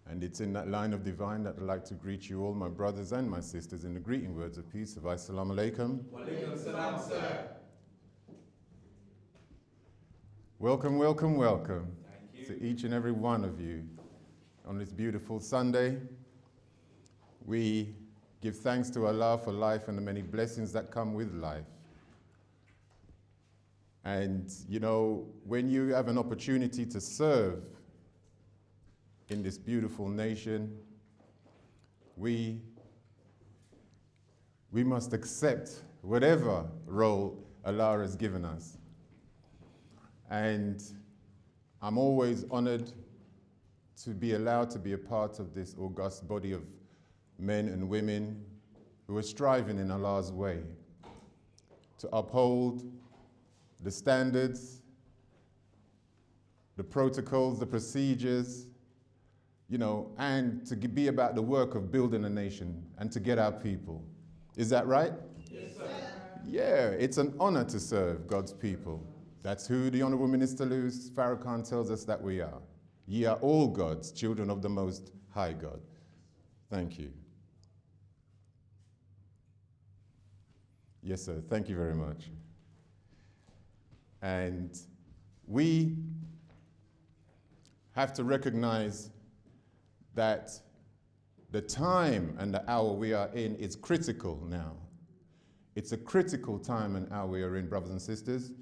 And it's in that line of divine that I'd like to greet you all, my brothers and my sisters, in the greeting words of peace of Assalamu alaikum. Wa alaikum salam, sir. Welcome, welcome, welcome to each and every one of you on this beautiful Sunday. We give thanks to Allah for life and the many blessings that come with life. And, you know, when you have an opportunity to serve in this beautiful nation, we must accept whatever role Allah has given us. And I'm always honored to be allowed to be a part of this august body of men and women who are striving in Allah's way to uphold the standards, the protocols, the procedures, you know, and to be about the work of building a nation and to get our people. Is that right? Yes, sir. Yeah, it's an honor to serve God's people. That's who the Honorable Minister Louis Farrakhan tells us that we are. Ye are all God's children of the Most High God. Thank you. Yes, sir. Thank you very much. And we have to recognize that the time and the hour we are in is critical now. It's a critical time and hour we are in, brothers and sisters.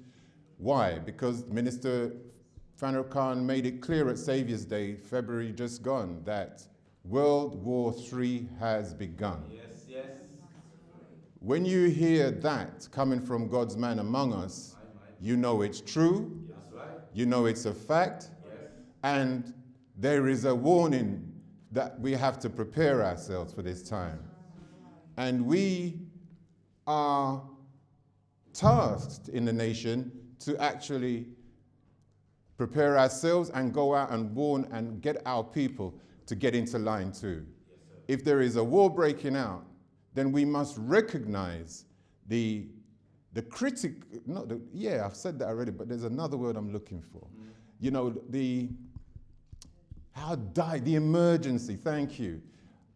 Why? Because Minister Farrakhan made it clear at Saviour's Day, February just gone, that World War III has begun. Yes, yes. When you hear that coming from God's man among us, you know it's true, That's right. you know it's a fact, Yes. and there is a warning that we have to prepare ourselves for this time. And we are tasked in the nation to actually prepare ourselves and go out and warn and get our people to get into line too. Yes, sir. If there is a war breaking out, then we must recognize the critic, I've said that already, but there's another word I'm looking for. You know, the emergency, thank you.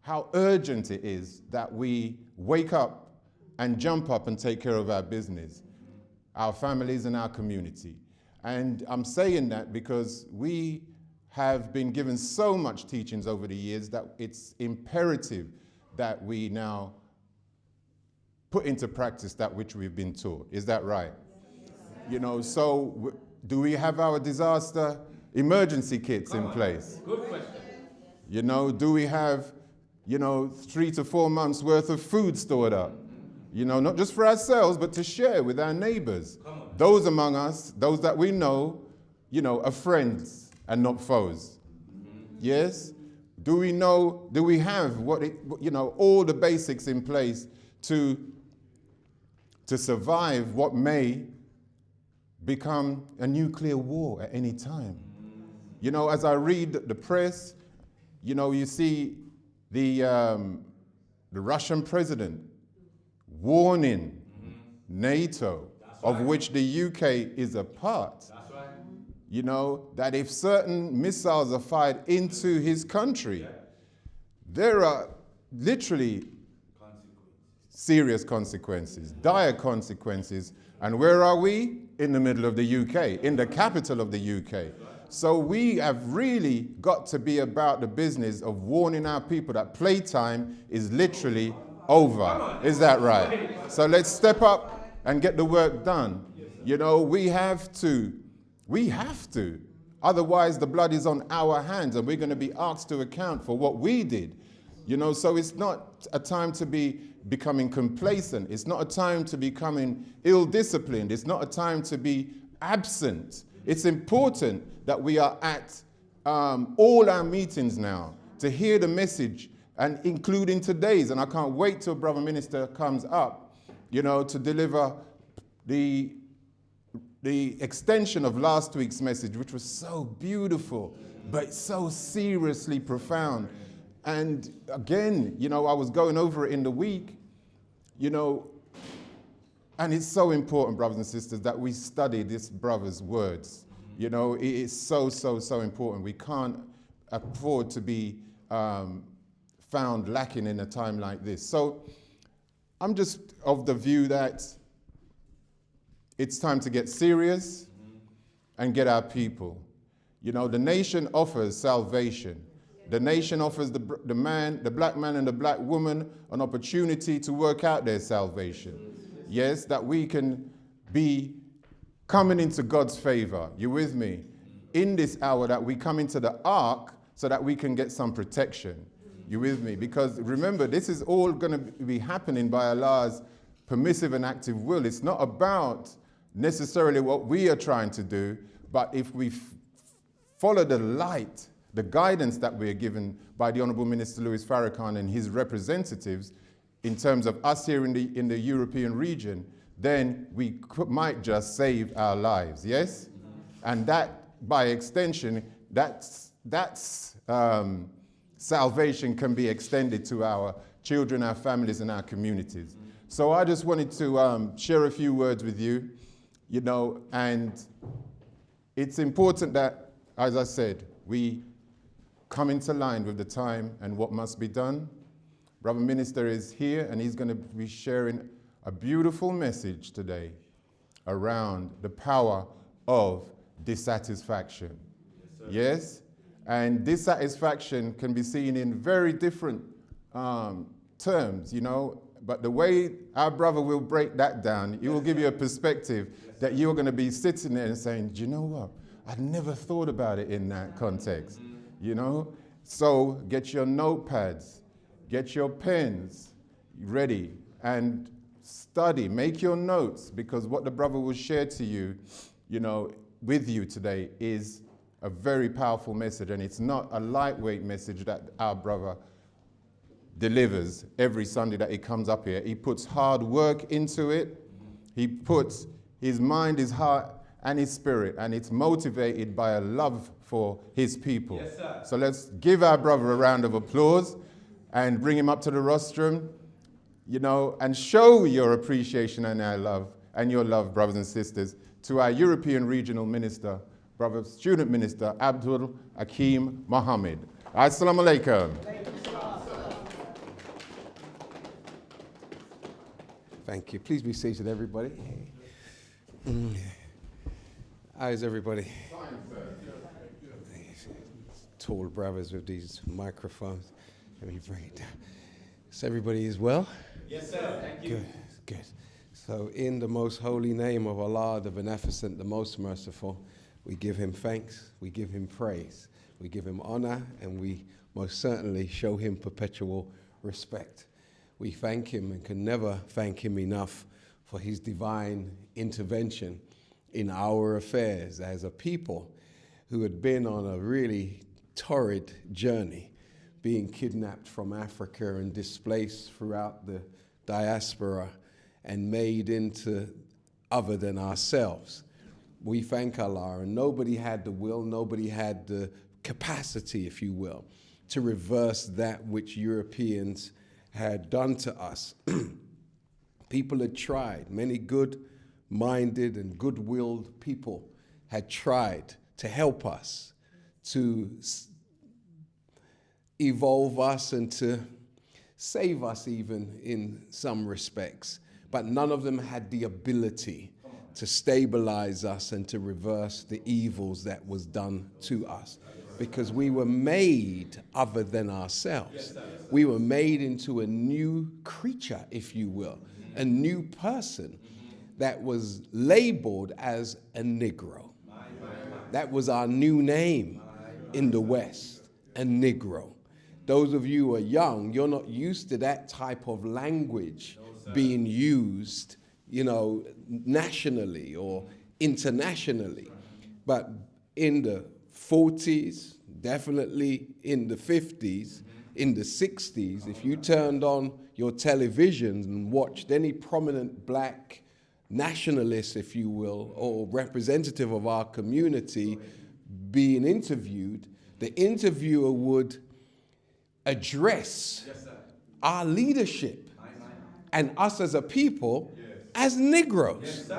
How urgent it is that we wake up and jump up and take care of our business, our families and our community. And I'm saying that because we have been given so much teachings over the years that it's imperative that we now put into practice that which we've been taught. Is that right? Yes. You know, so do we have our disaster emergency kits in place? Good question. You know, do we have, 3 to 4 months worth of food stored up? You know, not just for ourselves, but to share with our neighbors. Those among us, those that we know, are friends and not foes. Yes? Do we have all the basics in place to survive what may become a nuclear war at any time? You know, as I read the press, you see the Russian president warning NATO, of which the UK is a part. That's right. You know, that if certain missiles are fired into his country, there are literally serious consequences, dire consequences. And where are we? In the middle of the UK, in the capital of the UK. So we have really got to be about the business of warning our people that playtime is literally over. Is that right? So let's step up and get the work done. You know, we have to. Otherwise the blood is on our hands and we're going to be asked to account for what we did. You know, so it's not a time to be becoming complacent. It's not a time to becoming ill-disciplined. It's not a time to be absent. It's important that we are at all our meetings now to hear the message, and including today's. And I can't wait till Brother Minister comes up, to deliver the extension of last week's message, which was so beautiful, but so seriously profound. And again, I was going over it in the week, and it's so important, brothers and sisters, that we study this brother's words. It is so, so, so important. We can't afford to be found lacking in a time like this. So I'm just of the view that it's time to get serious and get our people. You know, the nation offers salvation. The nation offers the black man and the black woman an opportunity to work out their salvation. Yes, that we can be coming into God's favor. You with me? In this hour that we come into the ark so that we can get some protection. You with me? Because remember, this is all going to be happening by Allah's permissive and active will. It's not about necessarily what we are trying to do, but if we follow the light, the guidance that we are given by the Honourable Minister Louis Farrakhan and his representatives in terms of us here in the European region, then we might just save our lives, yes? And that, by extension, that's salvation can be extended to our children, our families, and our communities. So I just wanted to share a few words with you, you know, and it's important that, as I said, we come into line with the time and what must be done. Brother Minister is here, and he's going to be sharing a beautiful message today around the power of dissatisfaction. Yes? And dissatisfaction can be seen in very different terms, you know, but the way our brother will break that down, he will give you a perspective that you're going to be sitting there and saying, do you know what? I'd never thought about it in that context, you know? So get your notepads, get your pens ready, and study, make your notes, because what the brother will share to you, you know, with you today is a very powerful message, and it's not a lightweight message that our brother delivers every Sunday that he comes up here. He puts hard work into it. He puts his mind, his heart, and his spirit, and it's motivated by a love for his people. Yes, sir. So let's give our brother a round of applause and bring him up to the rostrum, you know, and show your appreciation and our love, and your love, brothers and sisters, to our European Regional Minister, Brother Student Minister ABDUL-HAKEEM Mohammed. Assalamu alaikum. Thank you. Please be seated, everybody. How is everybody? These tall brothers with these microphones. Let me bring it down. So everybody is well? Yes, sir. Thank you. Good, good. So in the most holy name of Allah, the Beneficent, the Most Merciful, we give him thanks, we give him praise, we give him honor, and we most certainly show him perpetual respect. We thank him and can never thank him enough for his divine intervention in our affairs as a people who had been on a really torrid journey, being kidnapped from Africa and displaced throughout the diaspora and made into other than ourselves. We thank Allah, and nobody had the will, nobody had the capacity, if you will, to reverse that which Europeans had done to us. People had tried, many good-minded and good-willed people had tried to help us, to evolve us and to save us even in some respects. But none of them had the ability to stabilize us and to reverse the evils that was done to us, because we were made other than ourselves. We were made into a new creature, if you will, a new person that was labeled as a Negro. That was our new name in the West, a Negro. Those of you who are young, you're not used to that type of language being used, you know, nationally or internationally. But in the 40s, definitely in the 50s, in the 60s, if you turned on your televisions and watched any prominent black nationalist, if you will, or representative of our community being interviewed, the interviewer would address our leadership and us as a people as Negroes.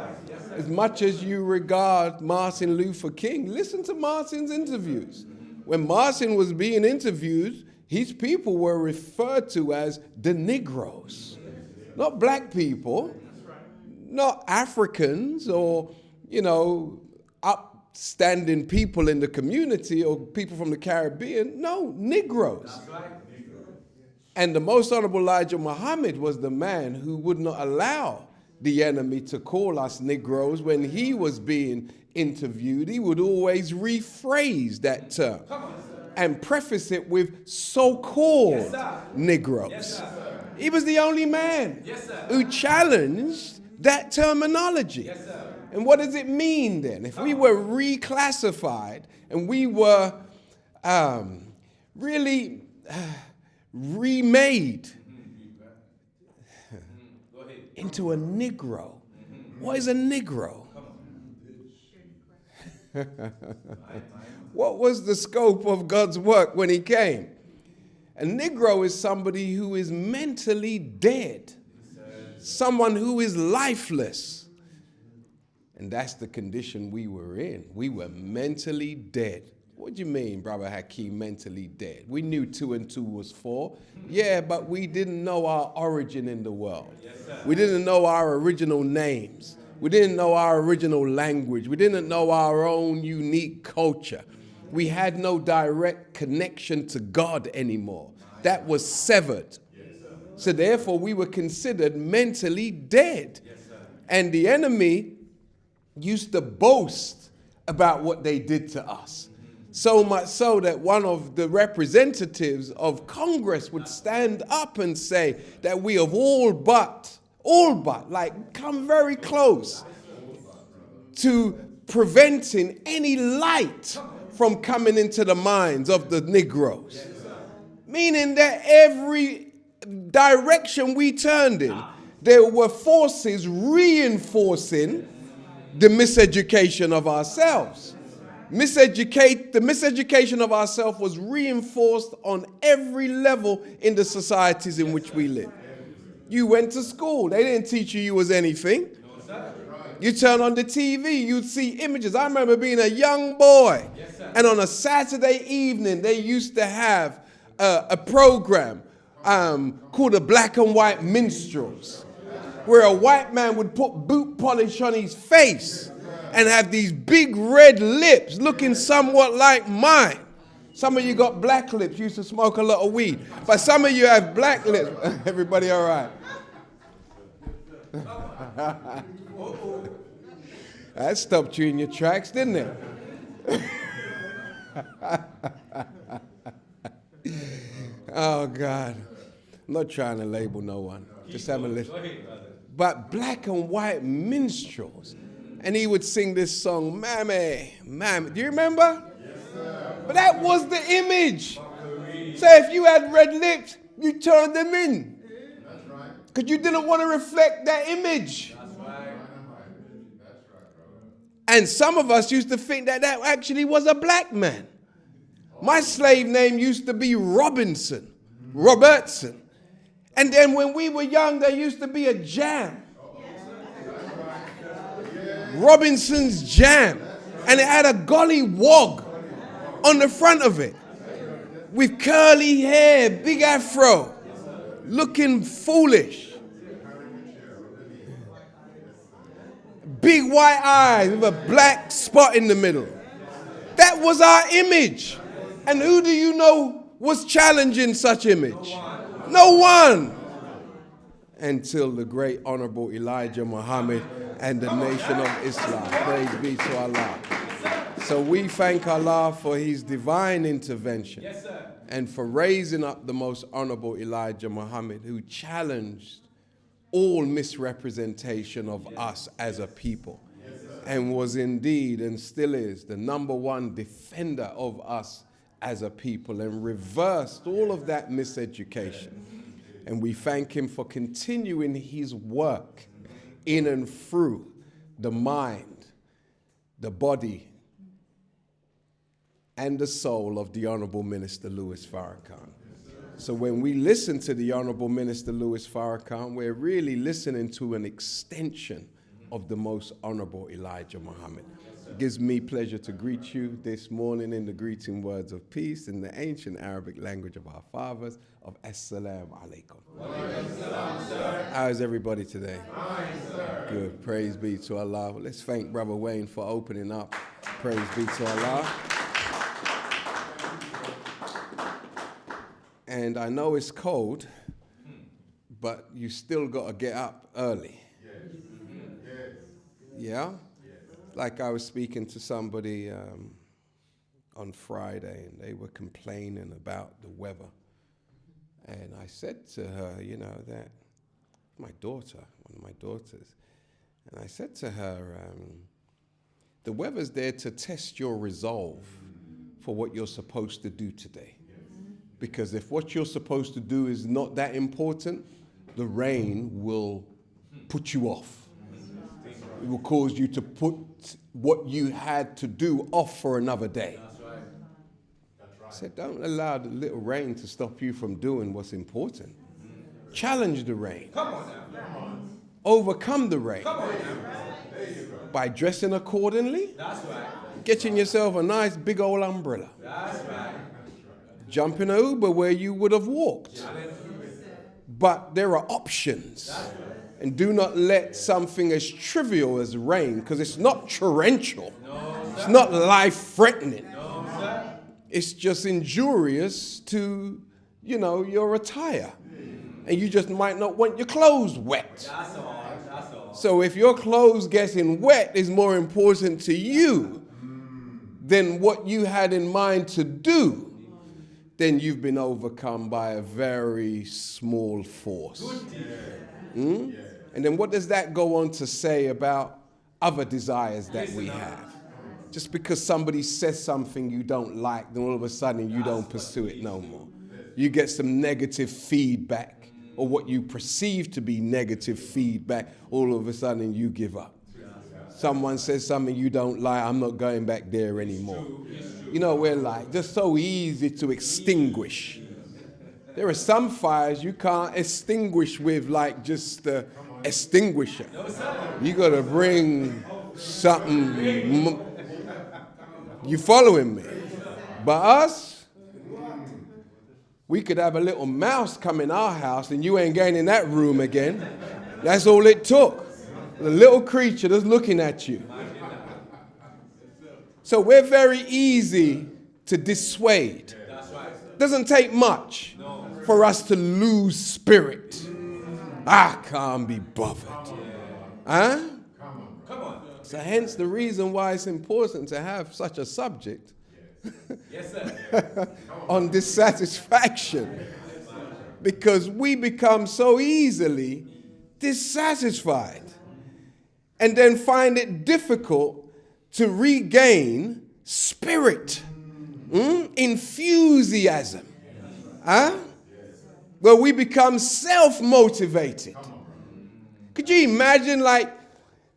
As much as you regard Martin Luther King, listen to Martin's interviews. When Martin was being interviewed, his people were referred to as the Negroes. Not black people, not Africans or, upstanding people in the community or people from the Caribbean. No, Negroes. And the Most Honorable Elijah Muhammad was the man who would not allow the enemy to call us Negroes. When he was being interviewed, he would always rephrase that term and preface it with so-called Negroes. Yes, he was the only man who challenged that terminology. Yes, and what does it mean then? If we were reclassified and we were really remade into a Negro. What is a Negro? What was the scope of God's work when he came? A Negro is somebody who is mentally dead. Someone who is lifeless. And that's the condition we were in. We were mentally dead. What do you mean, Brother Hakeem, mentally dead? We knew 2 and 2 was 4. Yeah, but we didn't know our origin in the world. We didn't know our original names. We didn't know our original language. We didn't know our own unique culture. We had no direct connection to God anymore. That was severed. So therefore, we were considered mentally dead. And the enemy used to boast about what they did to us. So much so that one of the representatives of Congress would stand up and say that we have all but, like come very close to preventing any light from coming into the minds of the Negroes. Meaning that every direction we turned in, there were forces reinforcing the miseducation of ourselves. The miseducation of ourselves was reinforced on every level in the societies in which we live. You went to school. They didn't teach you was anything. You turn on the TV, you'd see images. I remember being a young boy, and on a Saturday evening, they used to have a program called the Black and White Minstrels, where a white man would put boot polish on his face and have these big red lips looking somewhat like mine. Some of you got black lips. You used to smoke a lot of weed. But some of you have black lips. Everybody all right? That stopped you in your tracks, didn't it? Oh, God. I'm not trying to label no one. Just have a listen. But black and white minstrels. And he would sing this song, Mammy, Mammy. Do you remember? Yes, sir. But that was the image. So if you had red lips, you turned them in. That's right. Because you didn't want to reflect that image. That's right. And some of us used to think that that actually was a black man. My slave name used to be Robertson. And then when we were young, there used to be a jam. Robinson's Jam, and it had a golly wog on the front of it with curly hair, big afro, looking foolish, big white eyes with a black spot in the middle. That was our image. And who do you know was challenging such image? No one. Until the great Honorable Elijah Muhammad and the nation of Islam. Praise be to Allah. So we thank Allah for his divine intervention and for raising up the most Honorable Elijah Muhammad, who challenged all misrepresentation of us as a people and was indeed and still is the number one defender of us as a people and reversed all of that miseducation. And we thank him for continuing his work in and through the mind, the body, and the soul of the Honorable Minister Louis Farrakhan. So when we listen to the Honorable Minister Louis Farrakhan, we're really listening to an extension of the most Honorable Elijah Muhammad. It gives me pleasure to greet you this morning in the greeting words of peace in the ancient Arabic language of our fathers of Assalamu alaikum. How is everybody today? Fine, sir. Good. Praise be to Allah. Let's thank Brother Wayne for opening up. Praise be to Allah. And I know it's cold, but you still got to get up early. Yeah? Like I was speaking to somebody on Friday, and they were complaining about the weather. And I said to her, you know, that my daughter, one of my daughters, and I said to her, the weather's there to test your resolve for what you're supposed to do today. Because if what you're supposed to do is not that important, the rain will put you off. It will cause you to put what you had to do off for another day. I said, don't allow the little rain to stop you from doing what's important. Challenge the rain. Overcome the rain. By dressing accordingly. Getting yourself a nice big old umbrella. Jumping an Uber where you would have walked. But there are options. And do not let something as trivial as rain, because it's not torrential. It's not life-threatening. It's just injurious to, you know, your attire. And you just might not want your clothes wet. So if your clothes getting wet is more important to you than what you had in mind to do, then you've been overcome by a very small force. And then what does that go on to say about other desires that we have? Just because somebody says something you don't like, then all of a sudden you don't pursue it no more. You get some negative feedback, or what you perceive to be negative feedback, all of a sudden you give up. Someone says something you don't like, I'm not going back there anymore. You know, we're like, just so easy to extinguish. There are some fires you can't extinguish with like just the extinguisher. You got to bring something. You following me? But us, we could have a little mouse come in our house and you ain't getting in that room again. That's all it took. The little creature that's looking at you. So we're very easy to dissuade. Doesn't take much for us to lose spirit. I can't be bothered. Huh? So hence the reason why it's important to have such a subject on dissatisfaction. Because we become so easily dissatisfied and then find it difficult to regain spirit, enthusiasm. Huh? Where we become self-motivated. Could you imagine, like,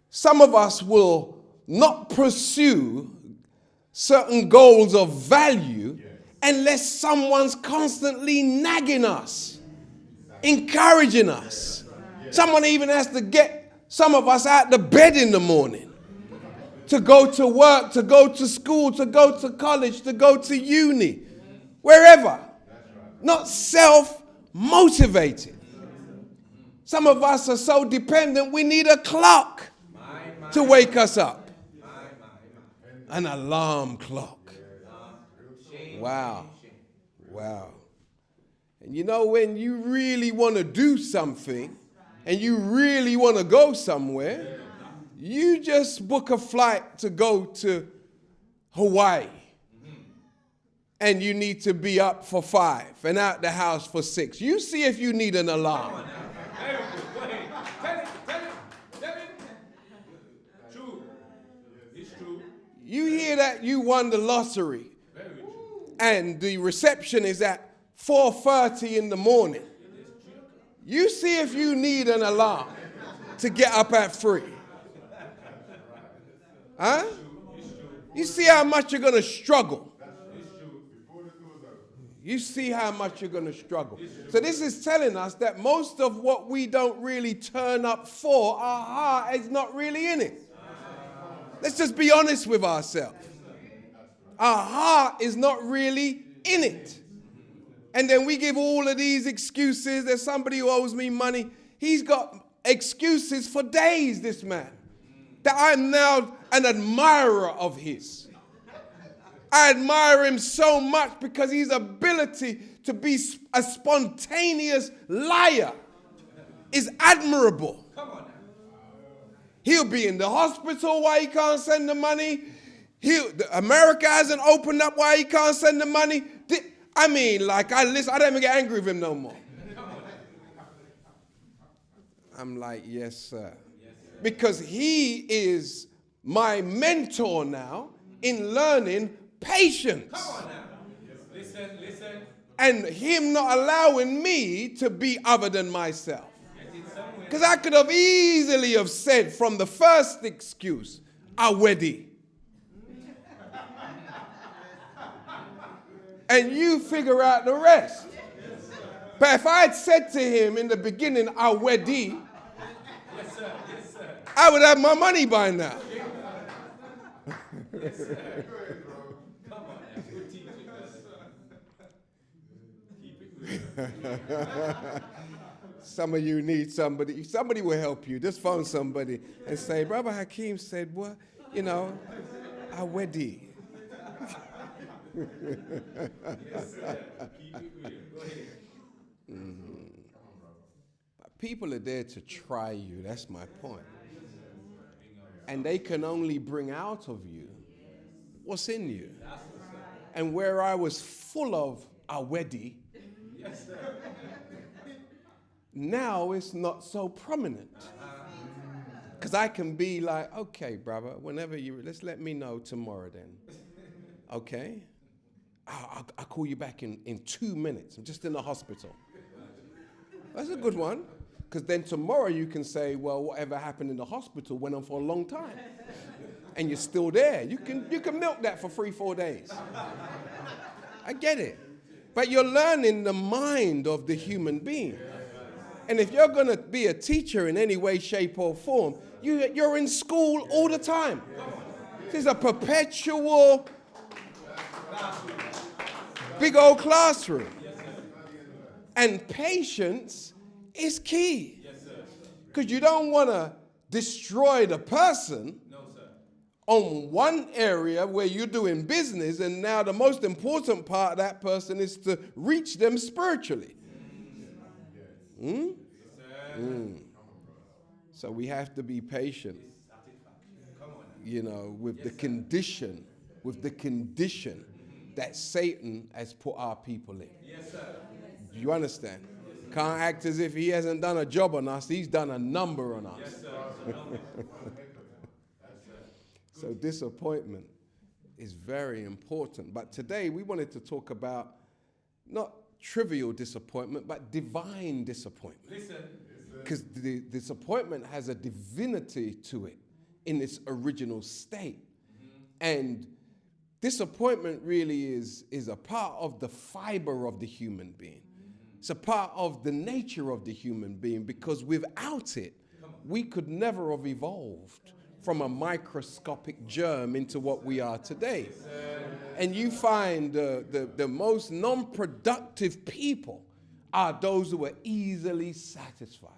some of us will not pursue certain goals of value unless someone's constantly nagging us, encouraging us. Someone even has to get some of us out of bed in the morning to go to work, to go to school, to go to college, to go to uni, wherever. Not self-motivated. Some of us are so dependent, we need a clock to wake us up. An alarm clock. Wow. Wow. And you know, when you really want to do something and you really want to go somewhere, you just book a flight to go to Hawaii. And you need to be up for 5 and out the house for 6. You see if you need an alarm. You hear that you won the lottery and the reception is at 4:30 in the morning. You see if you need an alarm to get up at 3. Huh? You see how much you're going to struggle. You see how much you're going to struggle. So this is telling us that most of what we don't really turn up for, our heart is not really in it. Let's just be honest with ourselves. Our heart is not really in it. And then we give all of these excuses. There's somebody who owes me money. He's got excuses for days, this man. That I'm now an admirer of his. I admire him so much because his ability to be a spontaneous liar is admirable. He'll be in the hospital while he can't send the money. America hasn't opened up while he can't send the money. I mean, like, I don't even get angry with him no more. I'm like, yes, sir. Because he is my mentor now in learning patience. Come on now. Listen. And him not allowing me to be other than myself. Because I could have easily have said from the first excuse, already. And you figure out the rest. But if I had said to him in the beginning, already, Yes, sir. I would have my money by now. Yes, sir. Come on now. Good teaching. Keep it real. Some of you need somebody. Somebody will help you. Just phone somebody and say, Brother Hakeem said, what? You know, already. Yes, sir. Keep it real. Go ahead. But people are there to try you. That's my point. And they can only bring out of you what's in you. And where I was full of already, Yes, sir. now it's not so prominent. Because I can be like, okay, brother, whenever let's let me know tomorrow then. Okay? I'll call you back in 2 minutes. I'm just in the hospital. That's a good one. Because then tomorrow you can say, well, whatever happened in the hospital went on for a long time. And you're still there. You can milk that for 3-4 days. I get it. But you're learning the mind of the human being. And if you're going to be a teacher in any way, shape, or form, you're in school all the time. There's a perpetual big old classroom. And patience is key. Because you don't want to destroy the person on one area where you're doing business, and now the most important part of that person is to reach them spiritually. So we have to be patient, you know, with the condition that Satan has put our people in. Do you understand? Can't act as if he hasn't done a job on us. He's done a number on us. So disappointment is very important. But today we wanted to talk about not trivial disappointment, but divine disappointment. Because the disappointment has a divinity to it in its original state. And disappointment really is a part of the fiber of the human being. It's a part of the nature of the human being, because without it, we could never have evolved from a microscopic germ into what we are today. And you find the most non-productive people are those who are easily satisfied.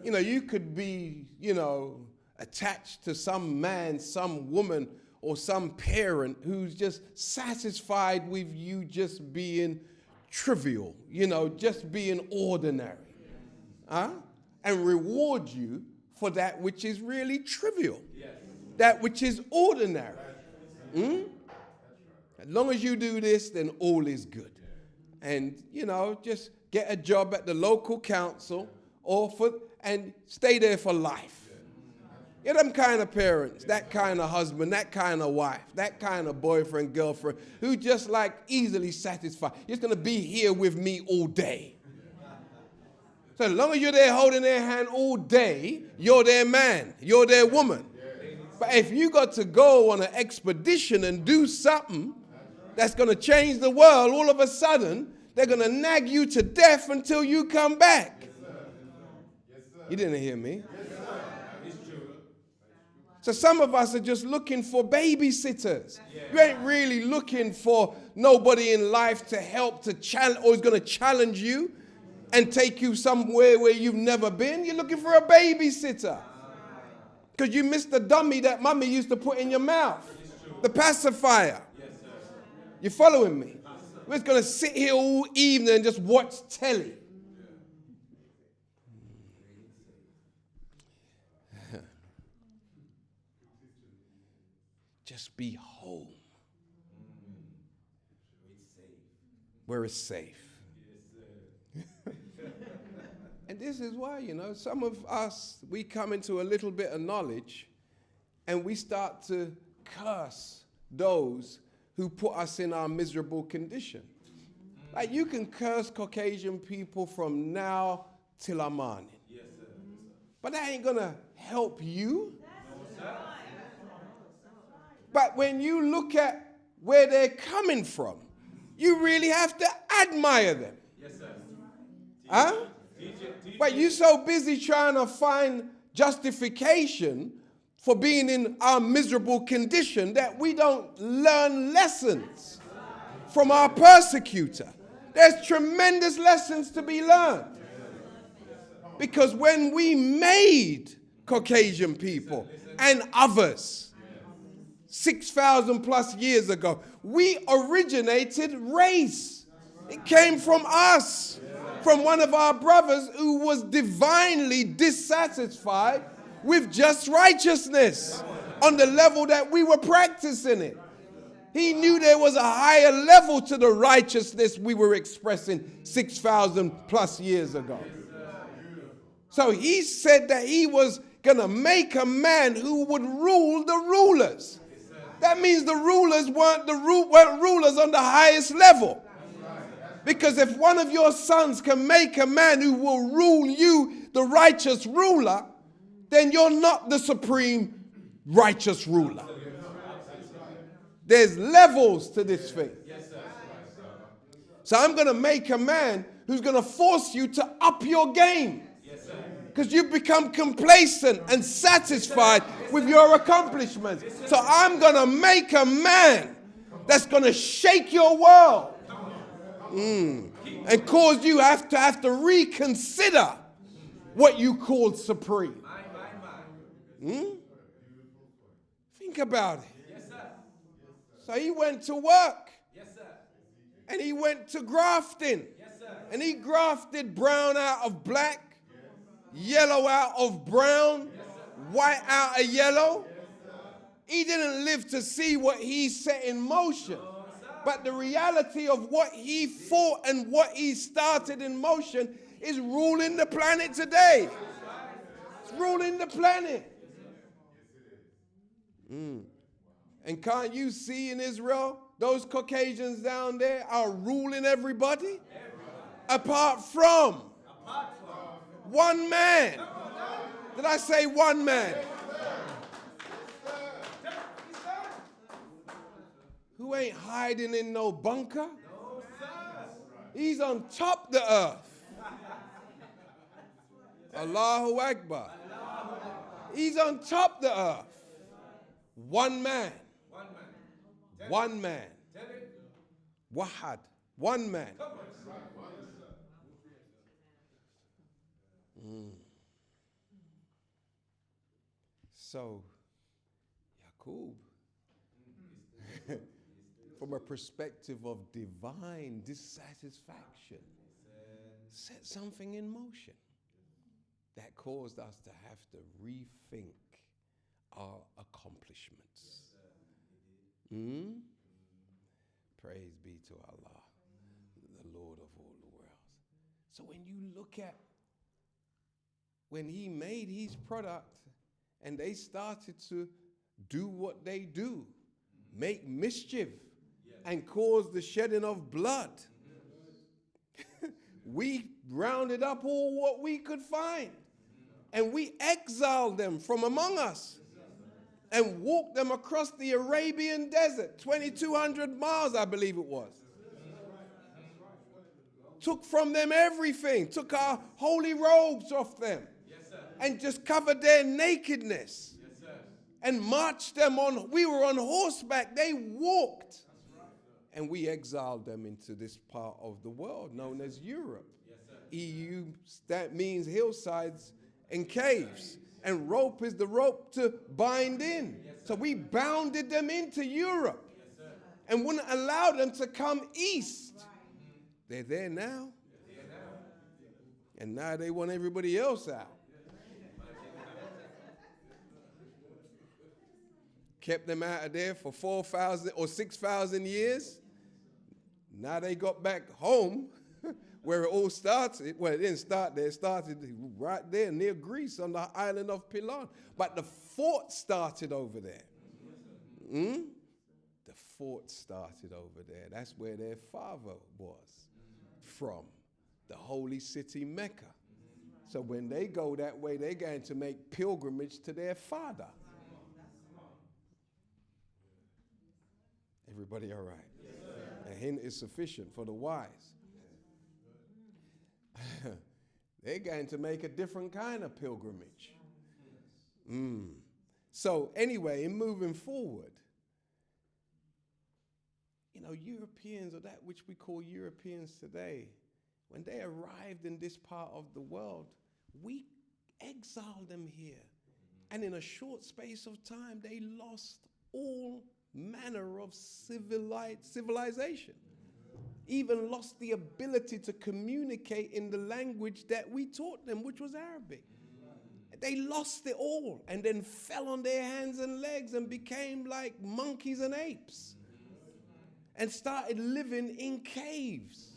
You know, you could be, you know, attached to some man, some woman, or some parent who's just satisfied with you just being trivial, you know, just being ordinary. And reward you for that which is really trivial, that which is ordinary. As long as you do this, then all is good. And, you know, just get a job at the local council and stay there for life. You're them kind of parents, that kind of husband, that kind of wife, that kind of boyfriend, girlfriend, who just like easily satisfied. You're just going to be here with me all day. So as long as you're there holding their hand all day, you're their man, you're their woman. But if you got to go on an expedition and do something that's going to change the world, all of a sudden, they're going to nag you to death until you come back. You didn't hear me. So some of us are just looking for babysitters. You ain't really looking for nobody in life to help, to challenge, or is going to challenge you and take you somewhere where you've never been. You're looking for a babysitter. Because you missed the dummy that mommy used to put in your mouth. The pacifier. You following me? We're just going to sit here all evening and just watch telly. Just be home. Where it's safe. And this is why, some of us, we come into a little bit of knowledge and we start to curse those who put us in our miserable condition. Like you can curse Caucasian people from now till Amani. Yes, sir. But that ain't going to help you. But when you look at where they're coming from, you really have to admire them. Yes, sir. Huh? But you're so busy trying to find justification for being in our miserable condition that we don't learn lessons from our persecutor. There's tremendous lessons to be learned. Because when we made Caucasian people and others 6,000 plus years ago, we originated race. It came from us, from one of our brothers who was divinely dissatisfied with just righteousness on the level that we were practicing it. He knew there was a higher level to the righteousness we were expressing 6,000 plus years ago. So he said that he was going to make a man who would rule the rulers. That means the rulers weren't rulers on the highest level. Because if one of your sons can make a man who will rule you, the righteous ruler, then you're not the supreme righteous ruler. There's levels to this thing. So I'm going to make a man who's going to force you to up your game. Because you've become complacent and satisfied with your accomplishments. So I'm going to make a man that's going to shake your world. And cause you have to reconsider what you called supreme. Think about it. So he went to work. And he went to grafting. And he grafted brown out of black, yellow out of brown, white out of yellow. He didn't live to see what he set in motion. But the reality of what he fought and what he started in motion is ruling the planet today. It's ruling the planet. And can't you see in Israel, those Caucasians down there are ruling everybody? Apart from one man. Did I say one man? Who ain't hiding in no bunker? He's on top of the earth. Allahu Akbar. He's on top of the earth. One man. One man. Wahad. One man. So, Yaqub, from a perspective of divine dissatisfaction, set something in motion that caused us to have to rethink our accomplishments. Praise be to Allah, the Lord of all the worlds. So when you look at when he made his product and they started to do what they do, make mischief and cause the shedding of blood, we rounded up all what we could find and we exiled them from among us and walked them across the Arabian desert, 2,200 miles, I believe it was. Took from them everything, took our holy robes off them, and just covered their nakedness. and marched them on. We were on horseback. They walked. And we exiled them into this part of the world known as Europe. EU, that means hillsides and caves. And rope is the rope to bind in. So we bounded them into Europe and wouldn't allow them to come east. They're there now. And now they want everybody else out. Kept them out of there for 4,000 or 6,000 years. Now they got back home where it all started. Well, it didn't start there. It started right there near Greece on the island of Pilon. But the fort started over there. The fort started over there. That's where their father was from, the holy city Mecca. So when they go that way, they're going to make pilgrimage to their father. Everybody all right? A hint is sufficient for the wise. They're going to make a different kind of pilgrimage. So anyway, in moving forward, you know, Europeans, or that which we call Europeans today, when they arrived in this part of the world, we exiled them here. And in a short space of time, they lost all manner of civilization. Even lost the ability to communicate in the language that we taught them, which was Arabic. They lost it all and then fell on their hands and legs and became like monkeys and apes and started living in caves.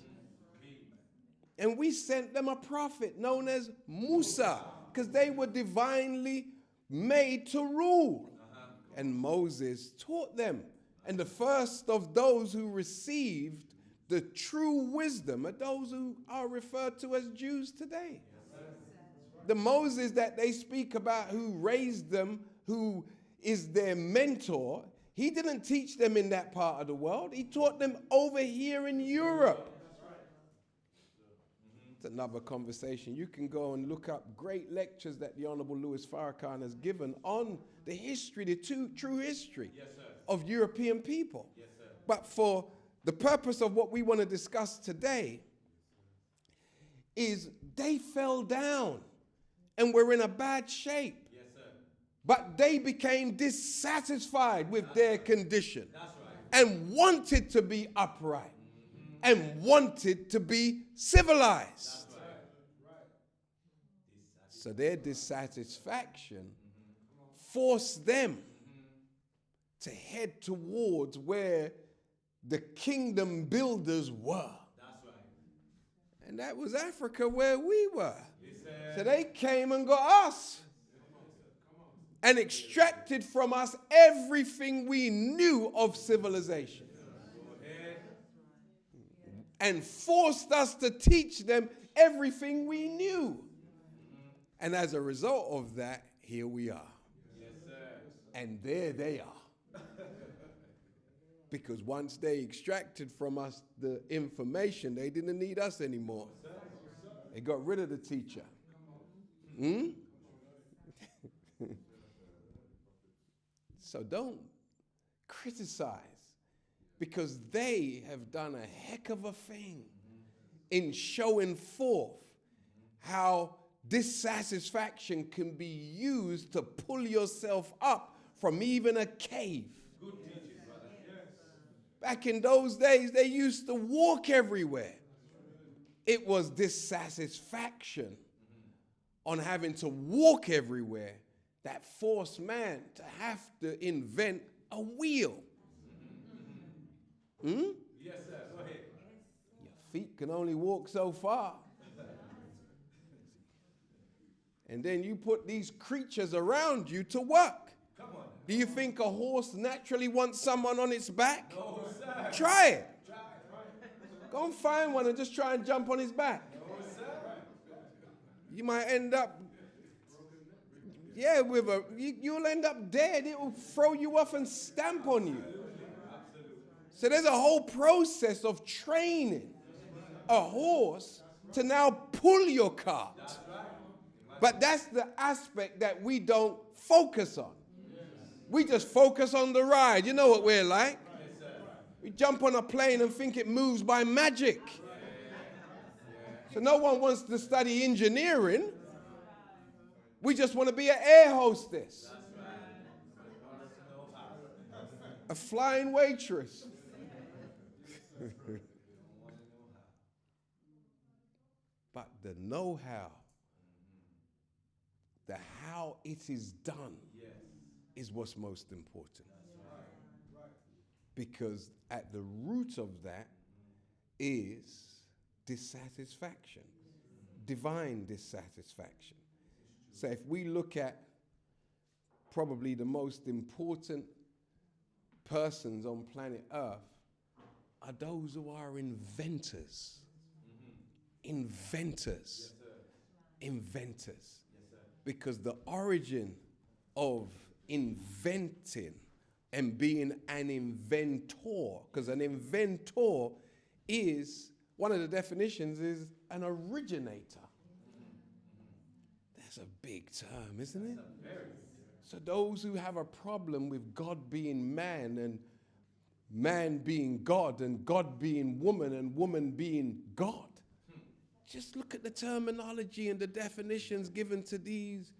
And we sent them a prophet known as Musa because they were divinely made to rule. And Moses taught them. And the first of those who received the true wisdom are those who are referred to as Jews today. The Moses that they speak about, who raised them, who is their mentor, he didn't teach them in that part of the world. He taught them over here in Europe. It's another conversation. You can go and look up great lectures that the Honorable Louis Farrakhan has given on the history, the true history of European people. But for the purpose of what we want to discuss today is they fell down and were in a bad shape. But they became dissatisfied with their condition and wanted to be upright and wanted to be civilized. So their dissatisfaction forced them to head towards where the kingdom builders were. And that was Africa, where we were. So they came and got us and extracted from us everything we knew of civilization and forced us to teach them everything we knew. And as a result of that, here we are. And there they are. Because once they extracted from us the information, they didn't need us anymore. They got rid of the teacher. So don't criticize, because they have done a heck of a thing in showing forth how dissatisfaction can be used to pull yourself up from even a cave. Back in those days, they used to walk everywhere. It was dissatisfaction on having to walk everywhere that forced man to have to invent a wheel. Yes, sir. Go ahead. Your feet can only walk so far. And then you put these creatures around you to work. Come on. Do you think a horse naturally wants someone on its back? No, sir. Try it. Go and find one and just try and jump on his back. No, sir. You might end up, you'll end up dead. It will throw you off and stamp on you. So there's a whole process of training a horse to now pull your cart. But that's the aspect that we don't focus on. We just focus on the ride. You know what we're like. We jump on a plane and think it moves by magic. So no one wants to study engineering. We just want to be an air hostess. A flying waitress. But the know-how, the how it is done, is what's most important. Because at the root of that is dissatisfaction, divine dissatisfaction. So if we look at probably the most important persons on planet Earth, are those who are inventors. Inventors. Inventors. Because the origin of inventing and being an inventor, because an inventor is, one of the definitions is an originator. That's a big term, isn't it? So those who have a problem with God being man and man being God and God being woman and woman being God, just look at the terminology and the definitions given to these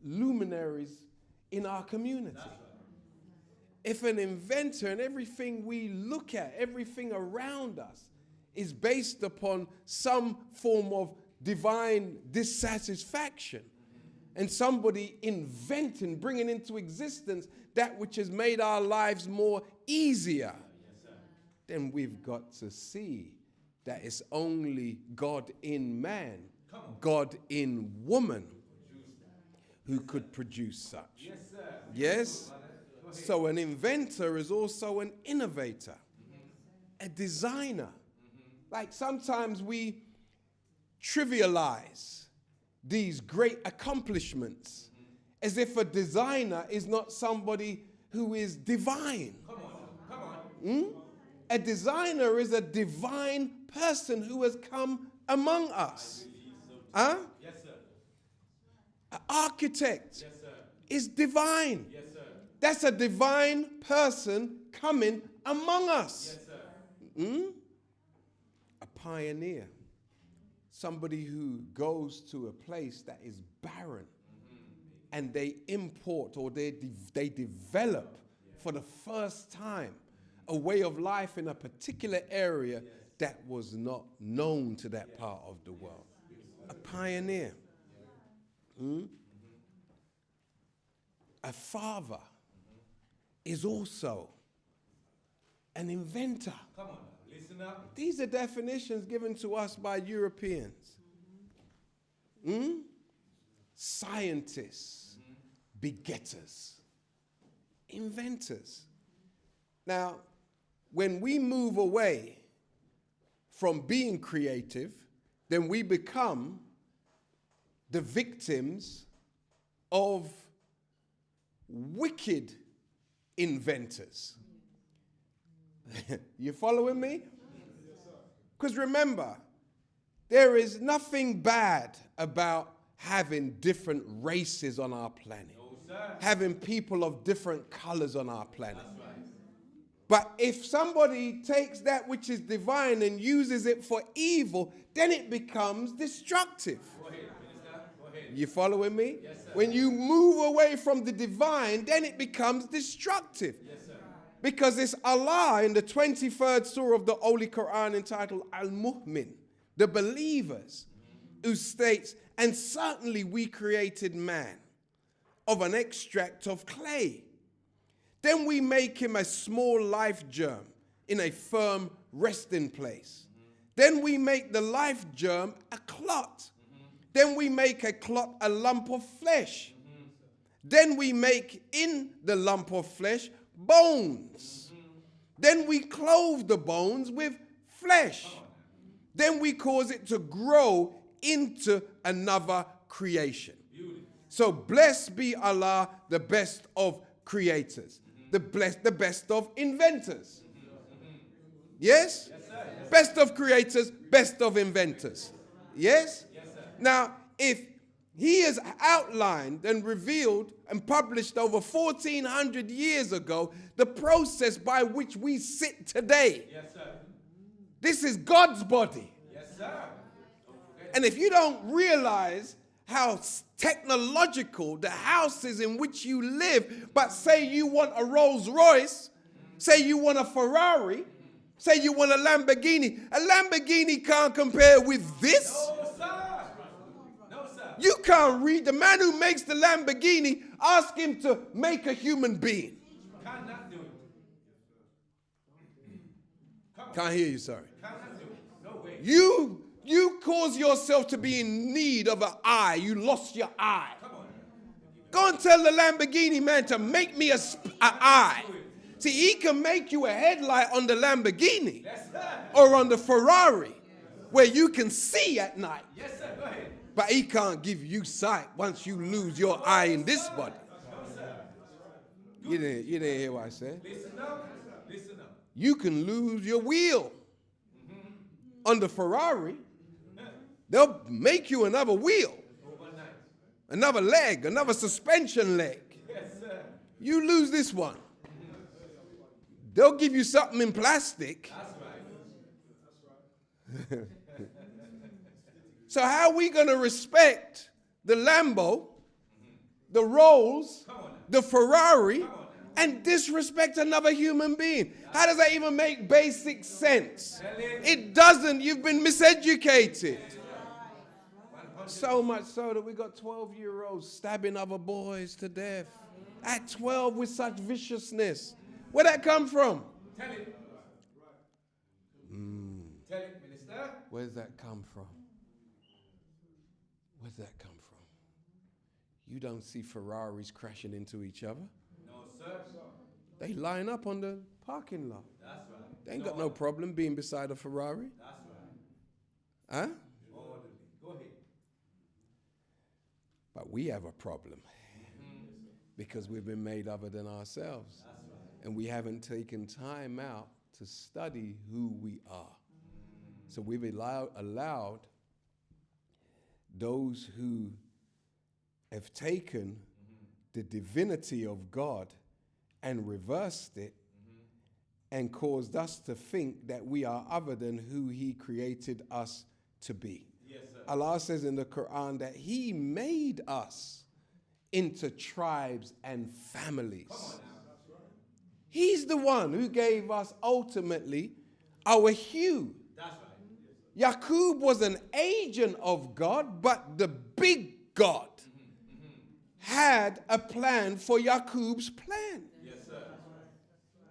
luminaries in our community. If an inventor and everything we look at, everything around us, is based upon some form of divine dissatisfaction, and somebody inventing, bringing into existence that which has made our lives more easier, then we've got to see that it's only God in man, God in woman, who could produce such. Yes? So an inventor is also an innovator, a designer. Like sometimes we trivialize these great accomplishments as if a designer is not somebody who is divine. A designer is a divine person who has come among us. Huh? Yes, sir. An architect is divine. Yes, sir. That's a divine person coming among us. Yes, sir. A pioneer. Somebody who goes to a place that is barren and they import or they develop for the first time a way of life in a particular area that was not known to that part of the world. A pioneer. A father is also an inventor. Come on, listen up. These are definitions given to us by Europeans. Scientists, begetters, inventors. Now, when we move away from being creative, then we become the victims of wicked inventors. You following me? Because remember, there is nothing bad about having different races on our planet, having people of different colors on our planet. But if somebody takes that which is divine and uses it for evil, then it becomes destructive. Go ahead, Minister. Go ahead. You following me? Yes, sir. When you move away from the divine, then it becomes destructive. Yes, sir. Because it's Allah in the 23rd surah of the Holy Quran entitled Al-Mu'min, the believers, who states, and certainly we created man of an extract of clay. Then we make him a small life germ in a firm resting place. Then we make the life germ a clot. Then we make a clot a lump of flesh. Then we make in the lump of flesh bones. Then we clothe the bones with flesh. Then we cause it to grow into another creation. So blessed be Allah, the best of creators, the best of inventors. Yes? Yes, sir. Yes, Best of creators, best of inventors. Yes? yes, sir. Now, if He has outlined and revealed and published over 1,400 years ago the process by which we sit today. Yes, sir. This is God's body. Yes, sir. And if you don't realize how technological the houses in which you live, but say you want a Rolls Royce, say you want a Ferrari, say you want a Lamborghini can't compare with this. No, sir. No, sir. You can't read. The man who makes the Lamborghini, ask him to make a human being. Cannot do it. Can't hear you, sorry. Cannot do it. No way. You cause yourself to be in need of an eye. You lost your eye. Come on. Go and tell the Lamborghini man to make me an eye. See, he can make you a headlight on the Lamborghini Yes, sir. or on the Ferrari where you can see at night. Yes, sir. Go ahead. But he can't give you sight once you lose your eye in this body. No, sir. You didn't hear what I said. Listen up. Listen up. You can lose your wheel on the Ferrari. They'll make you another wheel, Overnight. another leg, another suspension leg. Yes, sir. You lose this one. They'll give you something in plastic. That's right. So how are we going to respect the Lambo, the Rolls, the Ferrari, and disrespect another human being? How does that even make basic sense? It doesn't. You've been miseducated. So much so that we got 12-year-olds stabbing other boys to death. At 12 with such viciousness. Where'd that come from? Tell it. Tell it, minister. Where's that come from? Where's that come from? You don't see Ferraris crashing into each other. No, sir. They line up on the parking lot. That's right. They ain't got no problem being beside a Ferrari. That's right. Huh? Orderly. Go ahead. But we have a problem because we've been made other than ourselves. That's right. And we haven't taken time out to study who we are. So we've allowed those who have taken the divinity of God and reversed it and caused us to think that we are other than who He created us to be. Yes, sir. Allah says in the Quran that He made us into tribes and families. He's the one who gave us ultimately our hue. That's right. Yaqub was an agent of God, but the big God had a plan for Yaqub's plan. Yes, sir.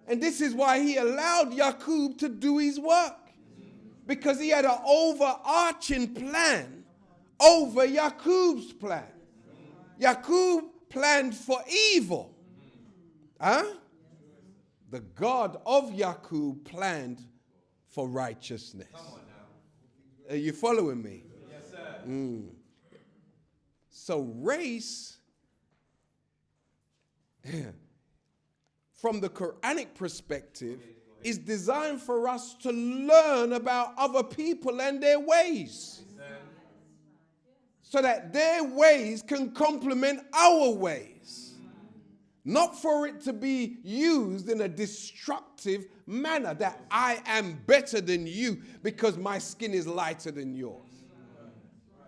And this is why He allowed Yaqub to do his work. Because he had an overarching plan over Yaqub's plan. Yaqub planned for evil. Huh? The God of Yaqub planned for righteousness. Come on now. Are you following me? Yes, sir. So race, from the Quranic perspective, is designed for us to learn about other people and their ways. So that their ways can complement our ways. Not for it to be used in a destructive manner, that I am better than you because my skin is lighter than yours.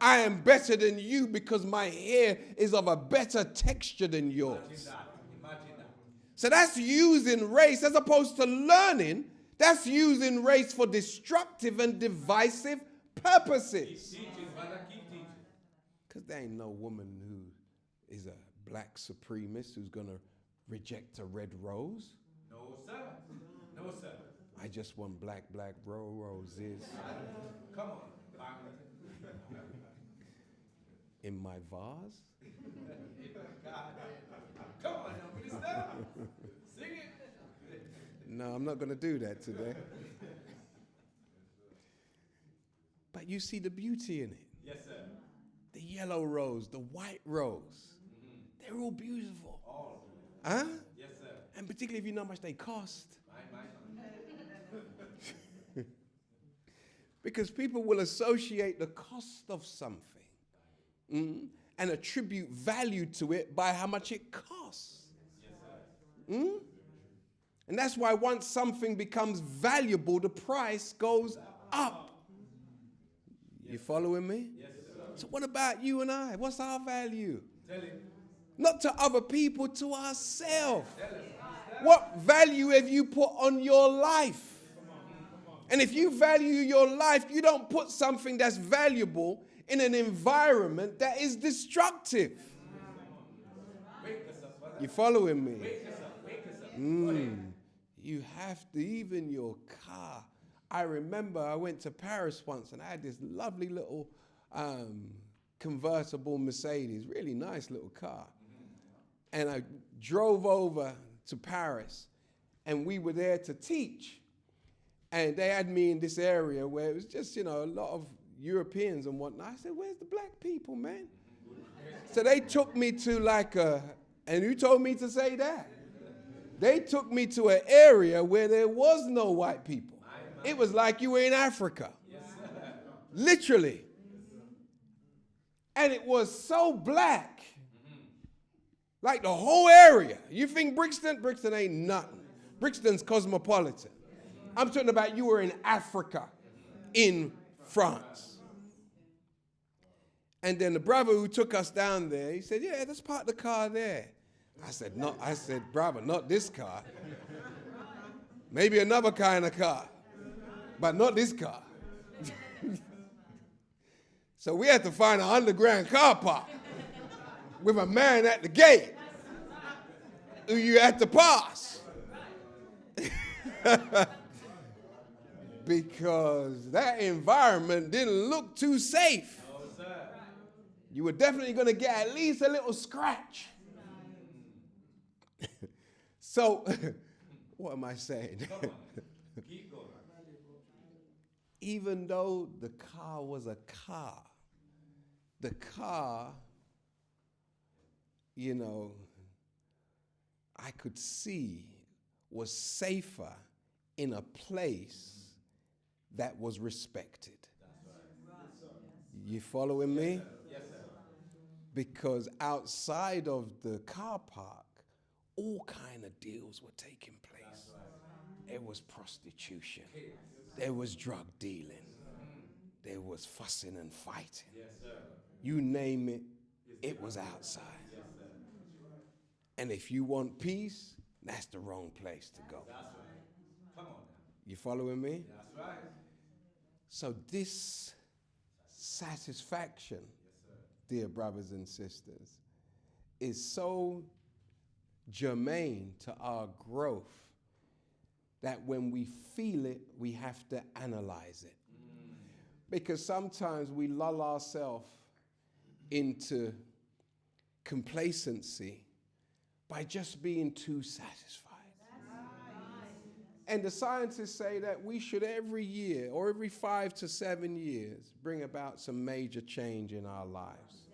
I am better than you because my hair is of a better texture than yours. Imagine that. So that's using race as opposed to learning. That's using race for destructive and divisive purposes. Teaching, brother. Keep teaching. Because there ain't no woman who is a black supremacist who's going to reject a red rose. No, sir. No, sir. I just want black roses Come on. in my vase. Come on now, minister. Sing it. No, I'm not going to do that today. But you see the beauty in it. Yes, sir. The yellow rose, the white rose. They're all beautiful. All. Huh? Yes, sir. And particularly if you know how much they cost. My. Because people will associate the cost of something and attribute value to it by how much it costs. Mm? And that's why once something becomes valuable, the price goes up. You following me? Yes, sir. So what about you and I? What's our value? Tell him. Not to other people, to ourselves. What value have you put on your life? And if you value your life, you don't put something that's valuable in an environment that is destructive. You following me? You have to, even your car. I remember I went to Paris once and I had this lovely little convertible Mercedes, really nice little car. And I drove over to Paris and we were there to teach. And they had me in this area where it was just, a lot of Europeans and whatnot. I said, where's the black people, man? So they took me to and who told me to say that? They took me to an area where there was no white people. It was like you were in Africa. Literally. And it was so black. Like the whole area. You think Brixton? Brixton ain't nothing. Brixton's cosmopolitan. I'm talking about you were in Africa, in France. And then the brother who took us down there, he said, yeah, let's park the car there. I said, brother, not this car. Maybe another kind of car, but not this car. So we had to find an underground car park with a man at the gate who you had to pass. Because that environment didn't look too safe. You were definitely going to get at least a little scratch. So, what am I saying? Keep going. Even though the car was a car, the car, I could see was safer in a place that was respected. You following me? Yes, sir. Because outside of the car park, all kind of deals were taking place. There was prostitution. There was drug dealing. There was fussing and fighting. Yes, sir. You name it, it was outside. Yes, sir. And if you want peace, that's the wrong place to go. That's right. Come on now. You following me? That's right. So this satisfaction, dear brothers and sisters, is so germane to our growth that when we feel it, we have to analyze it. Because sometimes we lull ourselves into complacency by just being too satisfied. And the scientists say that we should every year or every 5 to 7 years bring about some major change in our lives,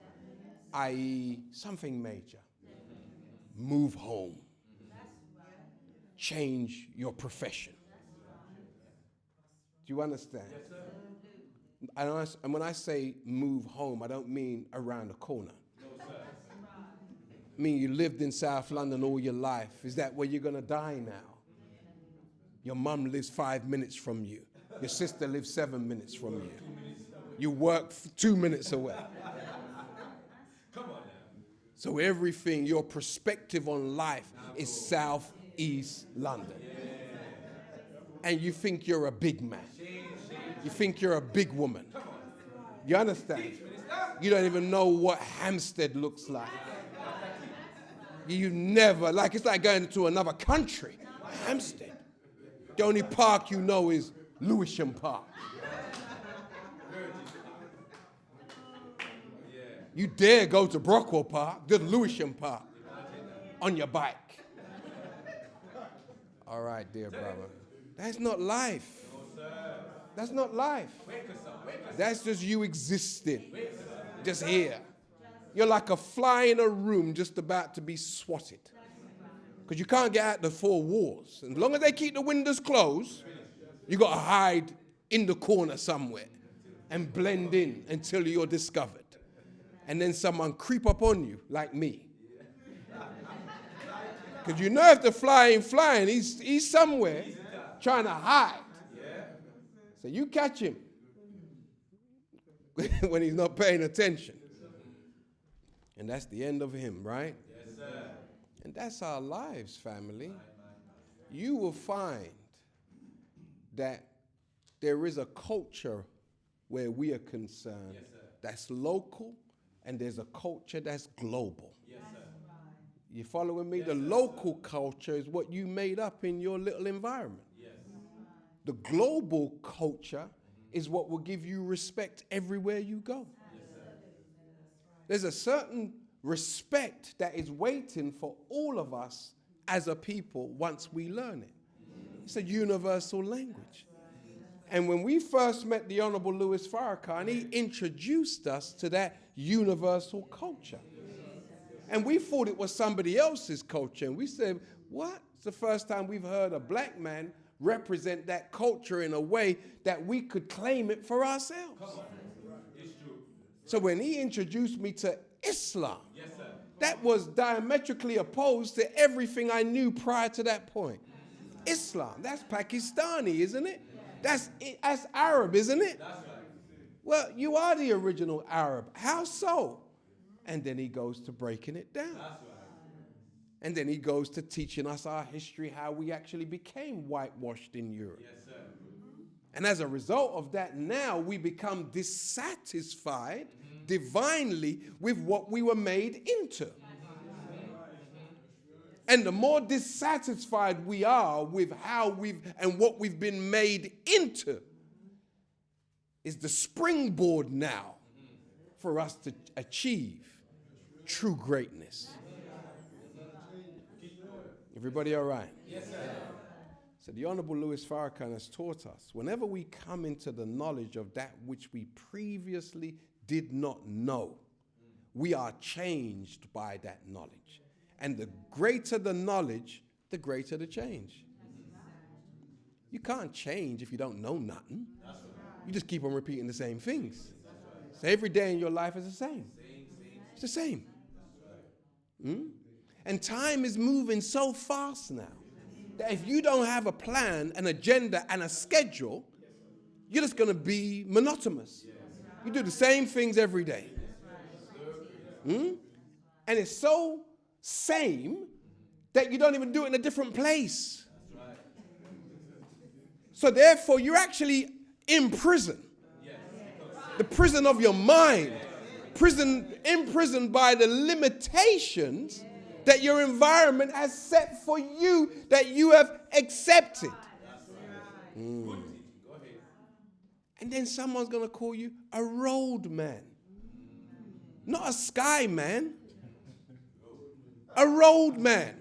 i.e. something major. Move home. Change your profession. Do you understand? And when I say move home, I don't mean around the corner. I mean you lived in South London all your life. Is that where you're going to die now? Your mum lives 5 minutes from you. Your sister lives 7 minutes from you. You work 2 minutes away. Come on now. So everything, your perspective on life is South East London. And you think you're a big man. You think you're a big woman. You understand? You don't even know what Hampstead looks like. You never, it's like going to another country. Hampstead. The only park you know is Lewisham Park. You dare go to Brockwell Park, just Lewisham Park, on your bike. All right, dear brother. That's not life. That's not life. That's just you existing, just here. You're like a fly in a room just about to be swatted. Because you can't get out the 4 walls. And as long as they keep the windows closed, you got to hide in the corner somewhere and blend in until you're discovered. and then someone creep up on you like me. Because you know if the fly ain't flying, he's somewhere trying to hide. So you catch him when he's not paying attention. And that's the end of him, right? Yes, sir. And that's our lives, family. You will find that there is a culture where we are concerned that's local, and there's a culture that's global. Yes, sir. You following me? The local culture is what you made up in your little environment. Yes. The global culture is what will give you respect everywhere you go. Yes, sir. There's a certain respect that is waiting for all of us as a people once we learn it. It's a universal language. And when we first met the Honorable Louis Farrakhan, he introduced us to that universal culture. And we thought it was somebody else's culture. And we said, what? It's the first time we've heard a black man represent that culture in a way that we could claim it for ourselves. It's true. So when he introduced me to Islam, Yes, sir. that was diametrically opposed to everything I knew prior to that point. Islam, that's Pakistani, isn't it? That's Arab, isn't it? That's right. Well, you are the original Arab. How so? And then he goes to breaking it down. That's right. And then he goes to teaching us our history, how we actually became whitewashed in Europe. Yes, sir. And as a result of that, now we become dissatisfied divinely with what we were made into. And the more dissatisfied we are with how and what we've been made into is the springboard now for us to achieve true greatness. Everybody all right? Yes, sir. So the Honorable Louis Farrakhan has taught us, whenever we come into the knowledge of that which we previously did not know, we are changed by that knowledge. And the greater the knowledge, the greater the change. You can't change if you don't know nothing. You just keep on repeating the same things. So every day in your life is the same. It's the same. And time is moving so fast now that if you don't have a plan, an agenda, and a schedule, you're just going to be monotonous. You do the same things every day. And it's so same that you don't even do it in a different place. So therefore, you're actually in prison. The prison of your mind. Imprisoned by the limitations that your environment has set for you, that you have accepted. And then someone's going to call you a road man. Not a sky man. A road man.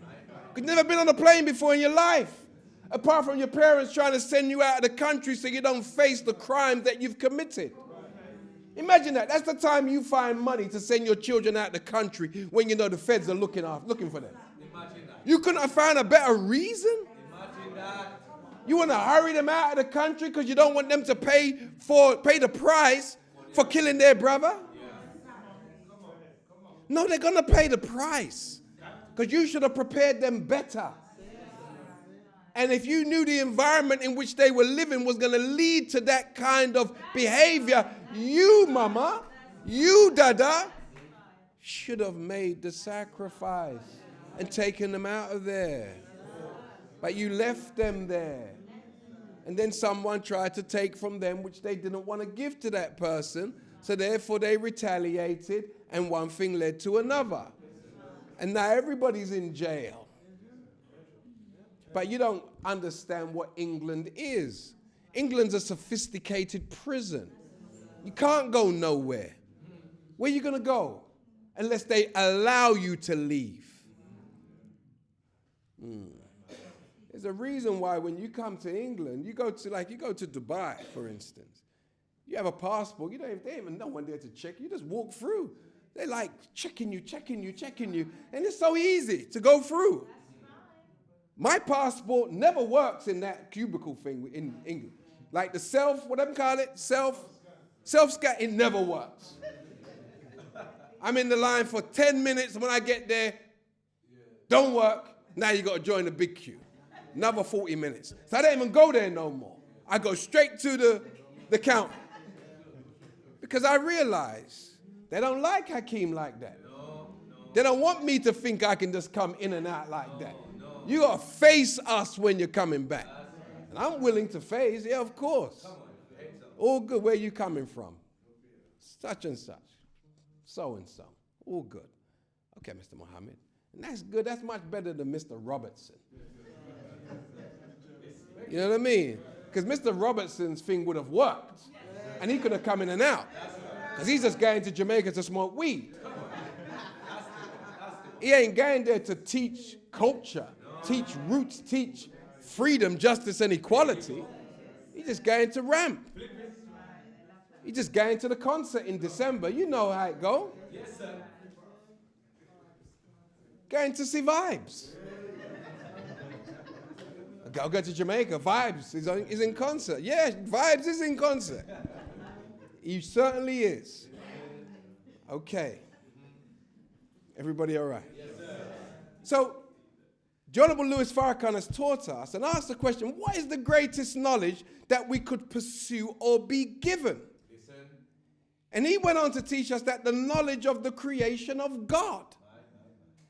You've never been on a plane before in your life. Apart from your parents trying to send you out of the country so you don't face the crimes that you've committed. Imagine that. That's the time you find money to send your children out of the country when you know the feds are looking for them. Imagine that. You couldn't have found a better reason? Imagine that. You want to hurry them out of the country because you don't want them to pay the price for killing their brother? No, they're going to pay the price because you should have prepared them better. And if you knew the environment in which they were living was going to lead to that kind of behavior, you, mama, you, dada, should have made the sacrifice and taken them out of there. But you left them there. And then someone tried to take from them which they didn't want to give to that person. So therefore they retaliated and one thing led to another. And now everybody's in jail. But you don't understand what England is. England's a sophisticated prison. You can't go nowhere. Where are you going to go? Unless they allow you to leave. There's a reason why when you come to England, you go to Dubai, for instance. You have a passport. They ain't even no one there to check. You just walk through. They're like checking you. And it's so easy to go through. My passport never works in that cubicle thing in England. Like the self-scan, it never works. I'm in the line for 10 minutes. When I get there, don't work. Now you got to join the big queue. Another 40 minutes. So I don't even go there no more. I go straight to the counter. Because I realize they don't like Hakeem like that. They don't want me to think I can just come in and out like that. You got to face us when you're coming back. And I'm willing to face, yeah, of course. All good. Where you coming from? Such and such. So and so. All good. Okay, Mr. Muhammad. And that's good. That's much better than Mr. Robertson. You know what I mean? Because Mr. Robertson's thing would have worked. And he could have come in and out. Because he's just going to Jamaica to smoke weed. He ain't going there to teach culture, teach roots, teach freedom, justice, and equality. He's just going to ramp. He's just going to the concert in December. You know how it go. Yes, sir. Going to see Vibes. I'll go to Jamaica. Vibes is in concert. Yeah, Vibes is in concert. He certainly is. Okay. Everybody all right? Yes, sir. So, the Honorable Louis Farrakhan has taught us and asked the question, what is the greatest knowledge that we could pursue or be given? Listen. And he went on to teach us that the knowledge of the creation of God.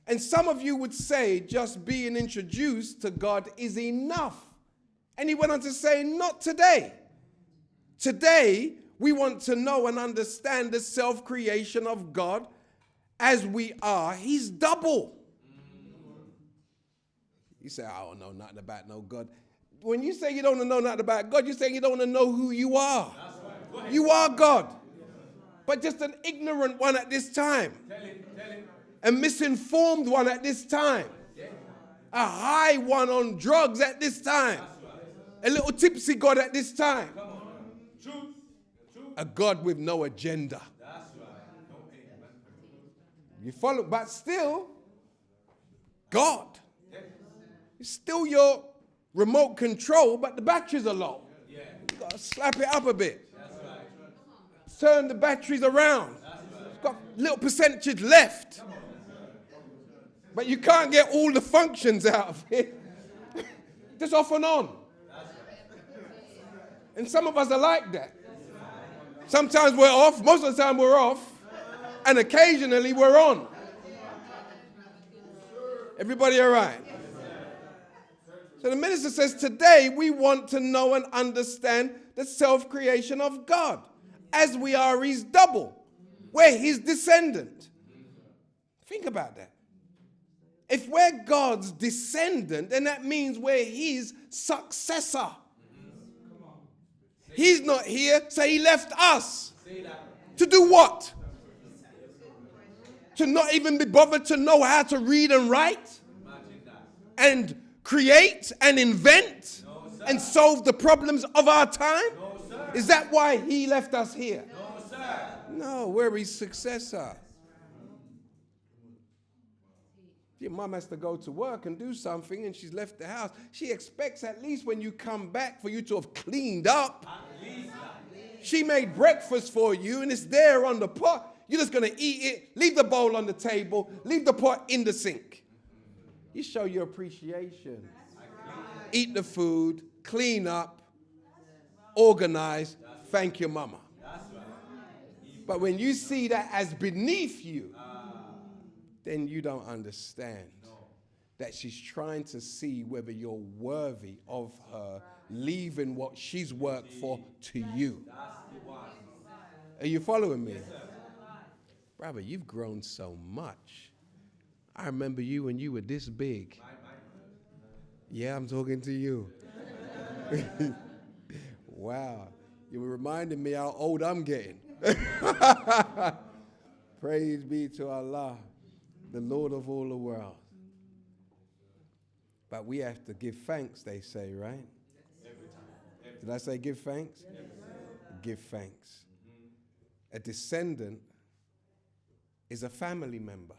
And some of you would say just being introduced to God is enough. And he went on to say, not today. Today, we want to know and understand the self-creation of God as we are. He's double. You say, I don't know nothing about no God. When you say you don't know nothing about God, you're saying you don't want to know who you are. Right. You are God. But just an ignorant one at this time. Tell him. A misinformed one at this time. A high one on drugs at this time. A little tipsy God at this time. A God with no agenda. You follow, but still, God. It's still your remote control, but the batteries are low. You got to slap it up a bit. Turn the batteries around. It's got little percentages left. But you can't get all the functions out of it. Just off and on. And some of us are like that. Sometimes we're off, most of the time we're off, and occasionally we're on. Everybody all right? So the minister says, today we want to know and understand the self-creation of God. As we are his double. We're his descendant. Think about that. If we're God's descendant, then that means we're his successor. He's not here, so he left us. To do what? To not even be bothered to know how to read and write? And create and invent? And solve the problems of our time? Is that why he left us here? No, we're his successor. Your mum has to go to work and do something and she's left the house. She expects at least when you come back for you to have cleaned up. She made breakfast for you and it's there on the pot. You're just going to eat it, leave the bowl on the table, leave the pot in the sink. You show your appreciation. Eat the food, clean up, organize, thank your mama. But when you see that as beneath you, then you don't understand that she's trying to see whether you're worthy of her leaving what she's worked for to you. Are you following me? Brother, you've grown so much. I remember you when you were this big. Yeah, I'm talking to you. Wow. You were reminding me how old I'm getting. Praise be to Allah, the Lord of all the world. But we have to give thanks, they say, right? Did I say give thanks? Give thanks. A descendant is a family member.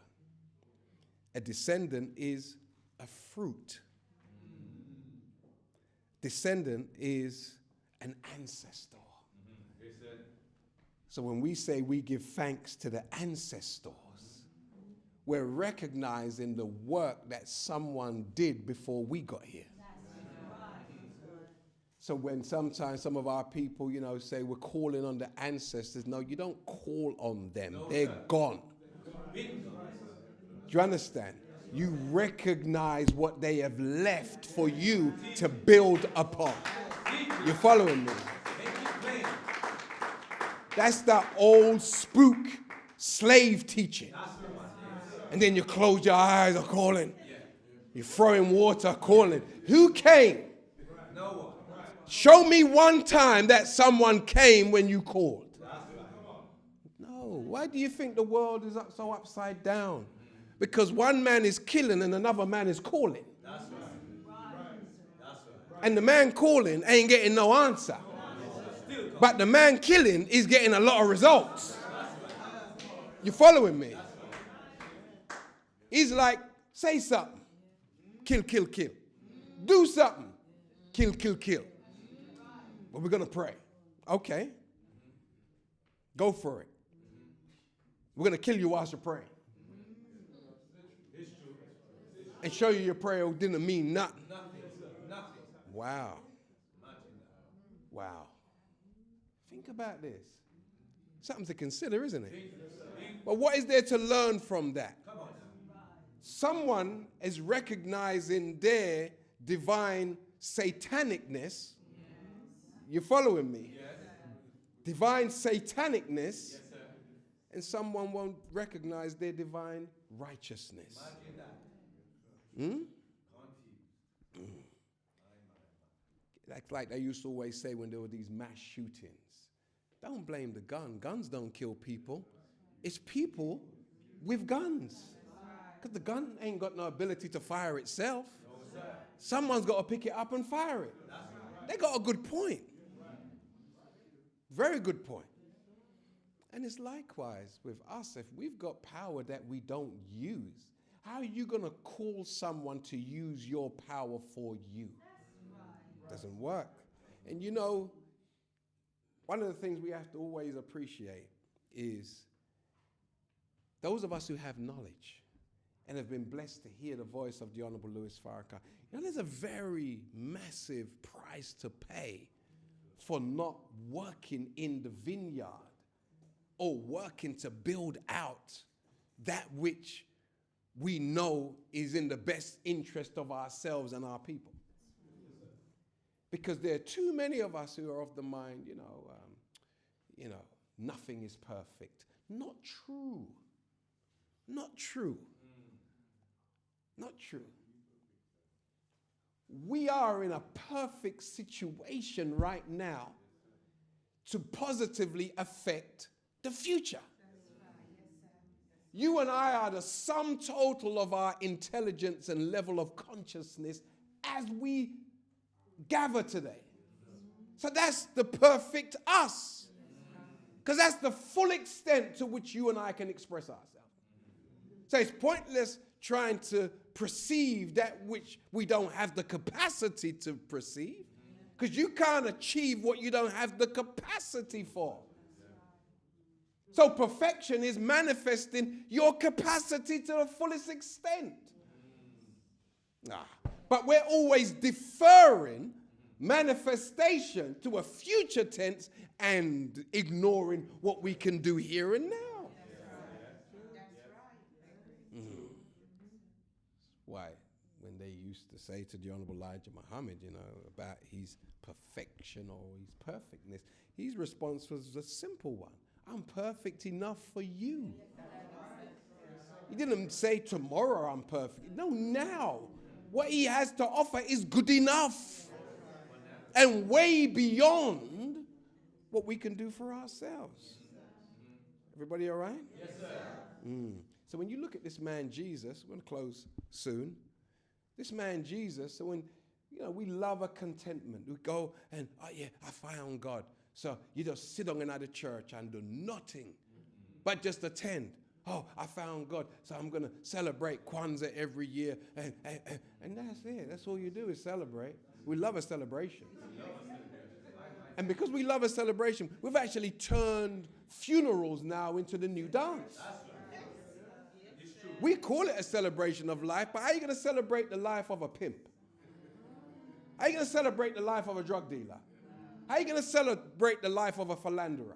A descendant is a fruit. Descendant is an ancestor. So when we say we give thanks to the ancestors, we're recognizing the work that someone did before we got here. So when sometimes some of our people, say we're calling on the ancestors, no, you don't call on them. They're gone. Do you understand? You recognize what they have left for you to build upon. You're following me? That's the old spook slave teaching. And then you close your eyes, are calling. You're throwing water, calling. Who came? No one. Show me one time that someone came when you called. No. Why do you think the world is so upside down? Because one man is killing and another man is calling. That's right. And the man calling ain't getting no answer. But the man killing is getting a lot of results. You following me? He's like, say something. Kill, kill, kill. Do something. Kill, kill, kill. But we're going to pray. Okay. Go for it. We're going to kill you whilst you're praying. And show you your prayer didn't mean nothing. Wow. Wow. Think about this. Something to consider, isn't it? But what is there to learn from that? Someone is recognizing their divine satanicness. You following me? Divine satanicness. And someone won't recognize their divine righteousness. Like they used to always say when there were these mass shootings. Don't blame the gun. Guns don't kill people. It's people with guns. Because the gun ain't got no ability to fire itself. Someone's got to pick it up and fire it. They got a good point. Very good point. And it's likewise with us. If we've got power that we don't use, how are you going to call someone to use your power for you? Doesn't work. And one of the things we have to always appreciate is those of us who have knowledge and have been blessed to hear the voice of the Honorable Louis Farrakhan. There's a very massive price to pay for not working in the vineyard or working to build out that which we know is in the best interest of ourselves and our people. Because there are too many of us who are of the mind, nothing is perfect. Not true. Not true. Not true. We are in a perfect situation right now to positively affect the future. You and I are the sum total of our intelligence and level of consciousness as we gather today. So that's the perfect us. Because that's the full extent to which you and I can express ourselves. So it's pointless trying to perceive that which we don't have the capacity to perceive. Because you can't achieve what you don't have the capacity for. So perfection is manifesting your capacity to the fullest extent. But we're always deferring manifestation to a future tense and ignoring what we can do here and now. Why, when they used to say to the Honorable Elijah Muhammad, about his perfection or his perfectness, his response was a simple one. I'm perfect enough for you. He didn't say tomorrow I'm perfect. No, now. What he has to offer is good enough and way beyond what we can do for ourselves. Everybody all right? Yes, sir. So when you look at this man Jesus, we're going to close soon. This man Jesus, so when, we love a contentment. We go and, I found God. So you just sit on another church and do nothing but just attend. Oh, I found God, so I'm going to celebrate Kwanzaa every year. And that's it. That's all you do is celebrate. We love a celebration. And because we love a celebration, we've actually turned funerals now into the new dance. We call it a celebration of life, but how are you going to celebrate the life of a pimp? How are you going to celebrate the life of a drug dealer? How are you going to celebrate the life of a philanderer?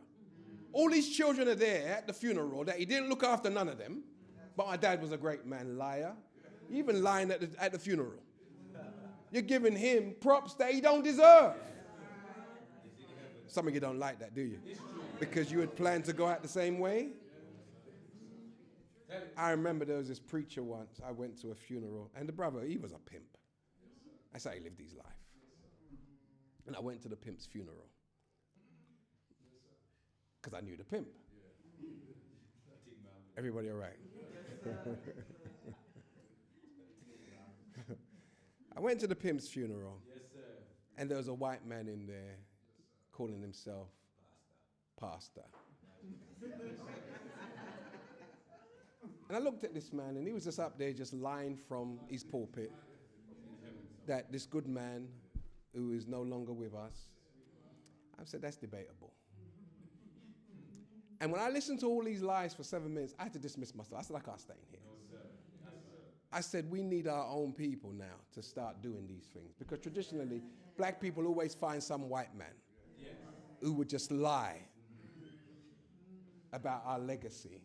All these children are there at the funeral that he didn't look after none of them, but my dad was a great man, liar. Even lying at the funeral. You're giving him props that he don't deserve. Some of you don't like that, do you? Because you had planned to go out the same way. I remember there was this preacher once, I went to a funeral, and the brother, he was a pimp. That's how he lived his life. And I went to the pimp's funeral. Because I knew the pimp. Everybody all right? I went to the pimp's funeral. Yes, sir. And there was a white man in there calling himself pastor. And I looked at this man, and he was just up there just lying from his pulpit that this good man who is no longer with us, I said, that's debatable. And when I listened to all these lies for 7 minutes, I had to dismiss myself. I said, I can't stay in here. I said, we need our own people now to start doing these things. Because traditionally, black people always find some white man who would just lie about our legacy.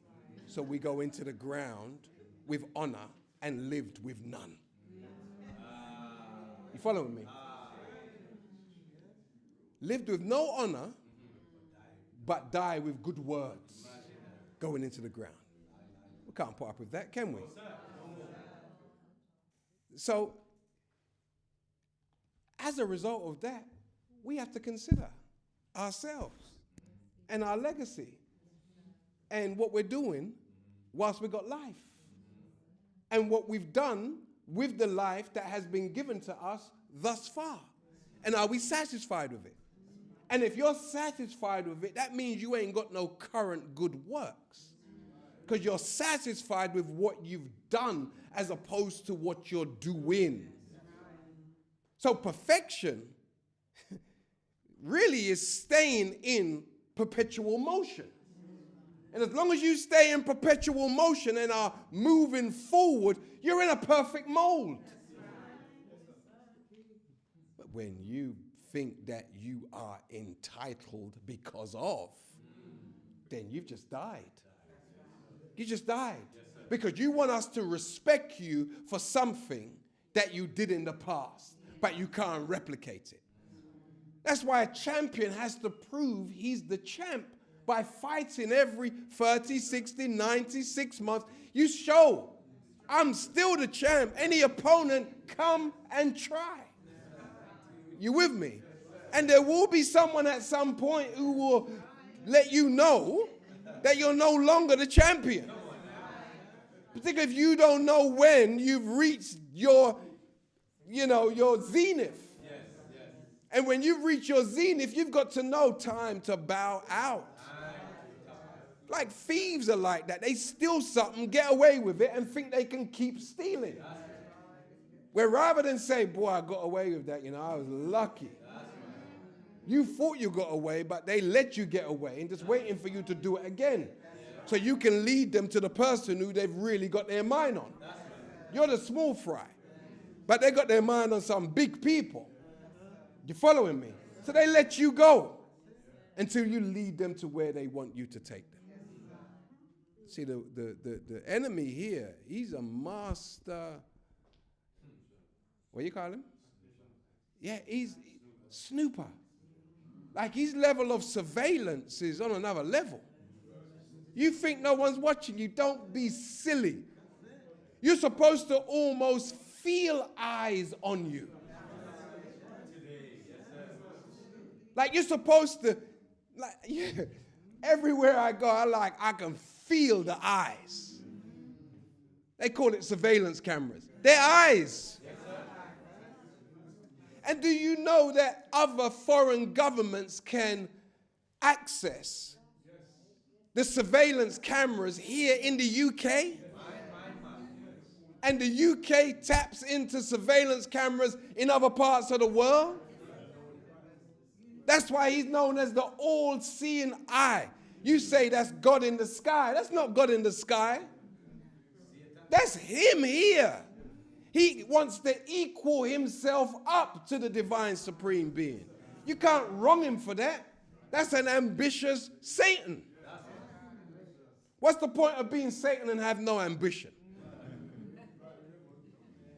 So we go into the ground with honor and lived with none. You following me? Lived with no honor, but die with good words going into the ground. We can't put up with that, can we? So, as a result of that, we have to consider ourselves and our legacy and what we're doing whilst we've got life and what we've done with the life that has been given to us thus far. And are we satisfied with it? And if you're satisfied with it, that means you ain't got no current good works. Because you're satisfied with what you've done as opposed to what you're doing. So perfection really is staying in perpetual motion. And as long as you stay in perpetual motion and are moving forward, you're in a perfect mold. But when you think that you are entitled because of, then you've just died. You just died. Because you want us to respect you for something that you did in the past, but you can't replicate it. That's why a champion has to prove he's the champ by fighting every 30, 60, 96 months. You show, I'm still the champ. Any opponent, come and try. You with me? And there will be someone at some point who will let you know that you're no longer the champion. Particularly if you don't know when you've reached your zenith. And when you reach your zenith, you've got to know time to bow out. Like thieves are like that. They steal something, get away with it, and think they can keep stealing. Where rather than say, boy, I got away with that, I was lucky. You thought you got away, but they let you get away and just waiting for you to do it again. So you can lead them to the person who they've really got their mind on. You're the small fry. But they got their mind on some big people. You following me? So they let you go until you lead them to where they want you to take them. See, the enemy here, he's a master. What do you call him? Yeah, he's snooper. Like his level of surveillance is on another level. You think no one's watching you, don't be silly. You're supposed to almost feel eyes on you. Like you're supposed to, everywhere I go, I can feel the eyes. They call it surveillance cameras. They're eyes. And do you know that other foreign governments can access the surveillance cameras here in the UK? And the UK taps into surveillance cameras in other parts of the world? That's why he's known as the all-seeing eye. You say that's God in the sky. That's not God in the sky. That's him here. He wants to equal himself up to the divine supreme being. You can't wrong him for that. That's an ambitious Satan. What's the point of being Satan and have no ambition?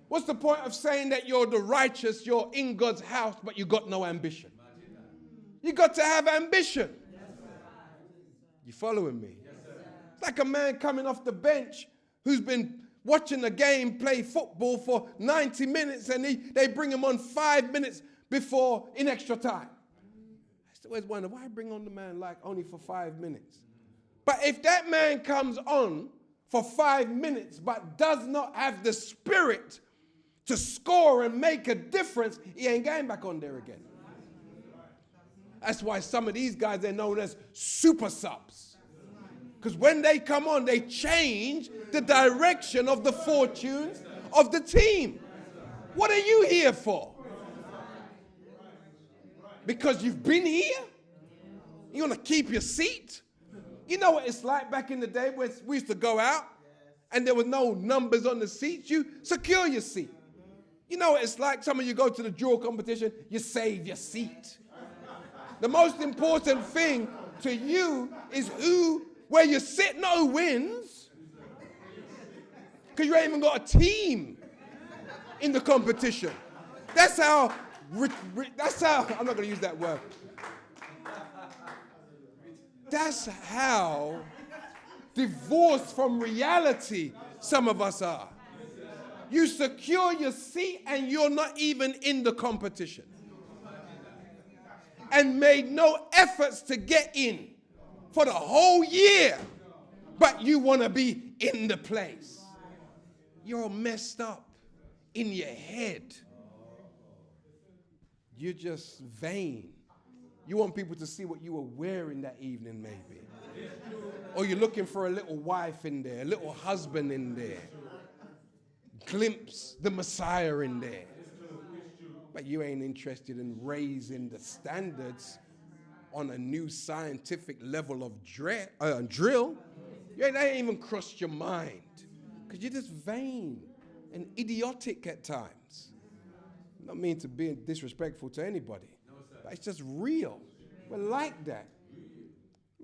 What's the point of saying that you're the righteous, you're in God's house, but you got no ambition? You got to have ambition. You following me? It's like a man coming off the bench who's been watching a game play football for 90 minutes and they bring him on 5 minutes before in extra time. I still always wonder, why bring on the man like only for 5 minutes? But if that man comes on for 5 minutes but does not have the spirit to score and make a difference, he ain't going back on there again. That's why some of these guys, they're known as super subs. Because when they come on, they change the direction of the fortunes of the team. What are you here for? Because you've been here? You want to keep your seat? You know what it's like back in the day when we used to go out and there was no numbers on the seats? You secure your seat. You know what it's like? Some of you go to the draw competition, you save your seat. The most important thing to you is where you sit, not who wins. Because you ain't even got a team in the competition. That's how, I'm not going to use that word. That's how divorced from reality some of us are. You secure your seat and you're not even in the competition. And made no efforts to get in for the whole year. But you want to be in the place. You're messed up in your head. You're just vain. You want people to see what you were wearing that evening maybe. Or you're looking for a little wife in there, a little husband in there. Glimpse the Messiah in there. But you ain't interested in raising the standards on a new scientific level of drill. That ain't even crossed your mind. Because you're just vain and idiotic at times. I don't mean to be disrespectful to anybody. But it's just real. We're like that.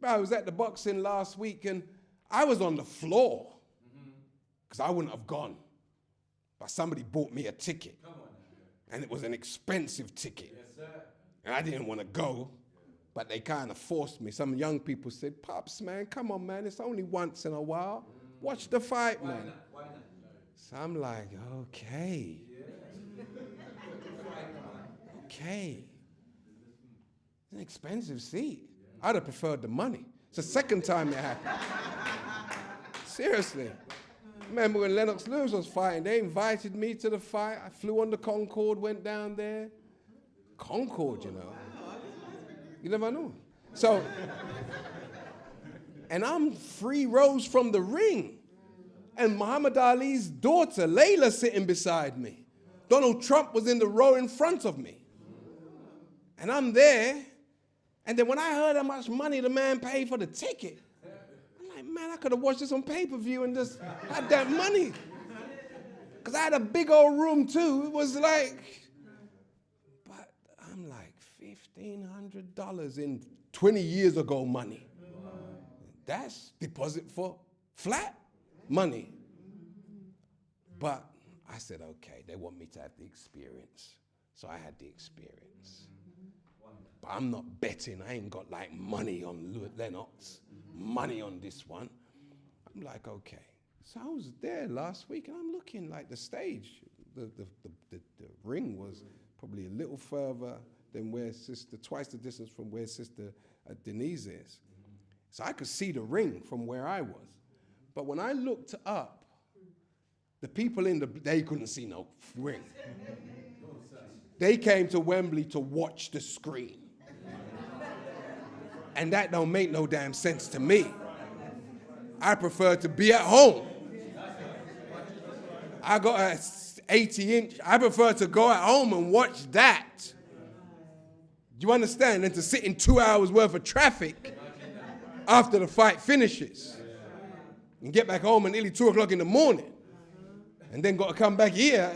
I was at the boxing last week and I was on the floor. Because I wouldn't have gone. But somebody bought me a ticket. And it was an expensive ticket. Yes, and I didn't want to go, but they kind of forced me. Some young people said, Pops, man, come on, man. It's only once in a while. Watch the fight, man. Why not? So I'm like, okay. Okay. It's an expensive seat. I'd have preferred the money. It's the second time it happened. Seriously. Remember when Lennox Lewis was fighting, they invited me to the fight. I flew on the Concorde, went down there. Concorde, you know. You never know. So, and I'm 3 rows from the ring. And Muhammad Ali's daughter, Layla, sitting beside me. Donald Trump was in the row in front of me. And I'm there. And then when I heard how much money the man paid for the ticket, man, I could have watched this on pay-per-view and just had that money. Because I had a big old room too. It was like, but I'm like $1,500 in 20 years ago money. That's deposit for flat money. But I said, okay, they want me to have the experience. So I had the experience. But I'm not betting. I ain't got like money on Lennox. Money on this one. I'm like, okay. So I was there last week and I'm looking like the stage. The ring was probably a little further than where twice the distance from where Sister Denise is. So I could see the ring from where I was. But when I looked up, the people they couldn't see no ring. They came to Wembley to watch the screen. And that don't make no damn sense to me. I prefer to be at home. I got a 80-inch. I prefer to go at home and watch that Do you understand? And to sit in 2 hours worth of traffic after the fight finishes and get back home at nearly 2 o'clock in the morning and then got to come back here.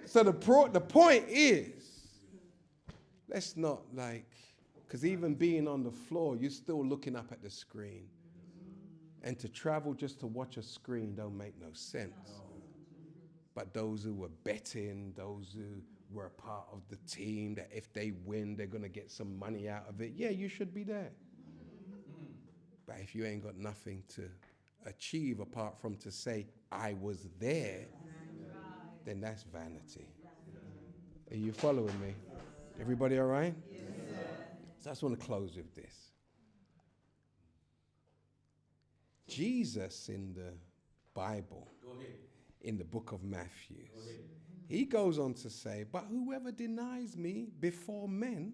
So the point is, let's not because even being on the floor, you're still looking up at the screen. And to travel just to watch a screen don't make no sense. But those who were betting, those who were a part of the team, that if they win, they're going to get some money out of it. Yeah, you should be there. But if you ain't got nothing to achieve apart from to say, I was there, then that's vanity. Are you following me? Everybody all right? Yes, sir. So I just want to close with this. Jesus in the Bible, in the book of Matthew, he goes on to say, but whoever denies me before men,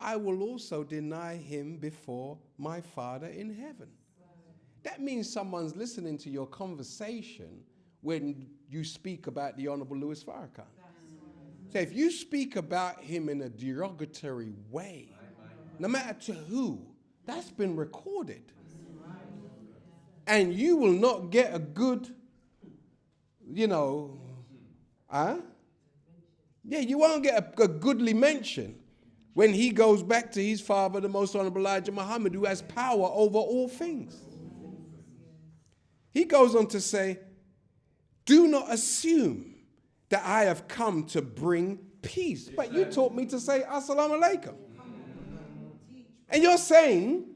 I will also deny him before my Father in heaven. That means someone's listening to your conversation when you speak about the Honorable Louis Farrakhan. So if you speak about him in a derogatory way, no matter to who, that's been recorded. And you will not get a good, you won't get a goodly mention when he goes back to his father, the Most Honorable Elijah Muhammad, who has power over all things. He goes on to say, do not assume that I have come to bring peace. But you taught me to say, Assalamu alaikum. And you're saying,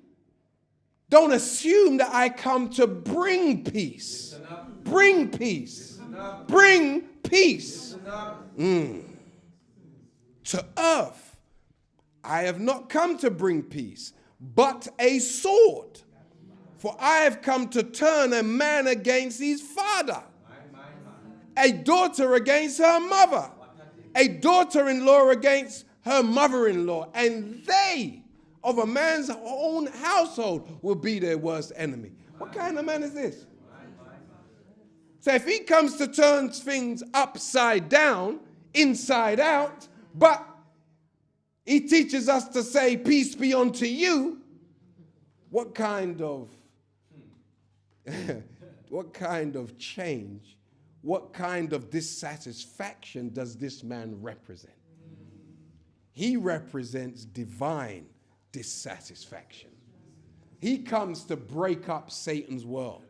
don't assume that I come to bring peace. Bring peace. Bring peace. To earth, I have not come to bring peace, but a sword. For I have come to turn a man against his father, a daughter against her mother, a daughter-in-law against her mother-in-law, and they of a man's own household will be their worst enemy. What kind of man is this? So if he comes to turn things upside down, inside out, but he teaches us to say, peace be unto you, what kind of change, what kind of dissatisfaction does this man represent? He represents divine dissatisfaction. He comes to break up Satan's world.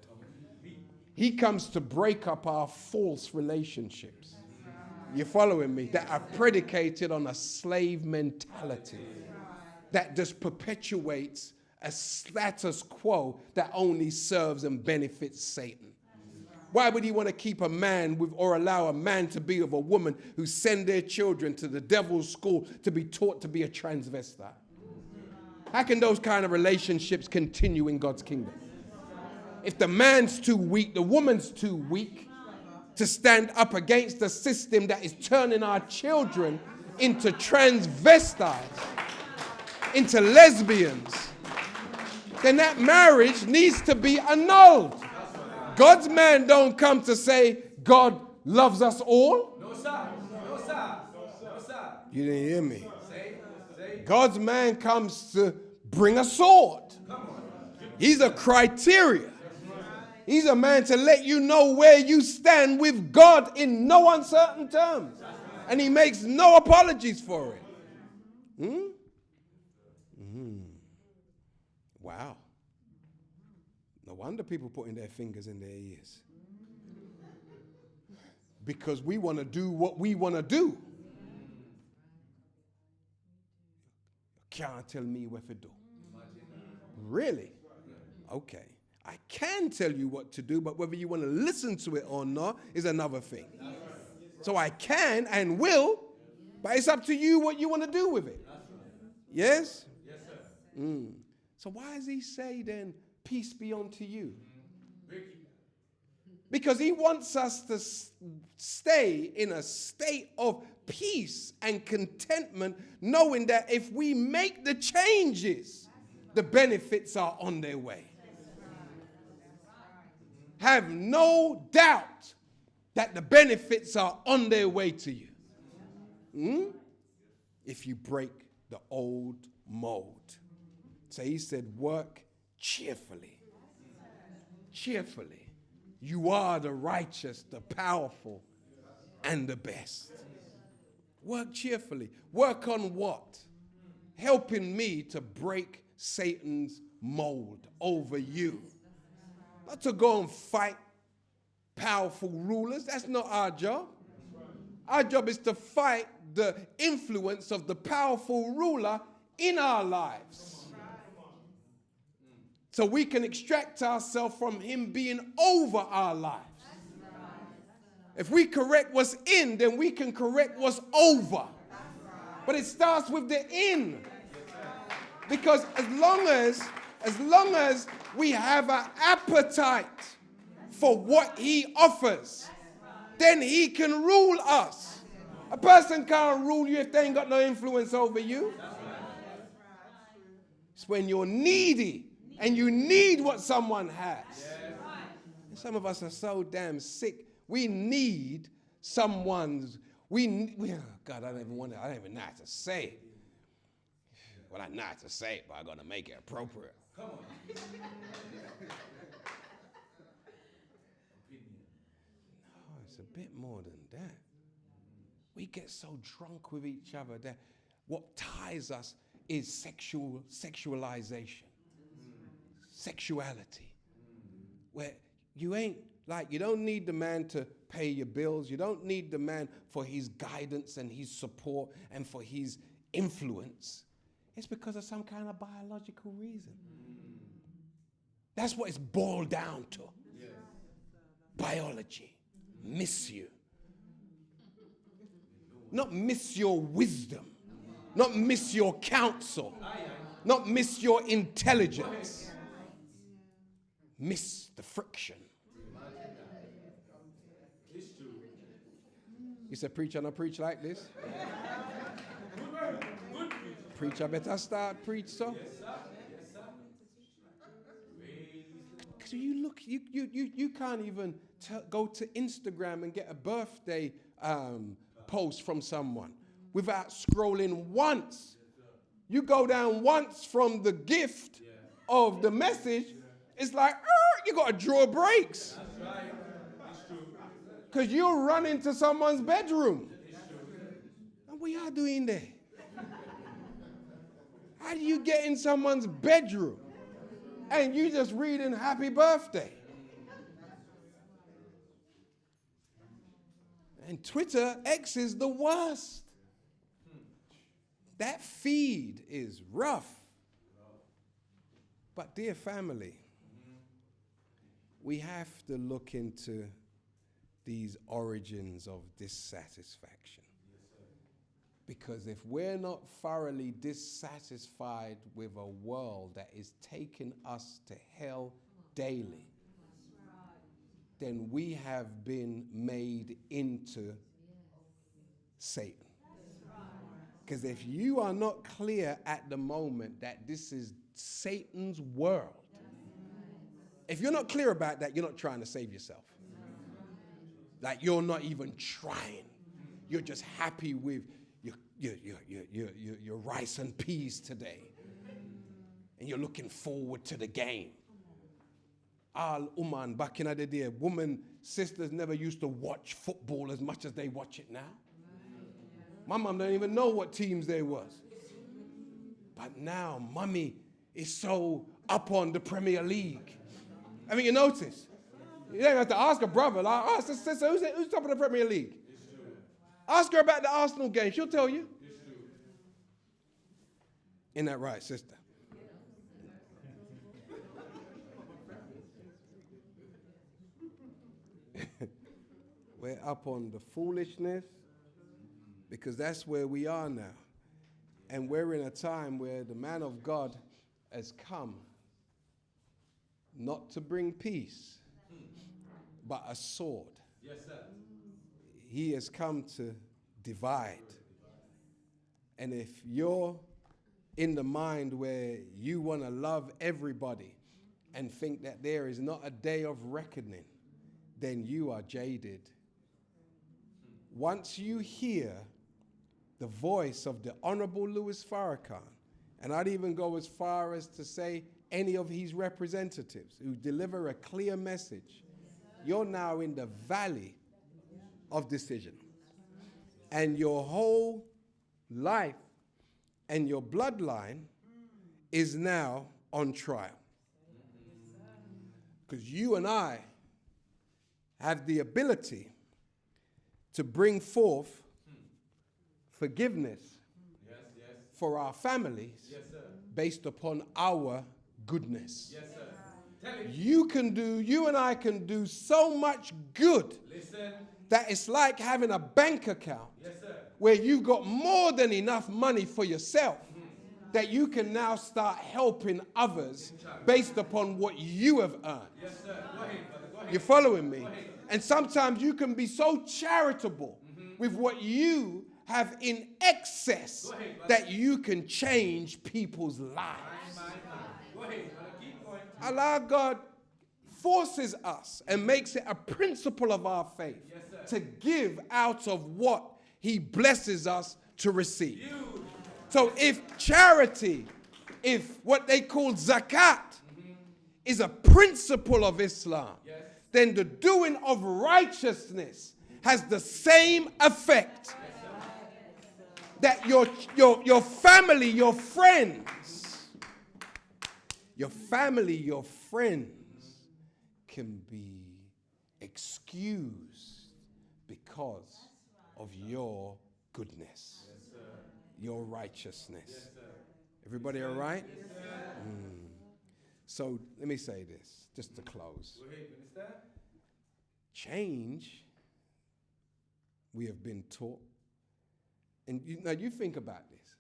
He comes to break up our false relationships. You're following me? That are predicated on a slave mentality that just perpetuates a status quo that only serves and benefits Satan. Why would he want to keep a man with, or allow a man to be of a woman who send their children to the devil's school to be taught to be a transvestite? How can those kind of relationships continue in God's kingdom? If the man's too weak, the woman's too weak to stand up against the system that is turning our children into transvestites, into lesbians, then that marriage needs to be annulled. God's man don't come to say God loves us all. No, sir. No, sir. No, sir. You didn't hear me. God's man comes to bring a sword. He's a criteria. He's a man to let you know where you stand with God in no uncertain terms. And he makes no apologies for it. Wow. No wonder people putting their fingers in their ears. Because we want to do what we want to do. Can't tell me what to do. Really? Okay. I can tell you what to do, but whether you want to listen to it or not is another thing. So I can and will, but it's up to you what you want to do with it. Yes? Yes, sir. So why does he say then, peace be unto you? Because he wants us to stay in a state of peace and contentment, knowing that if we make the changes, the benefits are on their way. Have no doubt that the benefits are on their way to you. If you break the old mold. So he said, work cheerfully. Cheerfully. You are the righteous, the powerful, and the best. Work cheerfully. Work on what? Helping me to break Satan's mold over you. Not to go and fight powerful rulers. That's not our job. Our job is to fight the influence of the powerful ruler in our lives. So we can extract ourselves from him being over our lives. If we correct what's in, then we can correct what's over. But it starts with the in. Because as long as we have an appetite for what he offers, then he can rule us. A person can't rule you if they ain't got no influence over you. It's when you're needy and you need what someone has. Some of us are so damn sick. We need someone's. Oh God, I don't even know how to say it. Well, I know how to say it, but I'm gonna make it appropriate. Come on. No, it's a bit more than that. We get so drunk with each other that what ties us is sexualization. Sexuality. Where you don't need the man to pay your bills. You don't need the man for his guidance and his support and for his influence. It's because of some kind of biological reason. That's what it's boiled down to. Yes. Biology. Miss you. Not miss your wisdom. Not miss your counsel. Not miss your intelligence. Miss the friction. You said, preacher, not preach like this? Preacher better start preach, so. Because you can't even go to Instagram and get a birthday post from someone without scrolling once. You go down once from the gift of the message, it's like, you got to draw brakes. Because you'll run into someone's bedroom. And what y'all doing there? How do you get in someone's bedroom and you just reading happy birthday? And Twitter, X is the worst. That feed is rough. But dear family, we have to look into these origins of dissatisfaction. Because if we're not thoroughly dissatisfied with a world that is taking us to hell daily, then we have been made into Satan. Because if you are not clear at the moment that this is Satan's world, if you're not clear about that, you're not trying to save yourself. Like you're not even trying. You're just happy with your rice and peas today. And you're looking forward to the game. Al-Uman, back in the day, women, sisters never used to watch football as much as they watch it now. My mum don't even know what teams there was. But now, mummy is so up on the Premier League. I mean, you notice. You don't have to ask a brother, like, oh, sister, who's top of the Premier League? Ask her about the Arsenal game. She'll tell you. Isn't that right, sister? We're up on the foolishness because that's where we are now. And we're in a time where the man of God has come not to bring peace, but a sword. Yes, sir. He has come to divide. And if you're in the mind where you want to love everybody and think that there is not a day of reckoning, then you are jaded once you hear the voice of the Honorable Louis Farrakhan, and I'd even go as far as to say any of his representatives who deliver a clear message, you're now in the valley of decision. And your whole life and your bloodline is now on trial. Because you and I have the ability to bring forth forgiveness for our families based upon our goodness. Yes, sir. You and I can do so much good that it's like having a bank account where you've got more than enough money for yourself that you can now start helping others based upon what you have earned. Yes, sir. Go ahead, brother. Go ahead. You're following me? And sometimes you can be so charitable with what you have in excess that you can change people's lives. Go ahead, brother. Keep going. Allah God forces us and makes it a principle of our faith to give out of what he blesses us to receive. So if charity, if what they call zakat is a principle of Islam, then the doing of righteousness has the same effect that your family, your friends can be excused because of your goodness, your righteousness. Everybody all right? So let me say this, just to close. Go ahead, minister. Change, we have been taught. And now you think about this.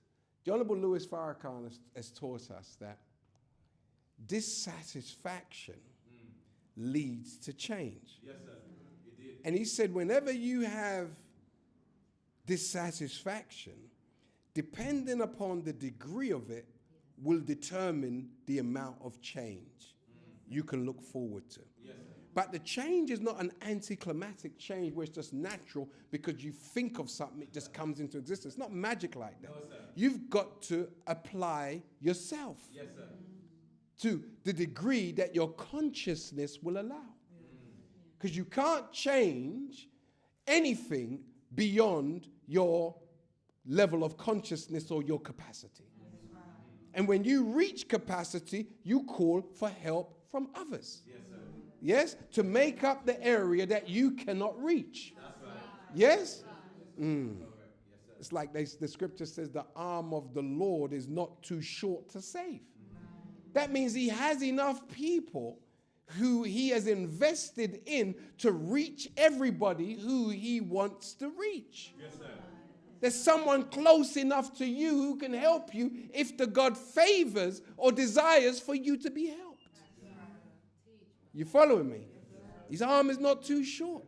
The Honorable Louis Farrakhan has taught us that dissatisfaction leads to change. Yes, sir. He did. And he said whenever you have dissatisfaction, depending upon the degree of it, will determine the amount of change you can look forward to. Yes, sir. But the change is not an anticlimactic change where it's just natural because you think of something, it just comes into existence. It's not magic like that. No, sir. You've got to apply yourself Yes, sir. to the degree that your consciousness will allow. Because you can't change anything beyond your level of consciousness or your capacity. And when you reach capacity, you call for help from others. Yes, sir. Yes? To make up the area that you cannot reach. That's right. Yes? Yes, sir. It's like the scripture says the arm of the Lord is not too short to save. That means he has enough people who he has invested in to reach everybody who he wants to reach. Yes, sir. There's someone close enough to you who can help you if the God favors or desires for you to be helped. You following me? His arm is not too short.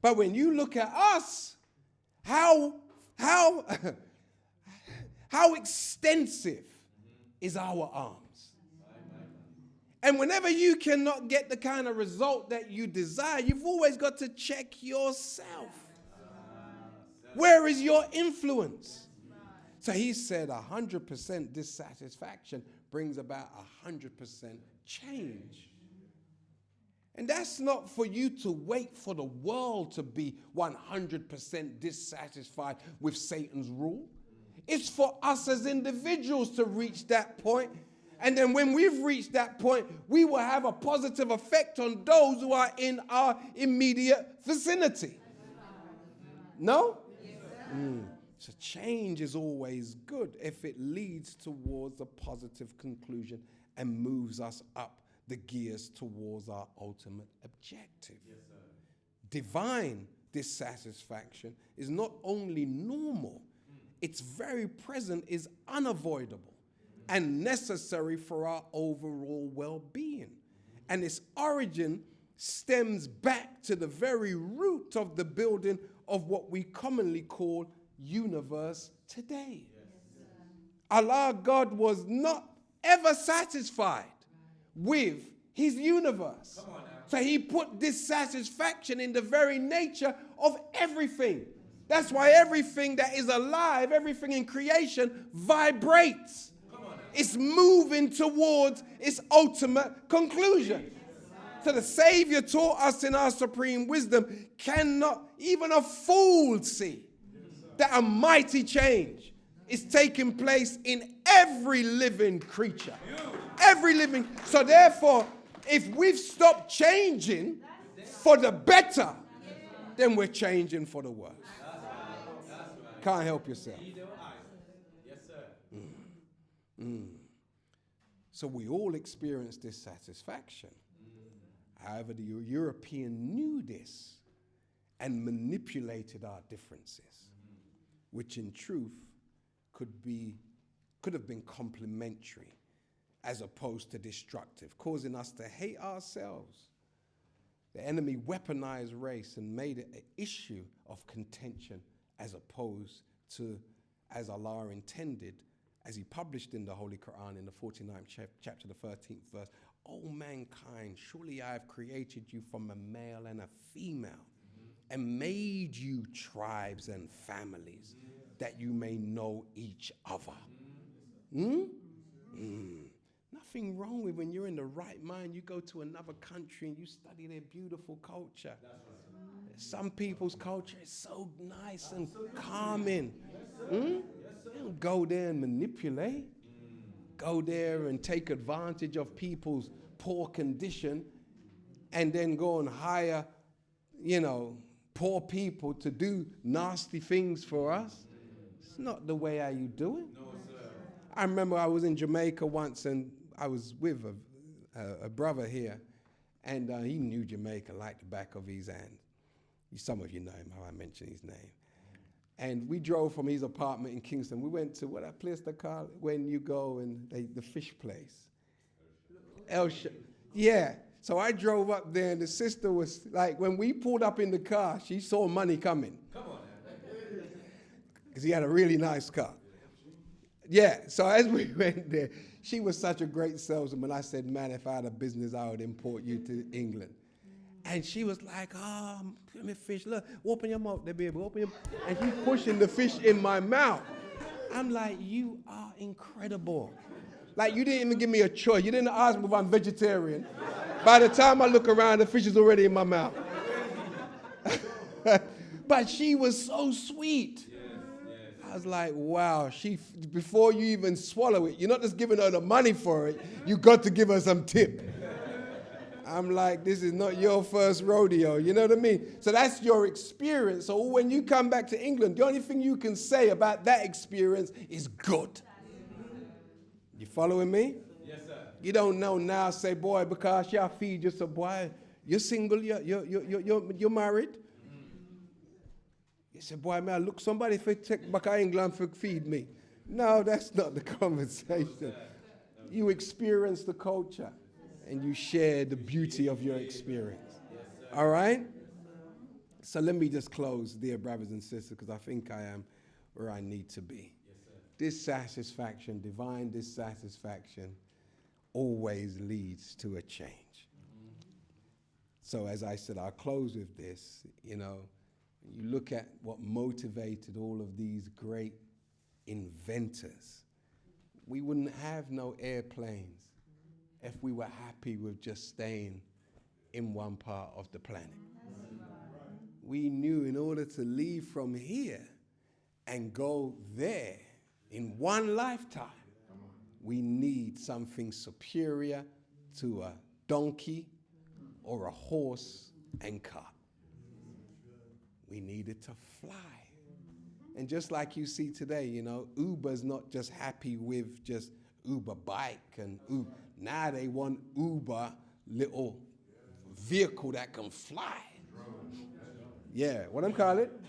But when you look at us, how extensive is our arms? And whenever you cannot get the kind of result that you desire, you've always got to check yourself. Where is your influence? So he said 100% dissatisfaction brings about 100% change. And that's not for you to wait for the world to be 100% dissatisfied with Satan's rule. It's for us as individuals to reach that point. And then when we've reached that point, we will have a positive effect on those who are in our immediate vicinity. No? So change is always good if it leads towards a positive conclusion and moves us up the gears towards our ultimate objective. Yes, sir. Divine dissatisfaction is not only normal, it's very present, is unavoidable and necessary for our overall well-being. And its origin stems back to the very root of the building of what we commonly call universe today. Yes. Allah God was not ever satisfied with his universe So he put dissatisfaction in the very nature of everything. That's why everything that is alive, everything in creation vibrates. It's moving towards its ultimate conclusion. So the Savior taught us in our supreme wisdom, cannot even a fool see that a mighty change is taking place in every living creature. Every living. So therefore, if we've stopped changing for the better, then we're changing for the worse. Can't help yourself. Yes, sir. So we all experience dissatisfaction. However, the European knew this and manipulated our differences, which in truth could have been complementary as opposed to destructive, causing us to hate ourselves. The enemy weaponized race and made it an issue of contention as opposed to as Allah intended, as he published in the Holy Quran in the 49th chapter, the 13th verse, O mankind, surely I have created you from a male and a female and made you tribes and families that you may know each other. Nothing wrong with when you're in the right mind, you go to another country and you study their beautiful culture. Some people's culture is so nice and calming. You don't go there and manipulate. Go there and take advantage of people's poor condition and then go and hire, poor people to do nasty things for us. It's not the way how you do it. No, sir. I remember I was in Jamaica once and I was with a brother here, and he knew Jamaica like the back of his hand. Some of you know him, how I mention his name. And we drove from his apartment in Kingston. We went to what that place they call it when you go and the fish place. Yeah. So I drove up there, and the sister was like, when we pulled up in the car, she saw money coming. Come on. Because he had a really nice car. Yeah, so as we went there, she was such a great saleswoman. I said, man, if I had a business, I would import you to England. And she was like, give me fish. Look, open your mouth there, baby. Open your mouth. And she's pushing the fish in my mouth. I'm like, you are incredible. Like, you didn't even give me a choice. You didn't ask me if I'm vegetarian. By the time I look around, the fish is already in my mouth. But she was so sweet. I was like, wow, before you even swallow it, you're not just giving her the money for it, you got to give her some tip. I'm like, this is not your first rodeo, you know what I mean? So that's your experience. So when you come back to England, the only thing you can say about that experience is good. You following me? Yes, sir. You don't know now, say, boy, because y'all feed you, so boy, you're single, you're married. You say, boy, man, look, somebody for take back to England for feed me. No, that's not the conversation. You experience the culture and you share the beauty of your experience. All right? So let me just close, dear brothers and sisters, because I think I am where I need to be. Dissatisfaction, divine dissatisfaction, always leads to a change. So as I said, I'll close with this, you look at what motivated all of these great inventors. We wouldn't have no airplanes if we were happy with just staying in one part of the planet. We knew in order to leave from here and go there in one lifetime, we need something superior to a donkey or a horse and cart. We needed to fly. And just like you see today, Uber's not just happy with just Uber bike and Uber. Now they want Uber little vehicle that can fly. Yeah, what I'm calling it?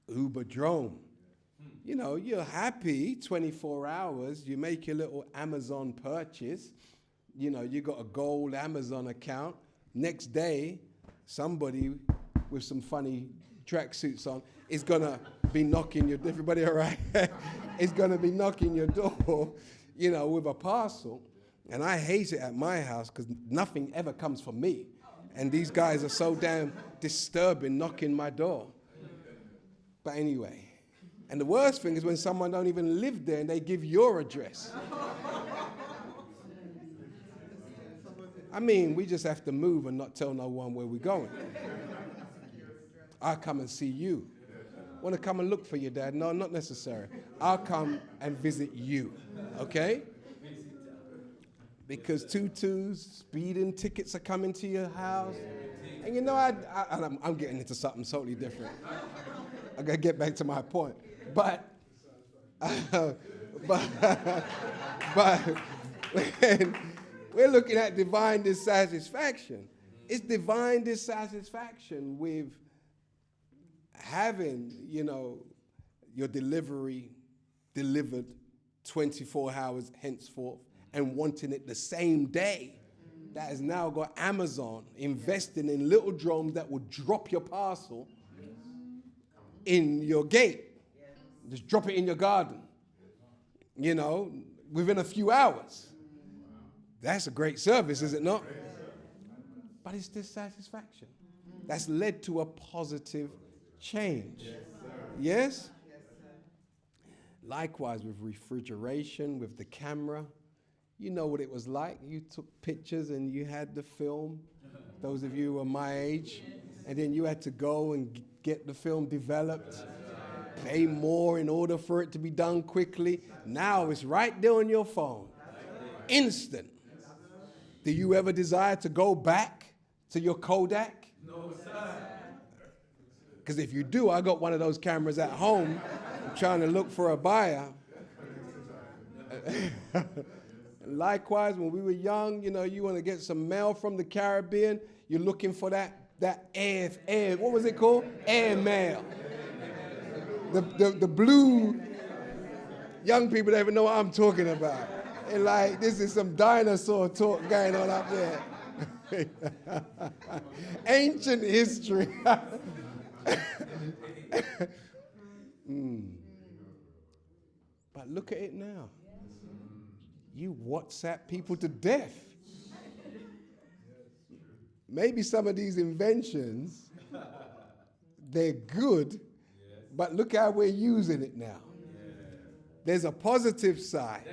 Uber drone. You're happy 24 hours. You make your little Amazon purchase. You got a gold Amazon account. Next day, somebody with some funny tracksuits on is going to be knocking your door. Everybody all right? It's going to be knocking your door, with a parcel. And I hate it at my house because nothing ever comes from me. And these guys are so damn disturbing, knocking my door. But anyway, and the worst thing is when someone don't even live there and they give your address. I mean, we just have to move and not tell no one where we're going. I'll come and see you. Want to come and look for your dad? No, not necessary. I'll come and visit you, okay? Because tutus, speeding tickets are coming to your house. And you know, I'm getting into something totally different. I got to get back to my point. But when we're looking at divine dissatisfaction, it's divine dissatisfaction with having, you know, your delivery delivered 24 hours henceforth and wanting it the same day. That has now got Amazon investing in little drones that will drop your parcel in your gate. Just drop it in your garden, you know, within a few hours. That's a great service, is it not? But it's dissatisfaction. That's led to a positive change. Yes? Likewise with refrigeration, with the camera. You know what it was like. You took pictures and you had the film. Those of you who are my age. And then you had to go and get the film developed. Pay more in order for it to be done quickly. Now it's right there on your phone. Instant. Do you ever desire to go back to your Kodak? No, sir. Because if you do, I got one of those cameras at home. I'm trying to look for a buyer. Likewise, when we were young, you know, you want to get some mail from the Caribbean, you're looking for that air, what was it called? Air mail. The blue, young people don't even know what I'm talking about. And like, this is some dinosaur talk going on up there. Ancient history. But look at it now. You WhatsApp people to death. Maybe some of these inventions, they're good, but look how we're using it now. There's a positive side,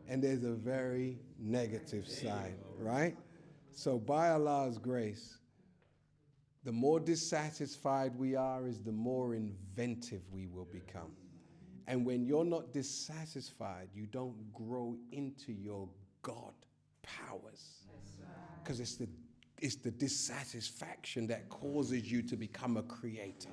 and there's a very negative side, right? So by Allah's grace, the more dissatisfied we are is the more inventive we will become. And when you're not dissatisfied, you don't grow into your God powers. Because it's the dissatisfaction that causes you to become a creator,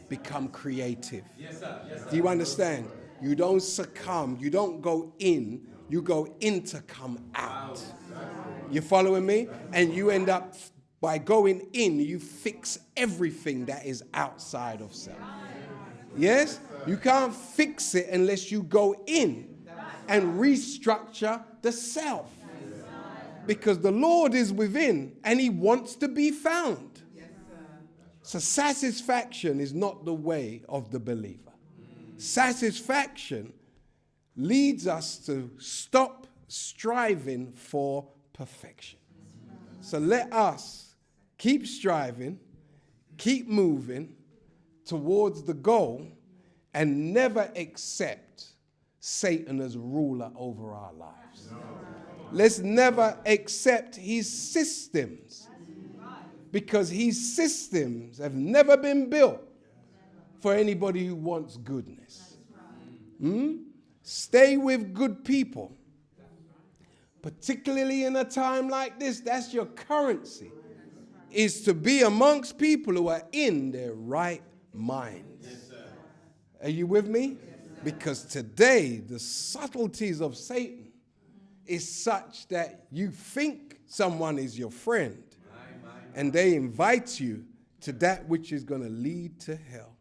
become creative. Yes, sir. Yes, sir. Do you understand? You don't succumb, you don't go in, you go in to come out. You following me? And you end up, by going in, you fix everything that is outside of self. Yes? You can't fix it unless you go in and restructure the self. Because the Lord is within and he wants to be found. So satisfaction is not the way of the believer. Satisfaction leads us to stop striving for perfection. So let us keep striving, keep moving towards the goal, and never accept Satan as ruler over our lives. Let's never accept his systems, because his systems have never been built for anybody who wants goodness. Stay with good people. Particularly in a time like this, that's your currency, is to be amongst people who are in their right minds. Are you with me? Because today, the subtleties of Satan is such that you think someone is your friend, and they invite you to that which is going to lead to hell.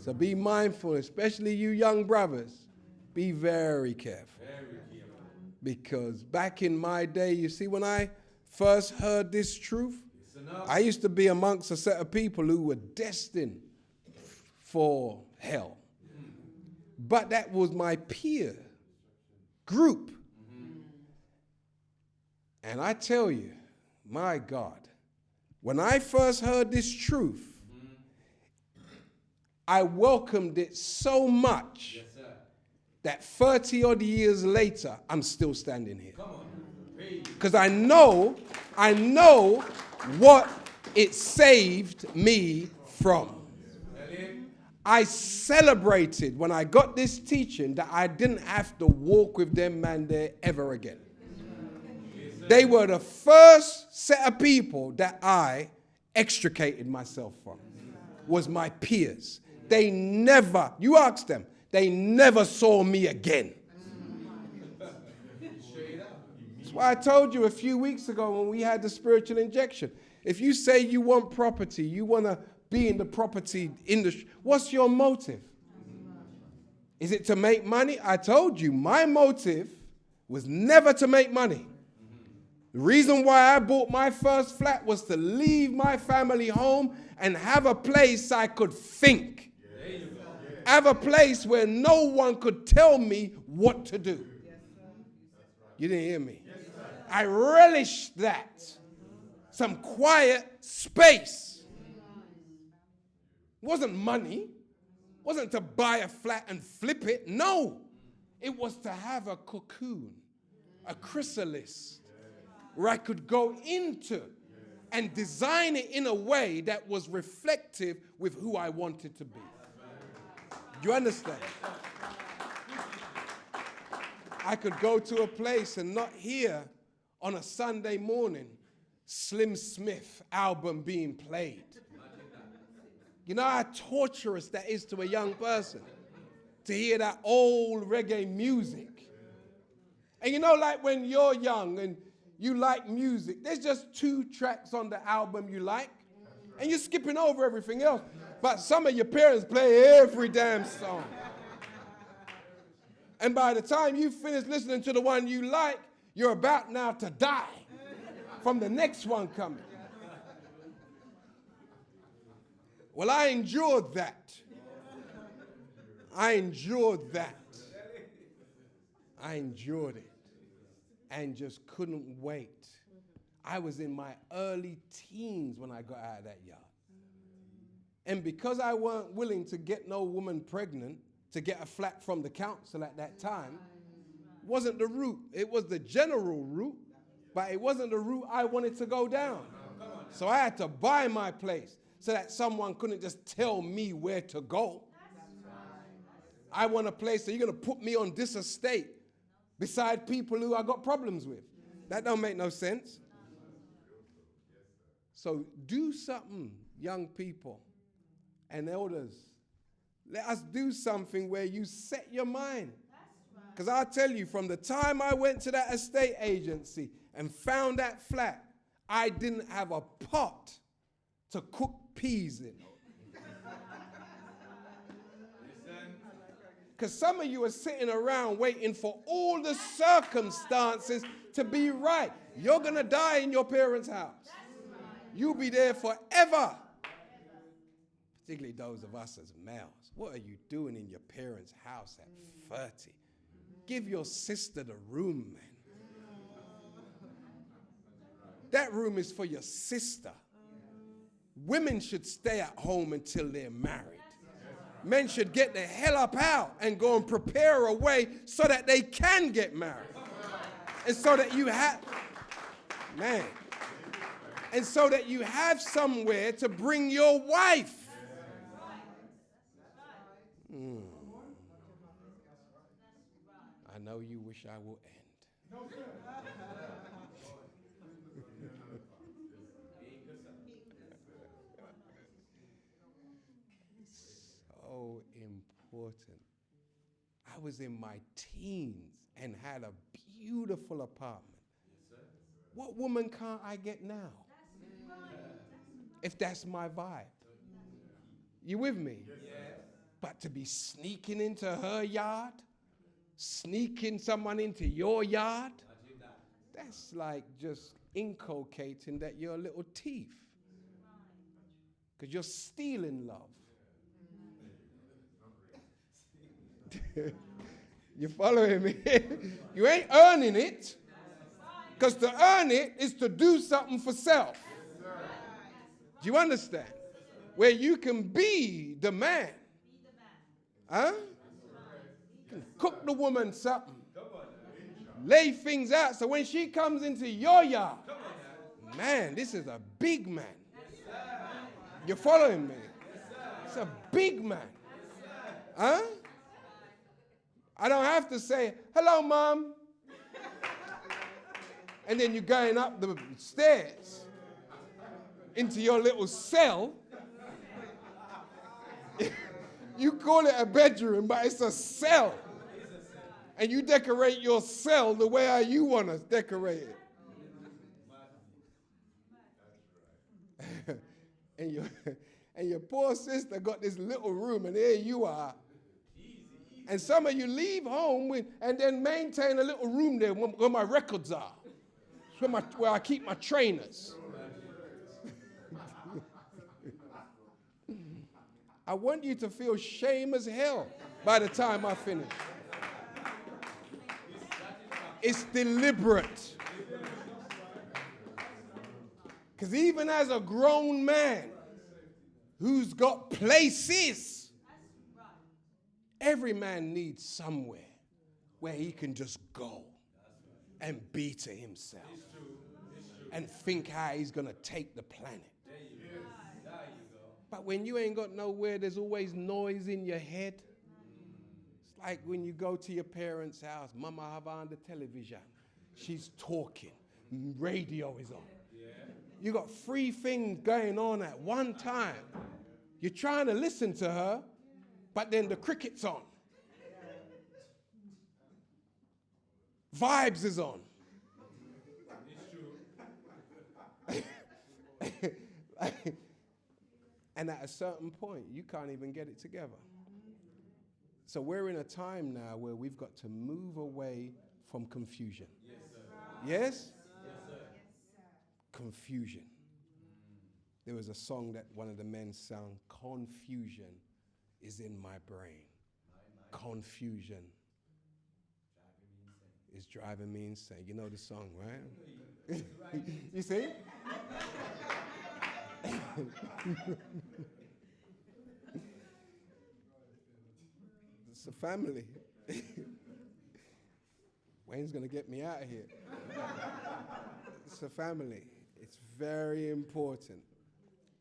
So be mindful, especially you young brothers. Be very careful. Because back in my day, you see, when I first heard this truth, I used to be amongst a set of people who were destined for hell. But that was my peer group. And I tell you, my God, when I first heard this truth, I welcomed it so much that 30 odd years later, I'm still standing here. Because I know what it saved me from. I celebrated when I got this teaching that I didn't have to walk with them man there ever again. They were the first set of people that I extricated myself from, was my peers. They never, you ask them, they never saw me again. That's why I told you a few weeks ago when we had the spiritual injection. If you say you want property, you want to be in the property industry, what's your motive? Is it to make money? I told you, my motive was never to make money. The reason why I bought my first flat was to leave my family home and have a place I could think. Have a place where no one could tell me what to do. You didn't hear me. I relished that. Some quiet space. It wasn't money. It wasn't to buy a flat and flip it. No. It was to have a cocoon, a chrysalis, where I could go into and design it in a way that was reflective with who I wanted to be. Do you understand? I could go to a place and not hear on a Sunday morning Slim Smith album being played. You know how torturous that is to a young person to hear that old reggae music. And you know, like when you're young and you like music, there's just 2 tracks on the album you like, and you're skipping over everything else. But some of your parents play every damn song. And by the time you finish listening to the one you like, you're about now to die from the next one coming. Well, I endured that. I endured it and just couldn't wait. I was in my early teens when I got out of that yard. And because I weren't willing to get no woman pregnant to get a flat from the council at that time, wasn't the route. It was the general route, but it wasn't the route I wanted to go down. So I had to buy my place so that someone couldn't just tell me where to go. I want a place that you're going to put me on this estate beside people who I got problems with. That don't make no sense. So do something, young people and elders. Let us do something where you set your mind. Because I'll tell you, from the time I went to that estate agency and found that flat, I didn't have a pot to cook peas in. Because some of you are sitting around waiting for all the circumstances to be right. You're going to die in your parents' house. You'll be there forever. Particularly those of us as males. What are you doing in your parents' house at 30? Give your sister the room, man. That room is for your sister. Women should stay at home until they're married. Men should get the hell up out and go and prepare a way so that they can get married. And so that you have, man, and so that you have somewhere to bring your wife. I know you wish I will end. So important. I was in my teens and had a beautiful apartment. What woman can't I get now? If that's my vibe. You with me? But to be sneaking into her yard, sneaking someone into your yard, that's like just inculcating that you're a little thief. Because you're stealing love. You following me? You ain't earning it. Because to earn it is to do something for self. Do you understand? Where you can be the man. Huh? You can cook the woman something. Lay things out so when she comes into your yard, man, this is a big man. You're following me? It's a big man. Huh? I don't have to say, hello, Mom. And then you're going up the stairs into your little cell. You call it a bedroom, but it's a cell. And you decorate your cell the way you want to decorate it. and your poor sister got this little room, and there you are. And some of you leave home and then maintain a little room there where my records are. Where I keep my trainers. I want you to feel shame as hell by the time I finish. It's deliberate. Because even as a grown man who's got places, every man needs somewhere where he can just go and be to himself and think how he's going to take the planet. But when you ain't got nowhere, there's always noise in your head. It's like when you go to your parents' house, Mama have on the television. She's talking. Radio is on. You got 3 things going on at one time. You're trying to listen to her, but then the cricket's on. Vibes is on. It's true. And at a certain point, you can't even get it together. So we're in a time now where we've got to move away from confusion. Yes, sir. Yes? Yes, sir. Confusion. There was a song that one of the men sang, confusion is in my brain. Confusion is driving me insane. You know the song, right? You see? It's a family. Wayne's going to get me out of here. It's a family. It's very important.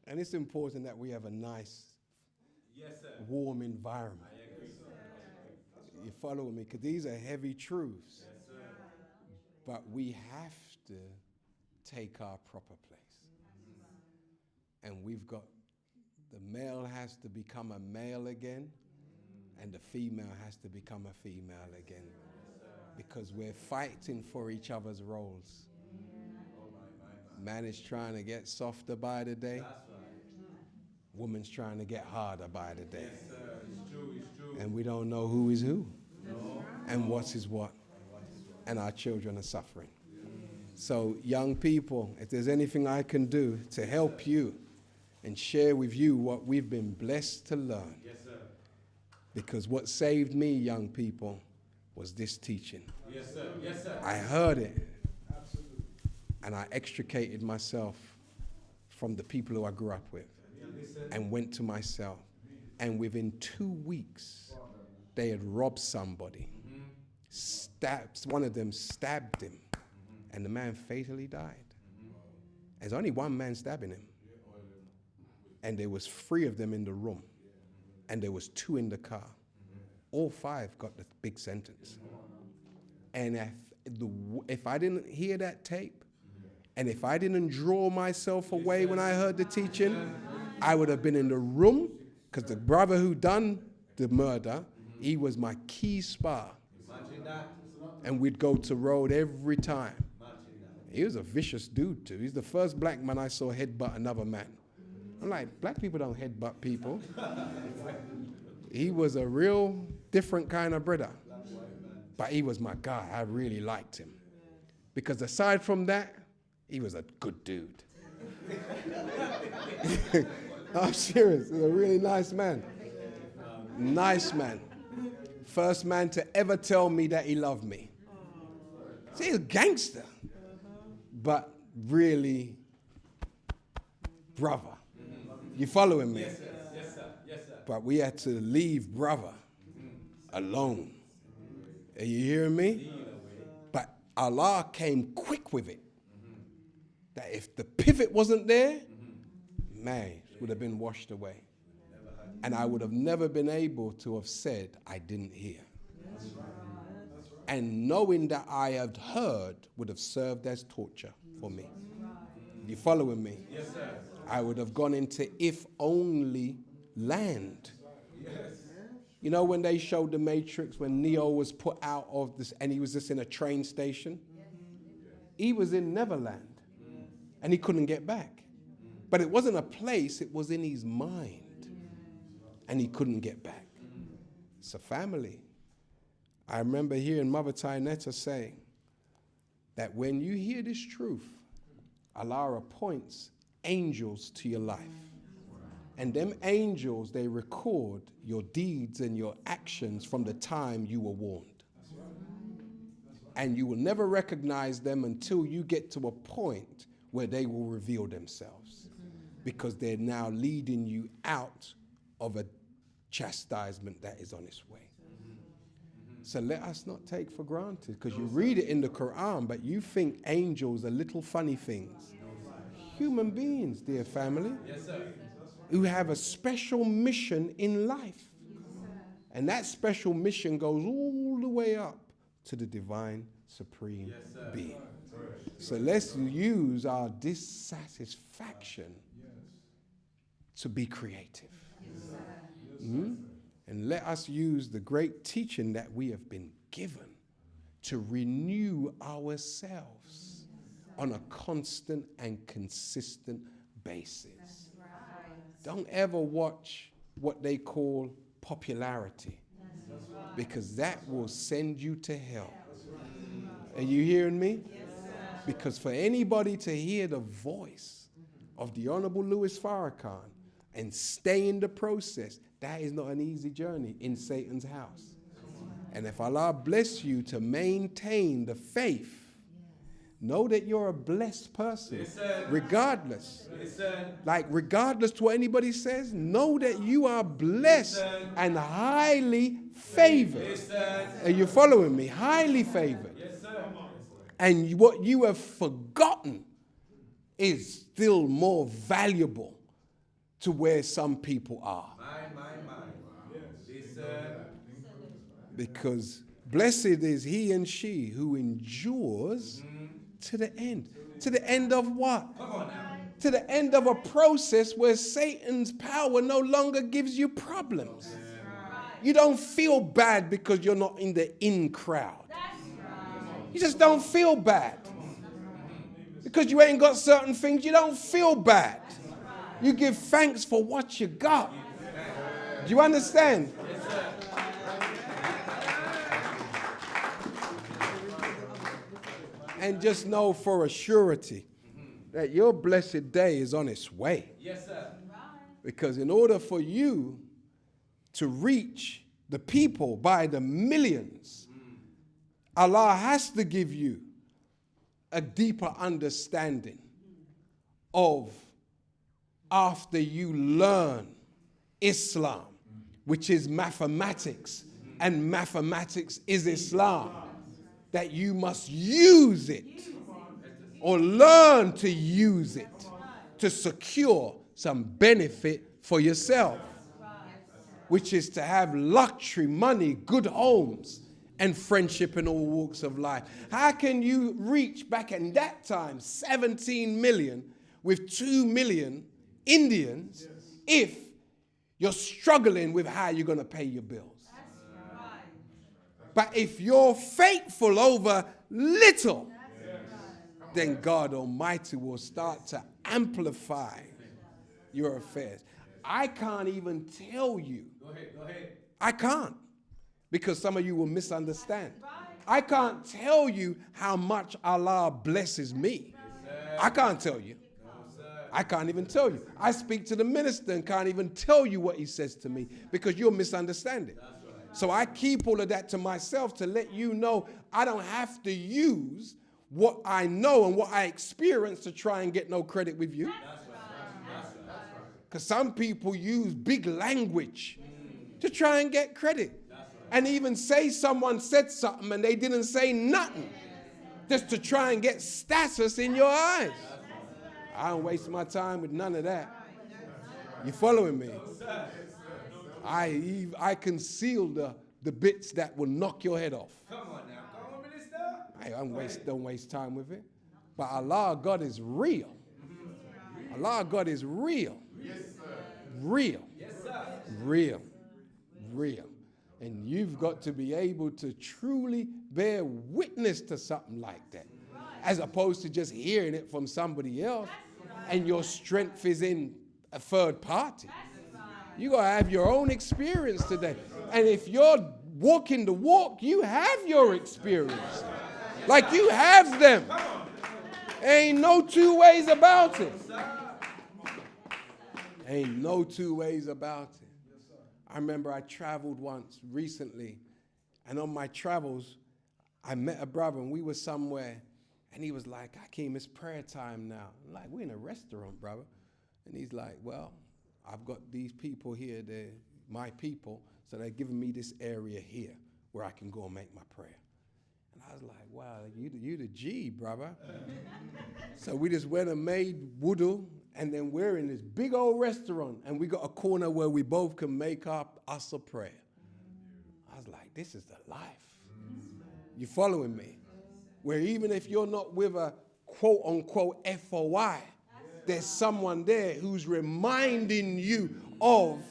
And it's important that we have a nice, warm environment. I agree. You follow me? Because these are heavy truths. Yes, sir. But we have to take our proper place. And we've got, the male has to become a male again, and the female has to become a female again. Because we're fighting for each other's roles. Man is trying to get softer by the day. Woman's trying to get harder by the day. Yes, sir. It's true, it's true. And we don't know who is who. No. And what is what. And our children are suffering. So young people, if there's anything I can do to help you and share with you what we've been blessed to learn. Yes, sir. Because what saved me, young people, was this teaching. Yes, sir. Yes, sir. I heard it. Absolutely. And I extricated myself from the people who I grew up with. And went to myself. And within 2 weeks, they had robbed somebody. One of them stabbed him. And the man fatally died. There's only one man stabbing him. And there was 3 of them in the room. And there was 2 in the car. All 5 got the big sentence. And if I didn't hear that tape, and if I didn't draw myself away when I heard the teaching, I would have been in the room, because the brother who done the murder, he was my key spar. And we'd go to road every time. He was a vicious dude too. He's the first black man I saw headbutt another man. I'm like, black people don't headbutt people. He was a real different kind of brother. But he was my guy. I really liked him. Because aside from that, he was a good dude. I'm serious. He's a really nice man. Nice man. First man to ever tell me that he loved me. See, he's a gangster. but really brother. You following me? Yes, sir. Yes, sir. Yes, sir. But we had to leave brother alone. Are you hearing me? But Allah came quick with it. That if the pivot wasn't there, man, it would have been washed away. And I would have never been able to have said, I didn't hear. And knowing that I had heard would have served as torture for me. You following me? Yes, sir. I would have gone into if only land. You know when they showed the Matrix, when Neo was put out of this and he was just in a train station? He was in Neverland and he couldn't get back. But it wasn't a place, it was in his mind. And he couldn't get back. It's a family. I remember hearing Mother Tainetta say that when you hear this truth, Allah appoints angels to your life. And them angels, they record your deeds and your actions from the time you were warned. And you will never recognize them until you get to a point where they will reveal themselves. Because they're now leading you out of a chastisement that is on its way. So let us not take for granted, because you read it in the Quran, but you think angels are little funny things. Human beings, dear family, who have a special mission in life. And that special mission goes all the way up to the divine supreme being. So let's use our dissatisfaction to be creative. And let us use the great teaching that we have been given to renew ourselves on a constant and consistent basis. Don't ever watch what they call popularity, because that will send you to hell. Are you hearing me? Because for anybody to hear the voice of the Honorable Louis Farrakhan and stay in the process, that is not an easy journey in Satan's house. And if Allah bless you to maintain the faith, know that you're a blessed person, regardless. Like regardless to what anybody says, know that you are blessed and highly favored. Are you following me? Highly favored. And what you have forgotten is still more valuable to where some people are. Because blessed is he and she who endures to the end. To the end of what? To the end of a process where Satan's power no longer gives you problems. You don't feel bad because you're not in the in crowd. You just don't feel bad. Because you ain't got certain things, you don't feel bad. You give thanks for what you got. Do you understand? And just know for a surety that your blessed day is on its way. Yes, sir. Because in order for you to reach the people by the millions, Allah has to give you a deeper understanding of, after you learn Islam, which is mathematics, and mathematics is Islam, that you must use it or learn to use it to secure some benefit for yourself, which is to have luxury, money, good homes, and friendship in all walks of life. How can you reach back in that time 17 million with 2 million Indians if you're struggling with how you're going to pay your bills? But if you're faithful over little, then God Almighty will start to amplify your affairs. I can't even tell you. Go ahead. I can't. Because some of you will misunderstand. I can't tell you how much Allah blesses me. I can't tell you. I can't even tell you. I speak to the minister and can't even tell you what he says to me because you'll misunderstand it. So I keep all of that to myself to let you know I don't have to use what I know and what I experience to try and get no credit with you. Because some people use big language to try and get credit. And even say someone said something and they didn't say nothing. Just to try and get status in your eyes. I don't waste my time with none of that. You following me? I conceal the bits that will knock your head off. Come on now. Come on, minister. I don't waste time with it. But Allah, God is real. Allah, God is real. Yes, sir. Real. Yes, sir. Real. Real. And you've got to be able to truly bear witness to something like that. As opposed to just hearing it from somebody else. And your strength is in a third party. You got to have your own experience today. And if you're walking the walk, you have your experience. Like you have them. Ain't no two ways about it. Ain't no two ways about it. I remember I traveled once recently, and on my travels, I met a brother, and we were somewhere, and he was like, "Hakeem, it's prayer time now." I'm like, "We're in a restaurant, brother." And he's like, "Well, I've got these people here, they're my people, so they're giving me this area here where I can go and make my prayer." And I was like, "Wow, you the G, brother." So we just went and made wudu, and then we're in this big old restaurant, and we got a corner where we both can make up us a prayer. I was like, this is the life. You following me? Where even if you're not with a quote-unquote FOI, there's someone there who's reminding you of,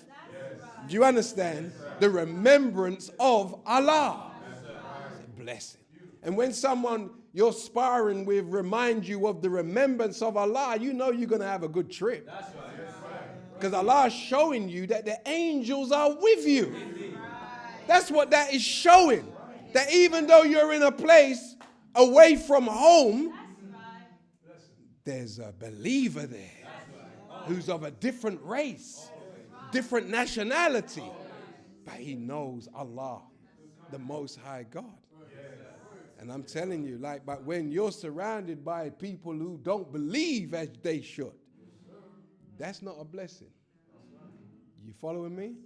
do you understand, the remembrance of Allah. It's a blessing. And when someone you're sparring with reminds you of the remembrance of Allah, you know you're going to have a good trip. Because Allah is showing you that the angels are with you. That's what that is showing. That even though you're in a place away from home, there's a believer there who's of a different race, different nationality, but he knows Allah, the Most High God. And I'm telling you, but when you're surrounded by people who don't believe as they should, that's not a blessing. You following me?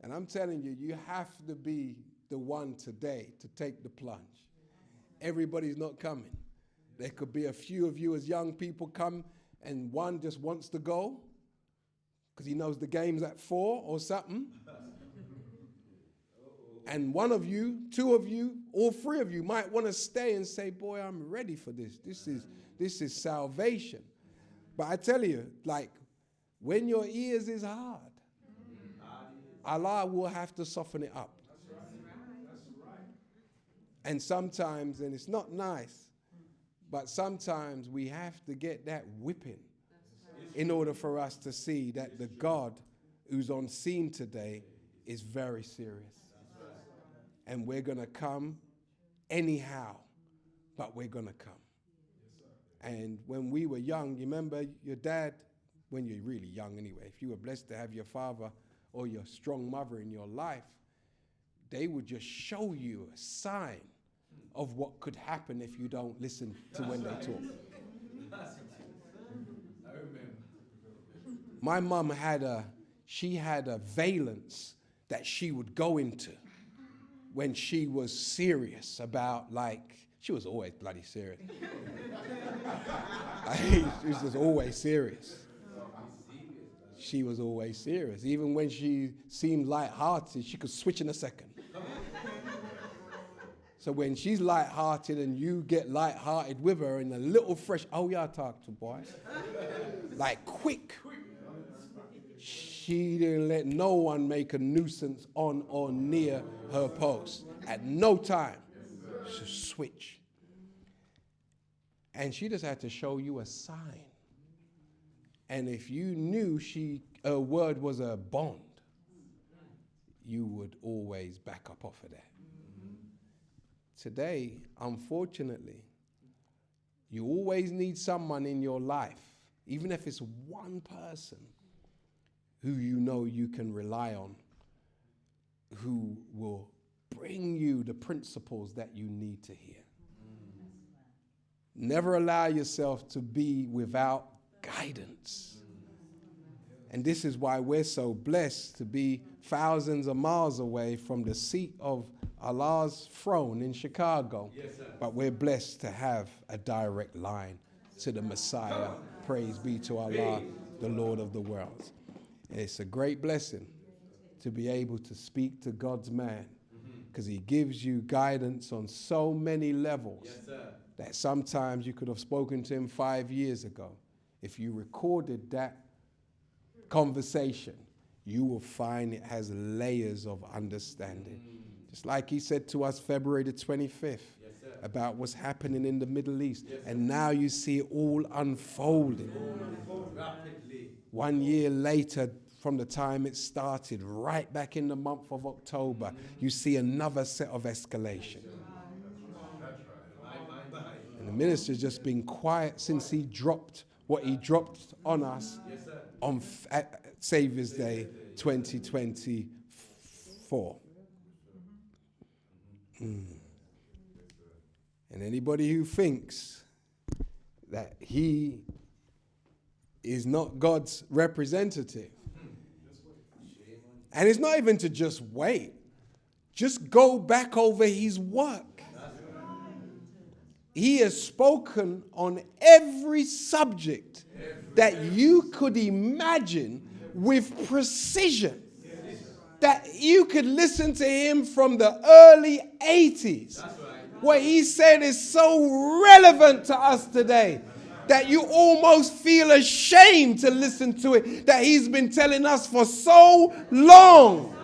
And I'm telling you, you have to be the one today to take the plunge. Everybody's not coming. There could be a few of you as young people come and one just wants to go because he knows the game's at 4 or something. And one of you, 2 of you, all 3 of you might want to stay and say, boy, I'm ready for this. This is salvation. But I tell you, when your ears is hard, Allah will have to soften it up. And sometimes, and it's not nice, but sometimes we have to get that whipping in order for us to see that the God who's on scene today is very serious. And we're going to come anyhow, but we're going to come. And when we were young, you remember your dad, when you're really young anyway, if you were blessed to have your father or your strong mother in your life, they would just show you a sign of what could happen if you don't listen to when they talk. My mum had a valence that she would go into when she was serious about, she was always bloody serious. She was just always serious. She was always serious. Even when she seemed lighthearted, she could switch in a second. So when she's lighthearted and you get lighthearted with her and a little fresh, oh yeah, I talk to boys. Quick. She didn't let no one make a nuisance on or near her post. At no time. She switch. And she just had to show you a sign. And if you knew her word was a bond, you would always back up off of that. Today, unfortunately, you always need someone in your life, even if it's one person, who you know you can rely on, who will bring you the principles that you need to hear. Never allow yourself to be without guidance. And this is why we're so blessed to be thousands of miles away from the seat of Allah's throne in Chicago. Yes, but we're blessed to have a direct line to the Messiah. Praise be to Allah, the Lord of the world. And it's a great blessing to be able to speak to God's man, because he gives you guidance on so many levels. Yes, that sometimes you could have spoken to him 5 years ago. If you recorded that conversation, you will find it has layers of understanding. Just like he said to us February the 25th about what's happening in the Middle East. And now you see it all unfolding. 1 year later, from the time it started, right back in the month of October, you see another set of escalation. And the minister's just been quiet since he dropped what he dropped on us on Saviour's Day 2024. And anybody who thinks that he is not God's representative, and it's not even to just wait, just go back over his work. He has spoken on every subject that you could imagine with precision. That you could listen to him from the early 80s. What he said is so relevant to us today that you almost feel ashamed to listen to it, that he's been telling us for so long.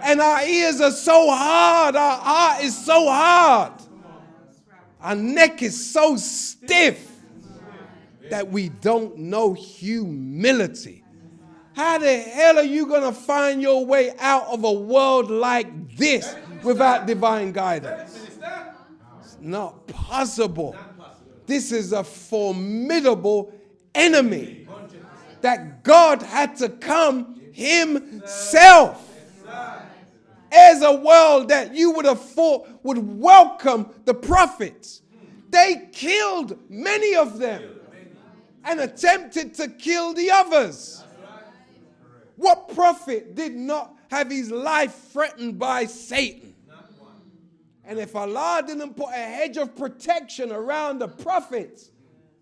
And our ears are so hard, our heart is so hard, our neck is so stiff that we don't know humility. How the hell are you going to find your way out of a world like this without divine guidance? It's not possible. This is a formidable enemy that God had to come himself. As a world that you would have thought would welcome the prophets, they killed many of them and attempted to kill the others. What prophet did not have his life threatened by Satan? And if Allah didn't put a hedge of protection around the prophets,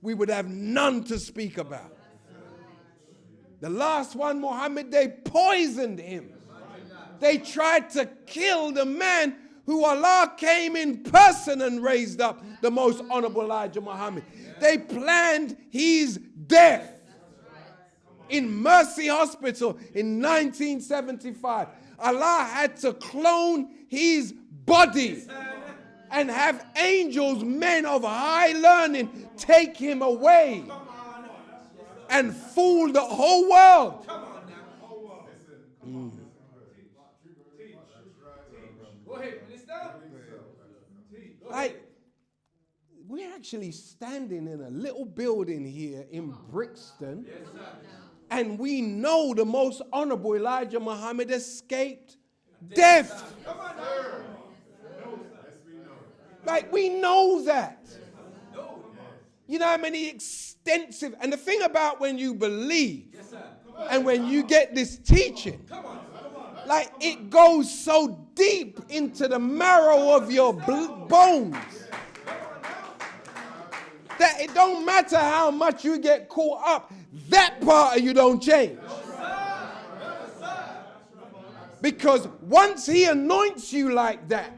we would have none to speak about. The last one, Muhammad, they poisoned him. They tried to kill the man who Allah came in person and raised up, the most honorable Elijah Muhammad. They planned his death in Mercy Hospital in 1975. Allah had to clone his body and have angels, men of high learning, take him away and fool the whole world. Like, we're actually standing in a little building here in Brixton, and we know the most honorable Elijah Muhammad escaped death. Like, we know that. You know how many extensive, and the thing about when you believe and when you get this teaching, like, it goes so deep into the marrow of your bones that it don't matter how much you get caught up, that part of you don't change. Because once he anoints you like that,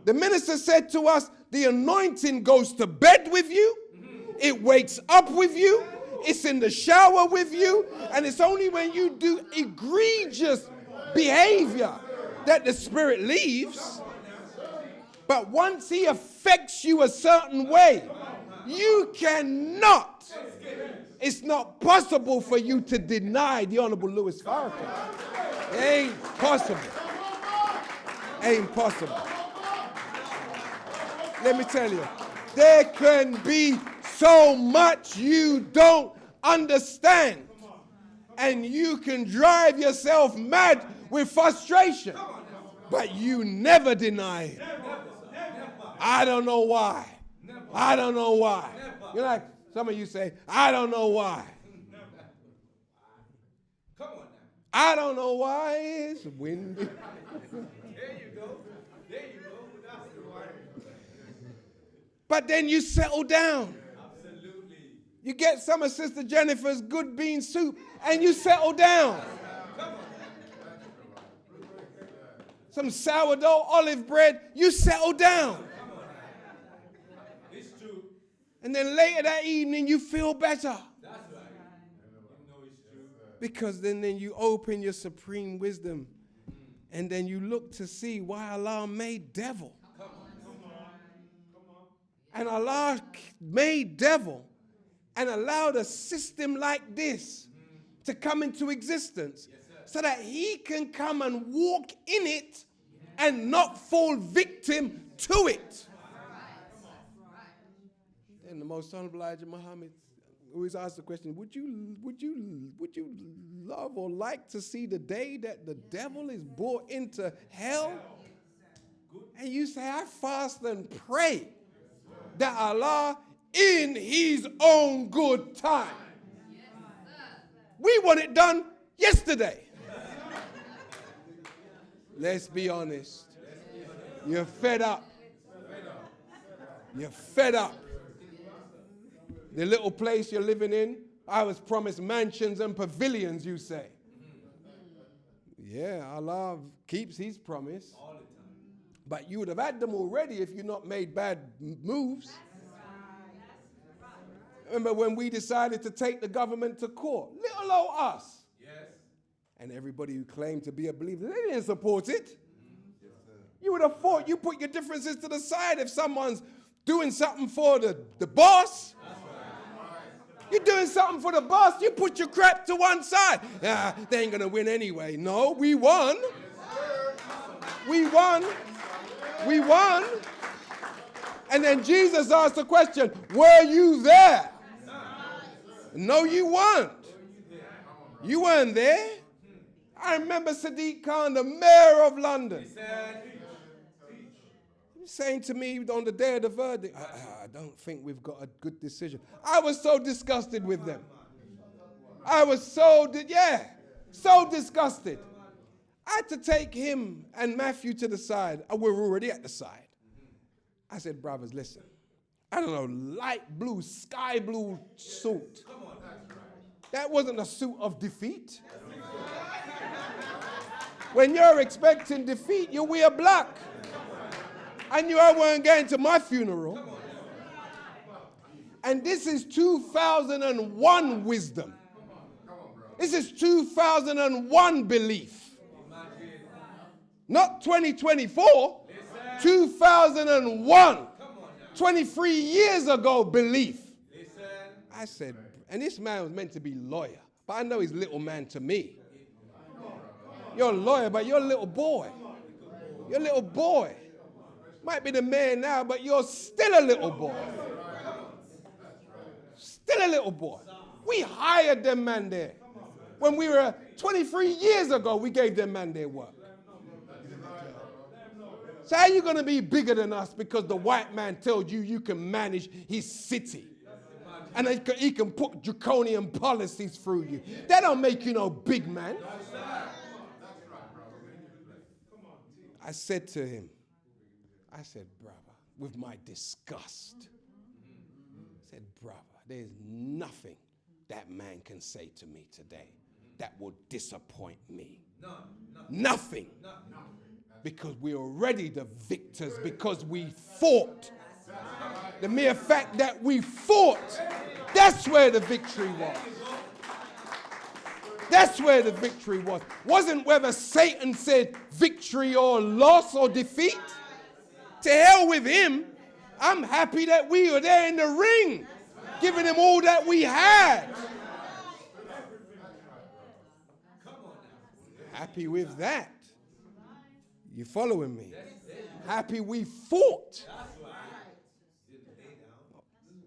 the minister said to us, the anointing goes to bed with you, it wakes up with you, it's in the shower with you, and it's only when you do egregious behavior that the spirit leaves. But once he affects you a certain way, you cannot, it's not possible for you to deny the Honorable Louis Farrakhan. It ain't possible. Ain't possible. Let me tell you, there can be so much you don't understand, and you can drive yourself mad with frustration, but you never deny it. I don't know why. I don't know why. You know, like some of you say, I don't know why. Come on now. I don't know why it's windy. There you go. There you go. That's the one. But then you settle down. Absolutely. You get some of Sister Jennifer's good bean soup and you settle down. Some sourdough olive bread, you settle down. It's true. And then later that evening you feel better. That's right. You know it's true. Because then you open your supreme wisdom and then you look to see why Allah made devil. Come on. And Allah made devil and allowed a system like this to come into existence so that he can come and walk in it and not fall victim to it. And the most honorable Elijah Muhammad always asks the question, would you love or like to see the day that the devil is brought into hell? And you say, I fast and pray that Allah in his own good time. We want it done yesterday. Let's be honest. You're fed up. You're fed up. The little place you're living in, I was promised mansions and pavilions, you say. Yeah, Allah keeps his promise. But you would have had them already if you'd not made bad moves. Remember when we decided to take the government to court? Little old us. Yes. And everybody who claimed to be a believer, they didn't support it. You would have thought you put your differences to the side if someone's doing something for the boss. You're doing something for the boss, you put your crap to one side. They ain't going to win anyway. No, we won. We won. We won. And then Jesus asked the question, were you there? No, you weren't. You weren't there. I remember Sadiq Khan, the mayor of London, saying to me on the day of the verdict, I don't think we've got a good decision. I was so disgusted with them. I was so disgusted. I had to take him and Matthew to the side. We were already at the side. I said, brothers, listen. I don't know, light blue, sky blue suit. That wasn't a suit of defeat. When you're expecting defeat, you wear black. I knew I weren't going to my funeral. And this is 2001 wisdom. This is 2001 belief. Not 2024, 2001. 23 years ago belief. I said, and this man was meant to be lawyer, but I know he's little man to me. You're a lawyer, but you're a little boy. You're a little boy. Might be the man now, but you're still a little boy. Still a little boy. We hired them man there. When we were 23 years ago, we gave them man their work. So how are you going to be bigger than us because the white man told you you can manage his city? And he can put draconian policies through you. That don't make you no big man. I said to him, I said, brother, with my disgust, I said, brother, there's nothing that man can say to me today that will disappoint me. Nothing. Because we're already the victors because we fought. The mere fact that we fought, that's where the victory was. That's where the victory was. Wasn't whether Satan said victory or loss or defeat. To hell with him. I'm happy that we were there in the ring, giving him all that we had. Happy with that. You following me? Happy we fought.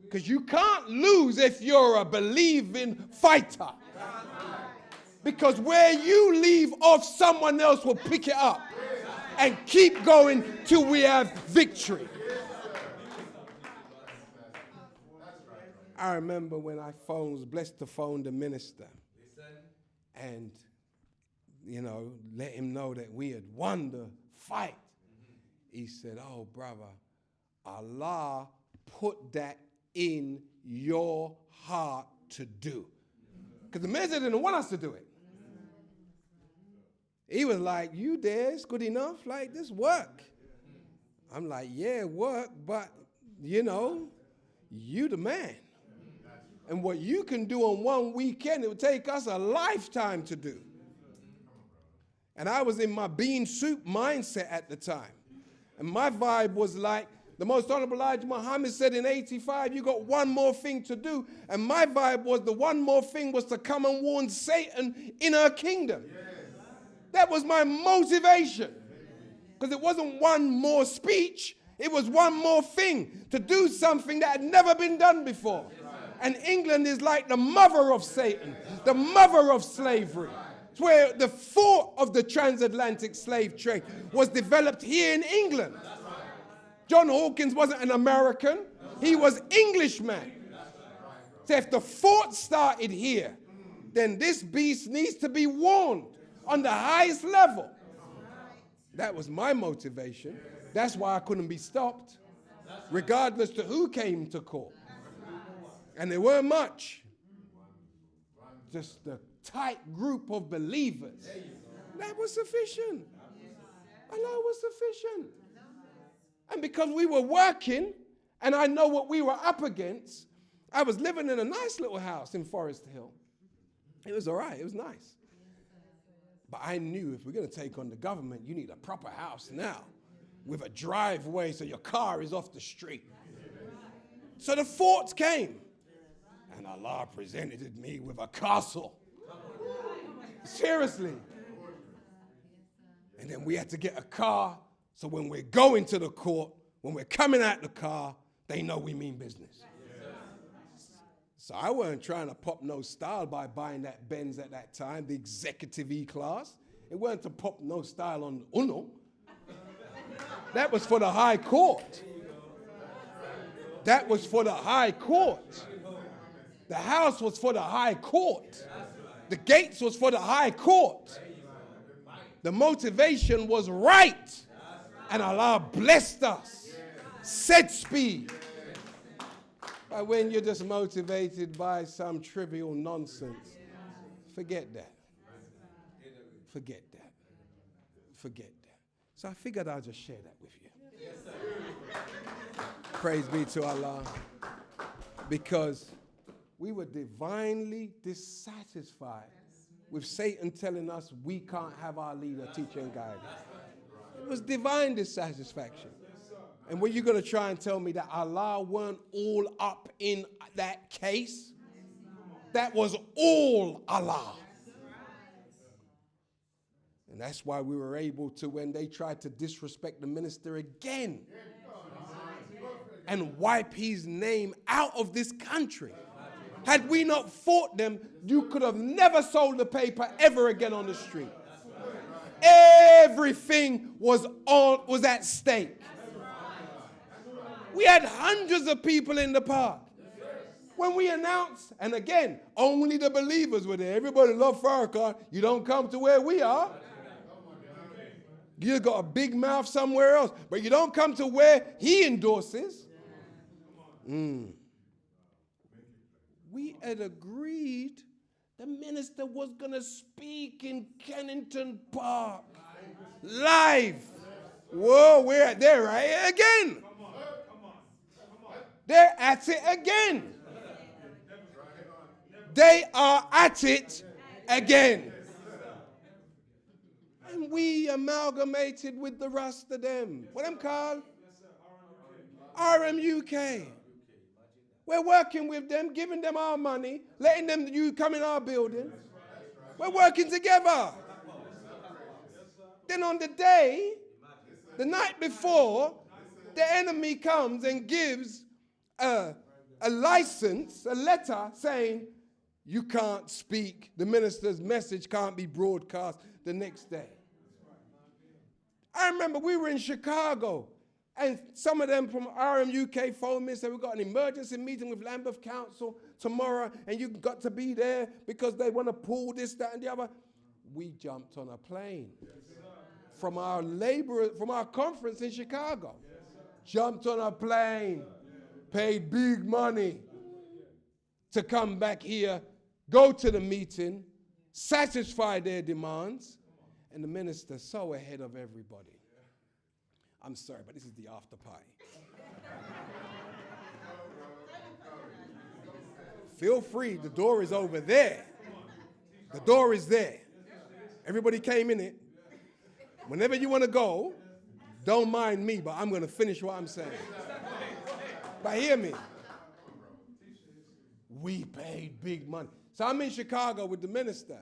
Because you can't lose if you're a believing fighter. Because where you leave off, someone else will pick it up and keep going till we have victory. I remember when I was blessed to phone the minister and, let him know that we had won the fight. He said, oh, brother, Allah put that in your heart to do. Because the minister didn't want us to do it. He was like, you there, it's good enough, like this work. I'm like, yeah, work, but, you the man. And what you can do on one weekend, it would take us a lifetime to do. And I was in my bean soup mindset at the time. And my vibe was like, the most Honorable Elijah Muhammad said in 85, you got one more thing to do. And my vibe was the one more thing was to come and warn Satan in her kingdom. Yes. That was my motivation. Because it wasn't one more speech. It was one more thing to do something that had never been done before. And England is like the mother of Satan, the mother of slavery. It's where the thought of the transatlantic slave trade was developed here in England. John Hawkins wasn't an American. He was Englishman. So if the thought started here, then this beast needs to be warned on the highest level. That was my motivation. That's why I couldn't be stopped, regardless to who came to court. And there weren't much. Just a tight group of believers. That was sufficient. Allah was sufficient. And because we were working, and I know what we were up against, I was living in a nice little house in Forest Hill. It was all right. It was nice. But I knew if we're going to take on the government, you need a proper house now with a driveway so your car is off the street. So the thoughts came. And Allah presented me with a castle. Seriously. And then we had to get a car. So when we're going to the court, when we're coming out the car, they know we mean business. So I wasn't trying to pop no style by buying that Benz at that time, the executive E-Class. It wasn't to pop no style on Uno. That was for the high court. That was for the high court. The house was for the high court. The gates was for the high court. The motivation was right. And Allah blessed us. Said speed. But when you're just motivated by some trivial nonsense, forget that. Forget that. Forget that. So I figured I'll just share that with you. Praise be to Allah. Because we were divinely dissatisfied with Satan telling us we can't have our leader, teacher, and guide us. It was divine dissatisfaction. And were you going to try and tell me that Allah weren't all up in that case? That was all Allah. And that's why we were able to, when they tried to disrespect the minister again and wipe his name out of this country. Had we not fought them, you could have never sold the paper ever again on the street. Everything was at stake. We had hundreds of people in the park. When we announced, and again, only the believers were there. Everybody loved Farrakhan. You don't come to where we are. You got a big mouth somewhere else, but you don't come to where he endorses. We had agreed the minister was going to speak in Kennington Park. Live. Whoa, they're right again. They're at it again. They are at it again. And we amalgamated with the rest of them. What them called? RMUK. We're working with them, giving them our money, letting them come in our building. We're working together. Then on the day, the night before, the enemy comes and gives a license, a letter saying you can't speak. The minister's message can't be broadcast the next day. I remember we were in Chicago And some of them from RMUK phoned me and said, we've got an emergency meeting with Lambeth Council tomorrow and you've got to be there because they want to pull this, that, and the other. We jumped on a plane from our conference in Chicago. Jumped on a plane, paid big money to come back here, go to the meeting, satisfy their demands, and the minister's so ahead of everybody. I'm sorry, but this is the after party. Feel free, the door is over there. The door is there. Everybody came in it. Whenever you want to go, don't mind me, but I'm going to finish what I'm saying. But hear me. We paid big money. So I'm in Chicago with the minister,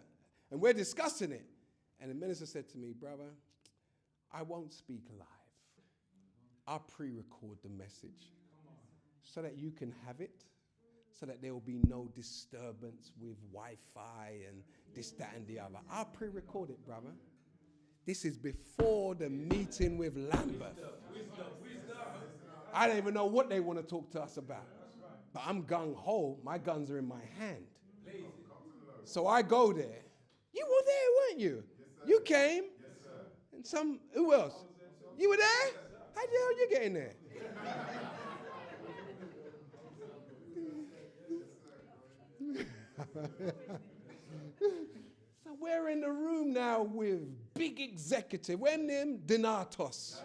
and we're discussing it. And the minister said to me, brother, I won't speak live. I'll pre-record the message so that you can have it, so that there will be no disturbance with Wi-Fi and this, that, and the other. I'll pre-record it, brother. This is before the meeting with Lambeth. I don't even know what they want to talk to us about. But I'm gung-ho. My guns are in my hand. So I go there. You were there, weren't you? You came. And who else? You were there? How the hell you get in there? So we're in the room now with big executive. We're named Donatos.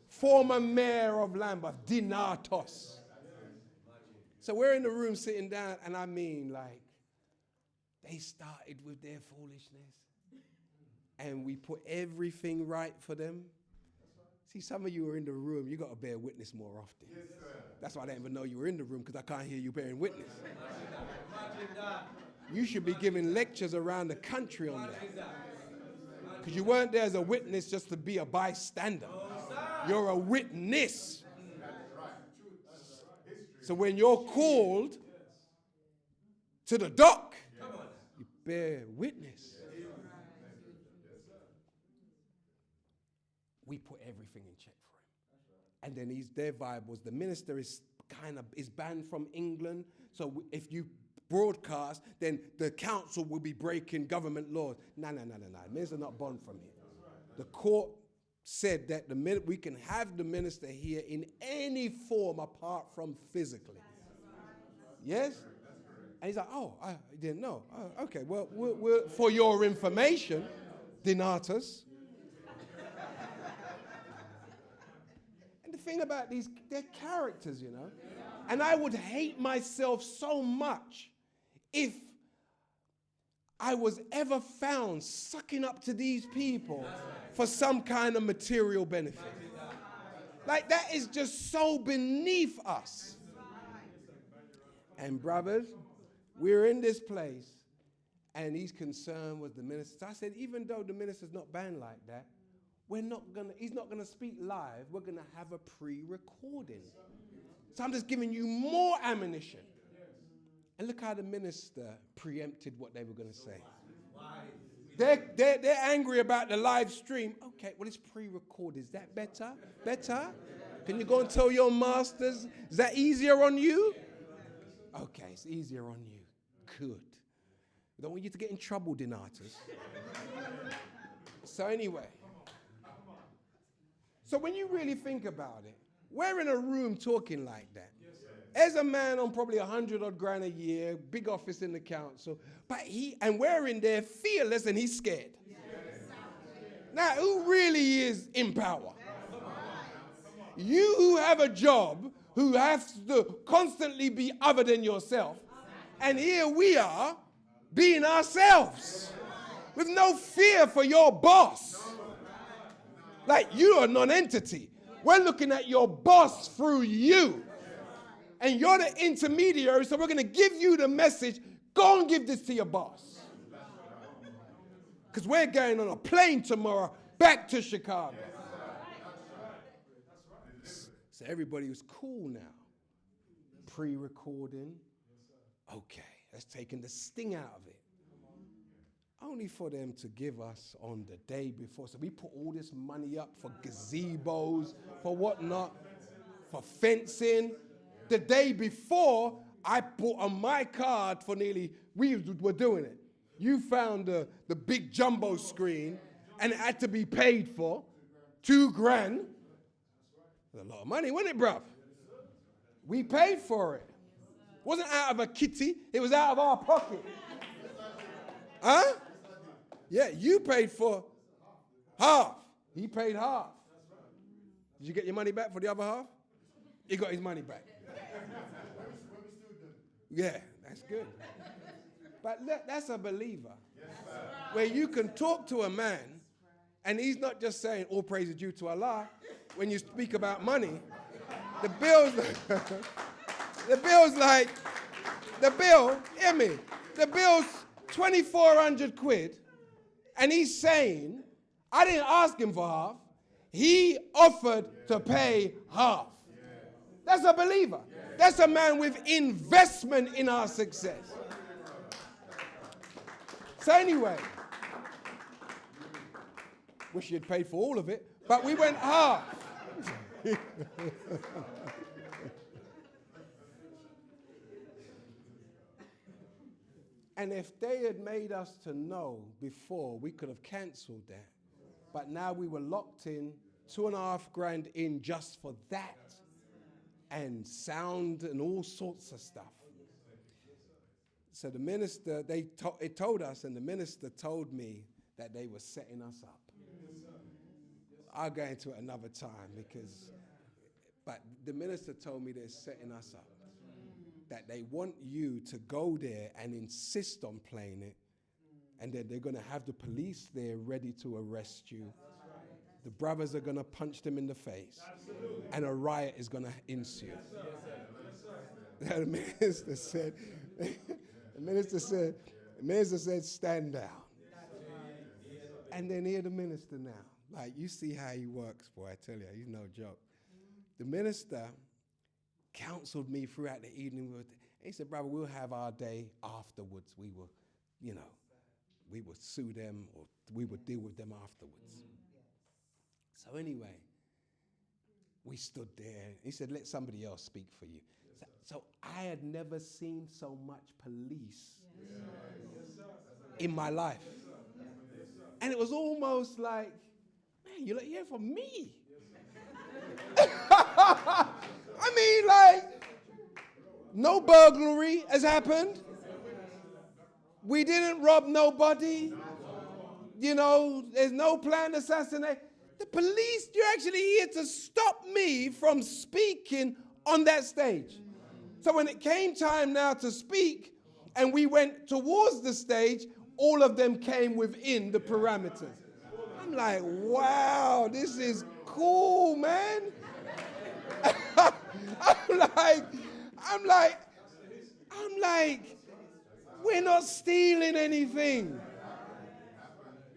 Former mayor of Lambeth, Donatos. So we're in the room sitting down, and I mean, like, they started with their foolishness. And we put everything right for them. See, some of you are in the room, you got to bear witness more often. Yes, sir. That's why I didn't even know you were in the room, because I can't hear you bearing witness. You should be giving lectures around the country on that. Because you weren't there as a witness just to be a bystander. You're a witness. So when you're called to the dock, you bear witness. We put everything in check for him. And then their vibe was the minister is banned from England. So if you broadcast, then the council will be breaking government laws. No. The minister's not banned from here. The court said that we can have the minister here in any form apart from physically. Yes? And he's like, oh, I didn't know. Oh, okay, well, we're, for your information, Donatus. And the thing about these, they're characters, you know. And I would hate myself so much if I was ever found sucking up to these people for some kind of material benefit. Like, that is just so beneath us. And brothers, we're in this place, and he's concerned with the minister. So I said, even though the minister's not banned like that, he's not gonna speak live. We're gonna have a pre-recording. So I'm just giving you more ammunition. And look how the minister preempted what they were gonna say. They're angry about the live stream. Okay, well, it's pre-recorded. Is that better? Better? Can you go and tell your masters? Is that easier on you? Okay, it's easier on you. Good. We don't want you to get in trouble, Donatus. So anyway. So when you really think about it, we're in a room talking like that. As a man on probably 100 grand a year, big office in the council, and we're in there fearless and he's scared. Now, who really is in power? You who have a job, who have to constantly be other than yourself, and here we are being ourselves with no fear for your boss. Like, you're a non-entity. We're looking at your boss through you. And you're the intermediary, so we're going to give you the message. Go and give this to your boss. Because we're going on a plane tomorrow back to Chicago. So everybody was cool now. Pre-recording. Okay, that's taking the sting out of it. only for them to give us on the day before. So we put all this money up for gazebos, for whatnot, for fencing. The day before, I put on my card for we were doing it. You found the big jumbo screen, and it had to be paid for. $2,000. That's a lot of money, wasn't it, bruv? We paid for it. It wasn't out of a kitty, it was out of our pocket. Huh? Yeah, you paid for half. He paid half. Did you get your money back for the other half? He got his money back. Yeah, that's good. But that's a believer. Where you can talk to a man, and he's not just saying all praise is due to Allah. When you speak about money, the bill's hear me, the bill's 2,400 quid, and he's saying, I didn't ask him for half. He offered to pay half. That's a believer. That's a man with investment in our success. So anyway, wish you'd paid for all of it, but we went half. And if they had made us to know before, we could have cancelled that. But now we were locked in, $2,500 in just for that. And sound and all sorts of stuff. So the minister, it told us, and the minister told me that they were setting us up. I'll go into it another time but the minister told me they're setting us up. That they want you to go there and insist on playing it, and then they're going to have the police there ready to arrest you. The brothers are going to punch them in the face, and a riot is going to ensue. The minister said, stand down. And then hear the minister now. Like, you see how he works, boy, I tell you, he's no joke. The minister counseled me throughout the evening. He said, brother, we'll have our day afterwards. We will, we will sue them, or we will deal with them afterwards. So anyway, we stood there. He said, let somebody else speak for you. So I had never seen so much police in my life. And it was almost like, man, you're here for me. I mean, like, no burglary has happened. We didn't rob nobody. There's no planned assassination. The police, you're actually here to stop me from speaking on that stage. So when it came time now to speak, and we went towards the stage, all of them came within the parameters. I'm like, wow, this is cool, man. I'm like, we're not stealing anything.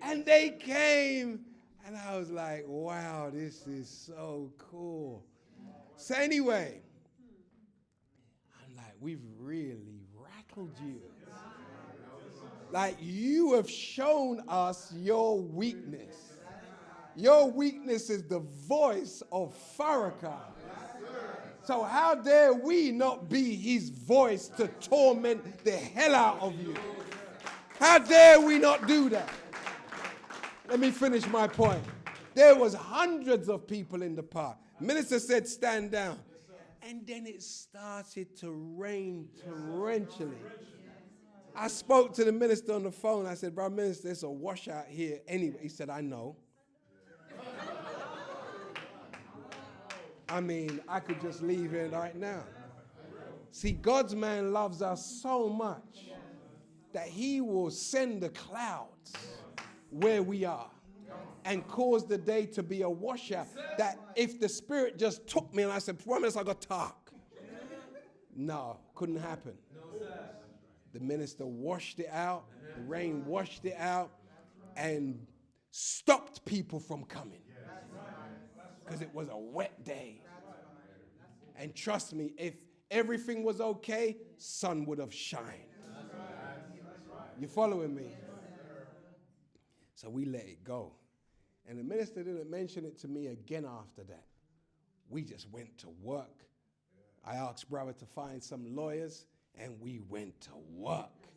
And they came, and I was like, wow, this is so cool. So anyway, I'm like, we've really rattled you. Like, you have shown us your weakness. Your weakness is the voice of Farrakhan. So how dare we not be his voice to torment the hell out of you? How dare we not do that? Let me finish my point. There was hundreds of people in the park. Minister said, stand down. And then it started to rain torrentially. I spoke to the minister on the phone. I said, bro, minister, it's a washout here anyway. He said, I know. I mean, I could just leave here right now. See, God's man loves us so much that he will send the clouds where we are and cause the day to be a washout. That if the Spirit just took me and I said, promise I got to talk. No, couldn't happen. The minister washed it out, the rain washed it out, and stopped people from coming. Because it was a wet day. And trust me, if everything was okay, sun would have shined. You following me? So we let it go. And the minister didn't mention it to me again after that. We just went to work. I asked brother to find some lawyers, and we went to work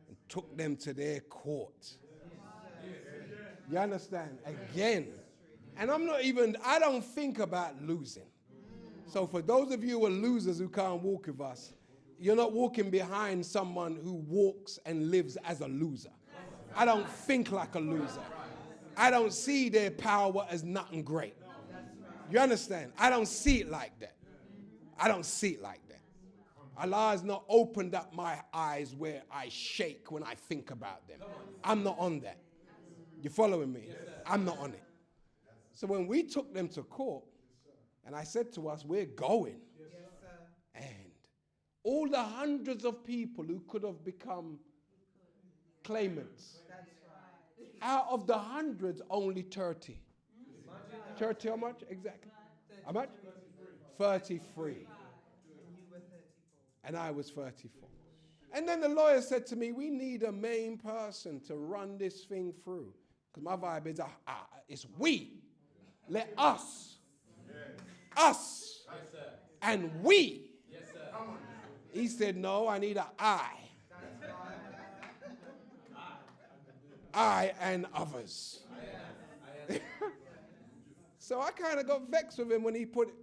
and took them to their court. You understand? Again. And I don't think about losing. So for those of you who are losers who can't walk with us, you're not walking behind someone who walks and lives as a loser. I don't think like a loser. I don't see their power as nothing great. You understand? I don't see it like that. I don't see it like that. Allah has not opened up my eyes where I shake when I think about them. I'm not on that. You following me? I'm not on it. So when we took them to court, and I said to us, we're going. And all the hundreds of people who could have become claimants, out of the hundreds, only 30. 30 how much exactly? How much? 33. And I was 34. And then the lawyer said to me, we need a main person to run this thing through. Because my vibe is, it's we. Let us. Us. Yes, sir. And we. Yes, sir. He said, no, I need an I. I and others. So I kind of got vexed with him when he put,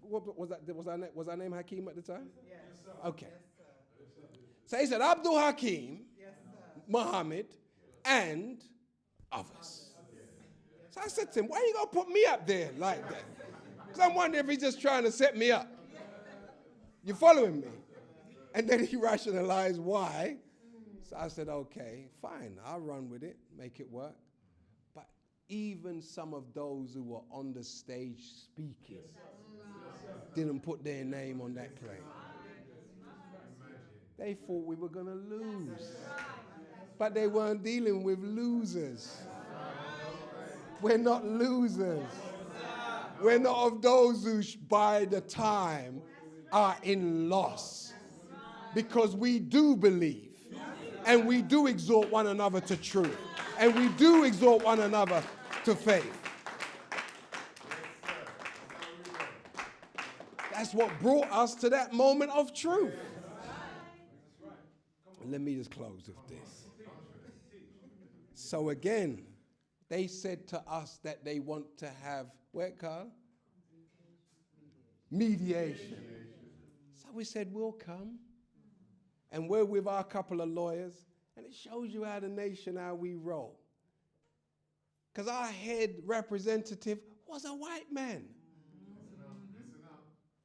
what was that? Was our name Hakeem at the time? Yes. Okay. Yes, so he said, ABDUL-HAKEEM, yes, Muhammad, and others. So I said to him, why are you going to put me up there like that? Because I'm wondering if he's just trying to set me up. You following me? And then he rationalized why. So I said, okay, fine, I'll run with it, make it work. But even some of those who were on the stage speaking didn't put their name on that claim. They thought we were going to lose. But they weren't dealing with losers. We're not losers. We're not of those who by the time are in loss. Because we do believe. And we do exhort one another to truth. And we do exhort one another to faith. That's what brought us to that moment of truth. Let me just close with this. So again, they said to us that they want to have, what, Carl? Mediation. So we said, we'll come. And we're with our couple of lawyers. And it shows you how the nation, how we roll. Because our head representative was a white man.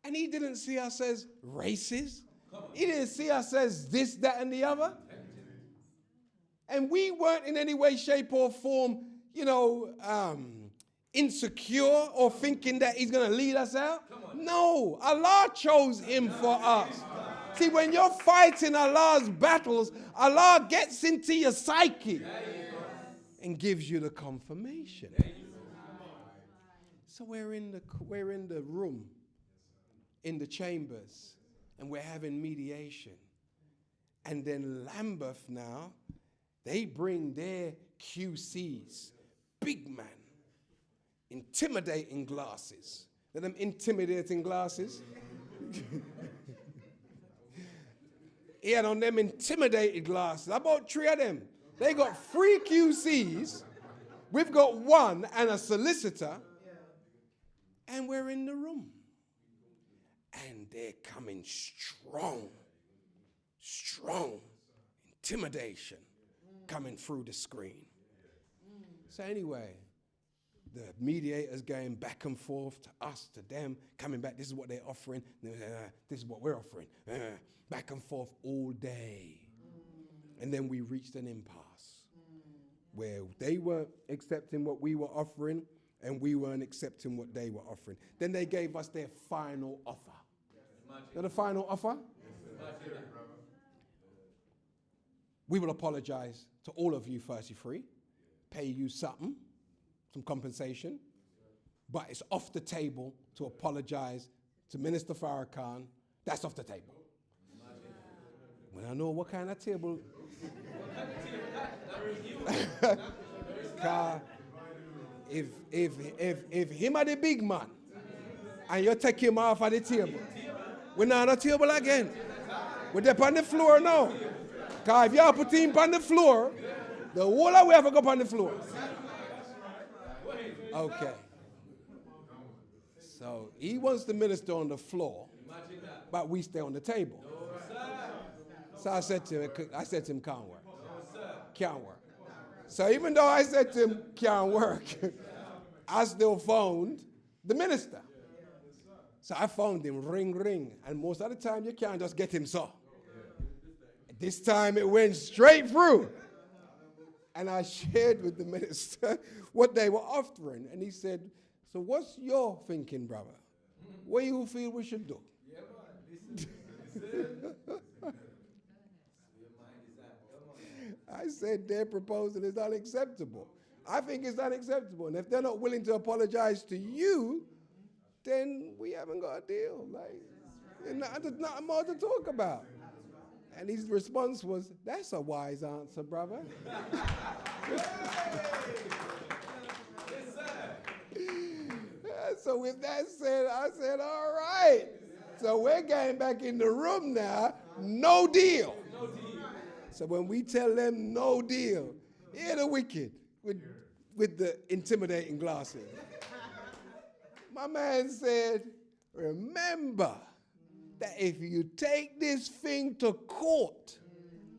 And he didn't see us as racist. He didn't see us as this, that, and the other. And we weren't in any way, shape, or form, insecure or thinking that he's going to lead us out. No, Allah chose him for us. See, when you're fighting Allah's battles, Allah gets into your psyche and gives you the confirmation. So we're in the room, in the chambers, and we're having mediation. And then Lambeth now, they bring their QCs, big man, intimidating glasses. They're them intimidating glasses. He had on them intimidated glasses. I bought 3 of them. They got 3 QCs. We've got 1 and a solicitor. And we're in the room. And they're coming strong. Strong. Intimidation coming through the screen. So anyway, the mediators going back and forth to us, to them, coming back. This is what they're offering. This is what we're offering. Back and forth all day. And then we reached an impasse where they weren't accepting what we were offering and we weren't accepting what they were offering. Then they gave us their final offer. Now the final offer? We will apologize to all of you 33, pay you something, some compensation, but it's off the table to apologize to Minister Farrakhan. That's off the table. When I know what kind of table. If him are the big man and you take him off of the table, we're not on the table again. We're up on the floor now. Because if you put him on the floor, the whole of we have to go on the floor. Okay. So he wants the minister on the floor, but we stay on the table. So I said to him, can't work. Can't work. So even though I said to him, can't work, I still phoned the minister. So I phoned him, ring, ring. And most of the time, you can't just get him so. This time, it went straight through. And I shared with the minister what they were offering. And he said, so what's your thinking, brother? What do you feel we should do? I said their proposal is unacceptable. I think it's unacceptable. And if they're not willing to apologize to you, then we haven't got a deal. There's nothing more to talk about. And his response was, that's a wise answer, brother. So with that said, I said, all right. So we're getting back in the room now. No deal. So when we tell them no deal, hear the wicked with the intimidating glasses. My man said, remember that if you take this thing to court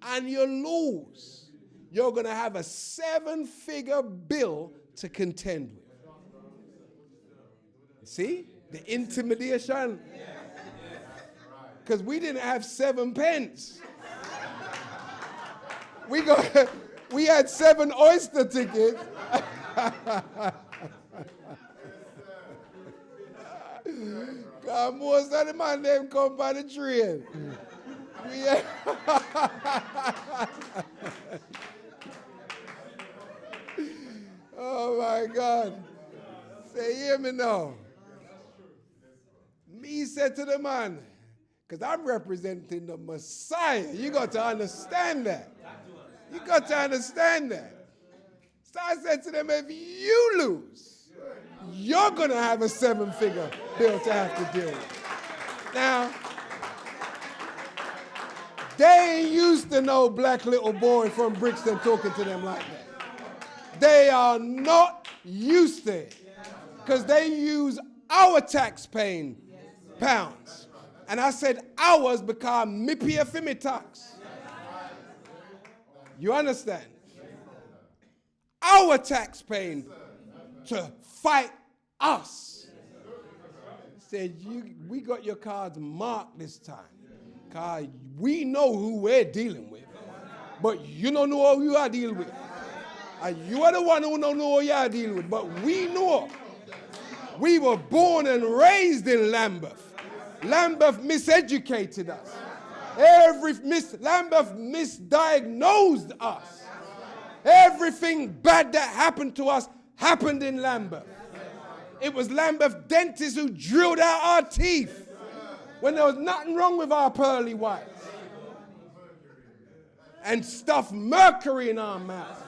and you lose, you're going to have a 7-figure bill to contend with. See? The intimidation. Because we didn't have 7 pence. We had 7 oyster tickets. Most of the man them come by the train. Oh my God. Say, hear me now. Me said to the man, because I'm representing the Messiah. You got to understand that. You got to understand that. So I said to them, if you lose, you're going to have a 7-figure bill to have to deal with. Now, they ain't used to no black little boy from Brixton talking to them like that. They are not used to it because they use our tax-paying pounds. And I said ours because me pay for me tax. You understand? Our tax-paying to fight us. Said, we got your cards marked this time. Because we know who we're dealing with. But you don't know who you are dealing with. And you are the one who don't know who you are dealing with. But we know. We were born and raised in Lambeth. Lambeth miseducated us. Lambeth misdiagnosed us. Everything bad that happened to us happened in Lambeth. It was Lambeth dentists who drilled out our teeth when there was nothing wrong with our pearly whites and stuffed mercury in our mouth.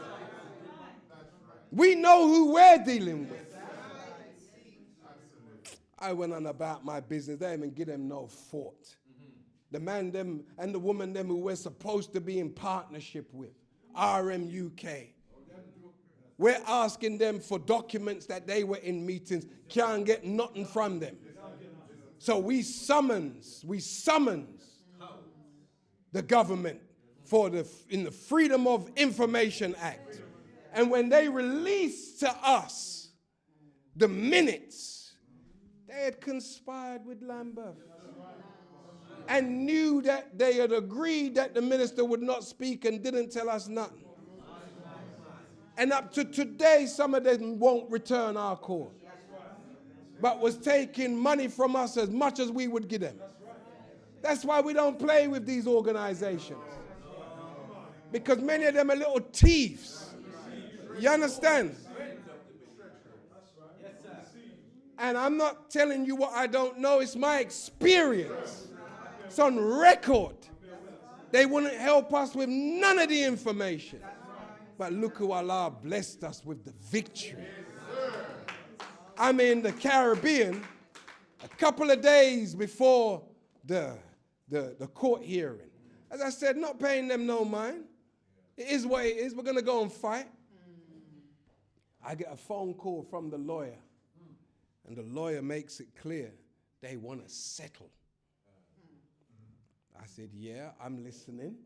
We know who we're dealing with. I went on about my business. They didn't even give them no thought. The man them and the woman them who we're supposed to be in partnership with, RMUK. We're asking them for documents that they were in meetings, can't get nothing from them. So we summons the government in the Freedom of Information Act. And when they released to us the minutes, they had conspired with Lambeth and knew that they had agreed that the minister would not speak and didn't tell us nothing. And up to today, some of them won't return our call, but was taking money from us as much as we would give them. That's why we don't play with these organizations, because many of them are little thieves. You understand? And I'm not telling you what I don't know. It's my experience. It's on record. They wouldn't help us with none of the information. But look who Allah blessed us with the victory. I'm in the Caribbean a couple of days before the court hearing. As I said, not paying them no mind. It is what it is. We're going to go and fight. I get a phone call from the lawyer, and the lawyer makes it clear they want to settle. I said, yeah, I'm listening.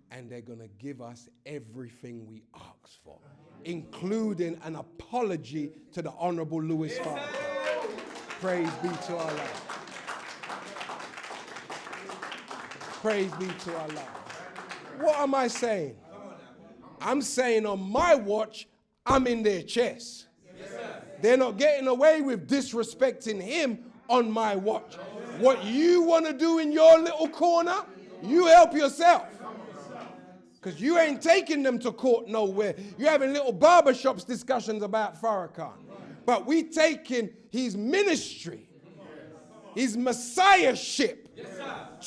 And they're going to give us everything we asked for, including an apology to the Honorable Louis Farrakhan. Praise be to Allah. Praise be to Allah. What am I saying? I'm saying on my watch, I'm in their chest. They're not getting away with disrespecting him on my watch. What you want to do in your little corner, you help yourself. Because you ain't taking them to court nowhere. You're having little barbershops discussions about Farrakhan. But we taking his ministry, his messiahship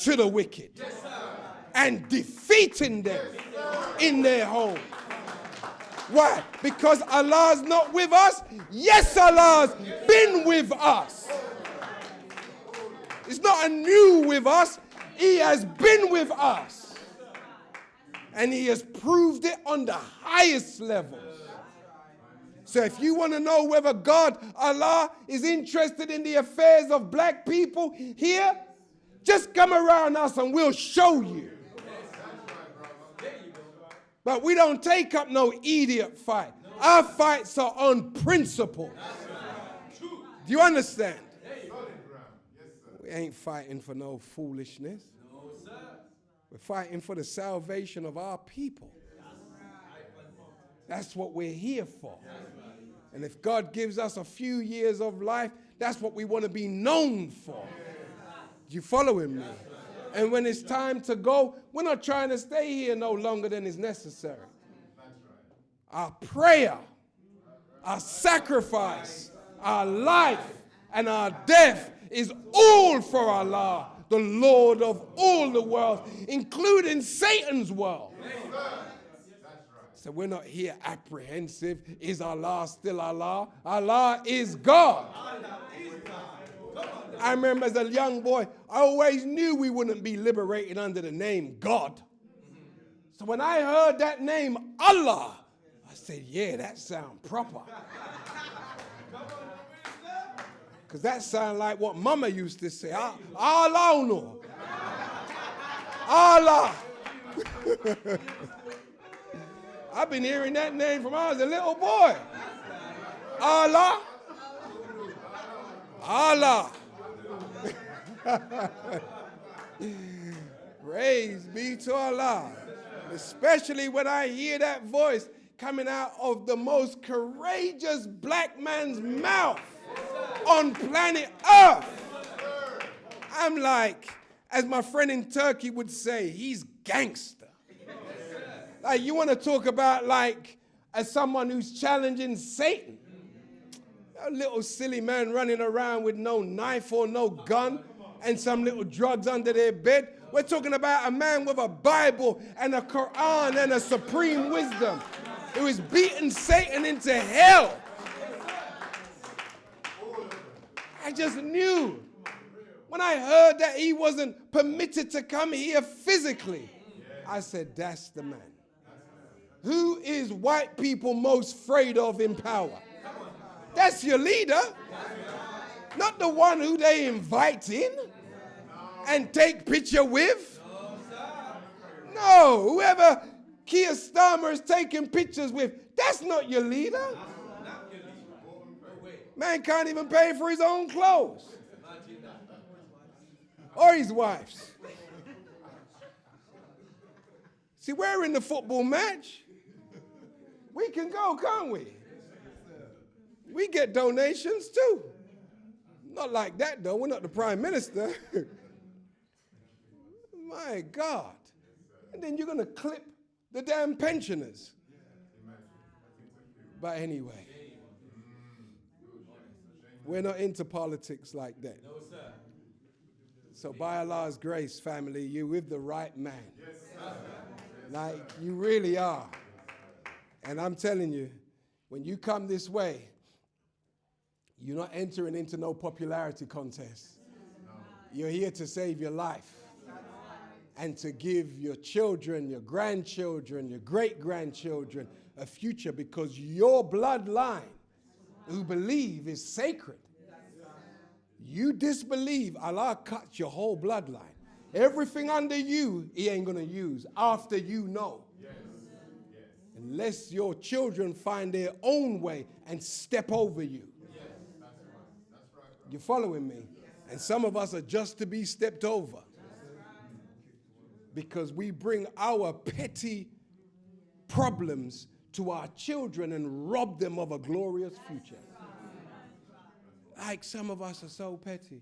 to the wicked. And defeating them in their home. Why? Because Allah's not with us? Yes, Allah's been with us. It's not a new with us. He has been with us. And he has proved it on the highest levels. So if you want to know whether God, Allah, is interested in the affairs of black people here, just come around us and we'll show you. But we don't take up no idiot fight. Our fights are on principle. Do you understand? We ain't fighting for no foolishness. We're fighting for the salvation of our people. That's what we're here for. And if God gives us a few years of life, that's what we want to be known for. You following me? And when it's time to go, we're not trying to stay here no longer than is necessary. Our prayer, our sacrifice, our life, and our death is all for Allah, the Lord of all the world, including Satan's world. So we're not here apprehensive. Is Allah still Allah? Allah is God. I remember as a young boy, I always knew we wouldn't be liberated under the name God. So when I heard that name, Allah, I said, yeah, that sounds proper. Because that sounds like what Mama used to say. Allah no. Allah. I've been hearing that name from when I was a little boy. Allah. Allah. Praise be to Allah. Especially when I hear that voice coming out of the most courageous black man's mouth on planet Earth. I'm like, as my friend in Turkey would say, he's gangster. Like, you want to talk about like as someone who's challenging Satan. A little silly man running around with no knife or no gun and some little drugs under their bed. We're talking about a man with a Bible and a Quran and a supreme wisdom who is beating Satan into hell. I just knew. When I heard that he wasn't permitted to come here physically, I said, that's the man. Who is white people most afraid of in power? That's your leader. Not the one who they invite in and take picture with. No, whoever Keir Starmer is taking pictures with, that's not your leader. Man can't even pay for his own clothes. Or his wife's. See, we're in the football match. We can go, can't we? We get donations too. Not like that though, we're not the prime minister. My God. And then you're going to clip the damn pensioners. But anyway, we're not into politics like that. No, sir. So by Allah's grace, family, you're with the right man. Yes, like you really are. And I'm telling you, when you come this way, you're not entering into no popularity contest. You're here to save your life and to give your children, your grandchildren, your great-grandchildren a future, because your bloodline, who believe, is sacred. You disbelieve, Allah cuts your whole bloodline. Everything under you, he ain't going to use after you know. Unless your children find their own way and step over you. You following me? And some of us are just to be stepped over. Because we bring our petty problems to our children and rob them of a glorious future. Like some of us are so petty.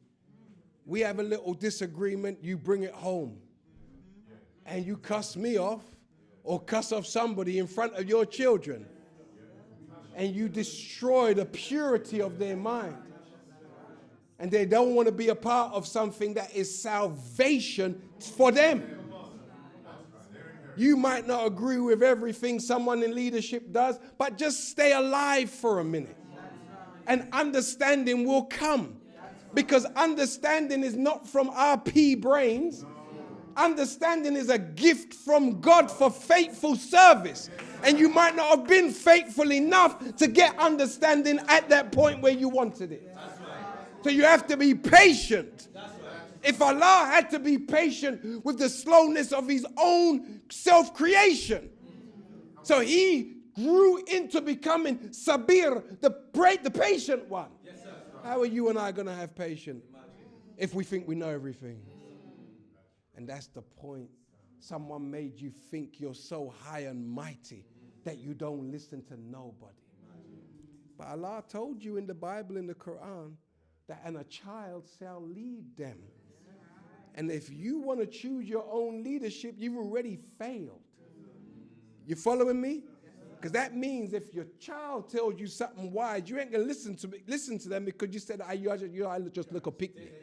We have a little disagreement, you bring it home. And you cuss me off or cuss off somebody in front of your children. And you destroy the purity of their mind. And they don't want to be a part of something that is salvation for them. You might not agree with everything someone in leadership does, but just stay alive for a minute. And understanding will come. Because understanding is not from our pea brains. Understanding is a gift from God for faithful service. And you might not have been faithful enough to get understanding at that point where you wanted it. So you have to be patient. If Allah had to be patient with the slowness of his own self-creation, so he grew into becoming Sabir, the patient one. How are you and I going to have patience if we think we know everything? And that's the point. Someone made you think you're so high and mighty that you don't listen to nobody. But Allah told you in the Bible, in the Quran, that and a child shall lead them. And if you want to choose your own leadership, you've already failed. You following me? Because that means if your child tells you something wise, you ain't going to listen to them because you said, you just look a picnic.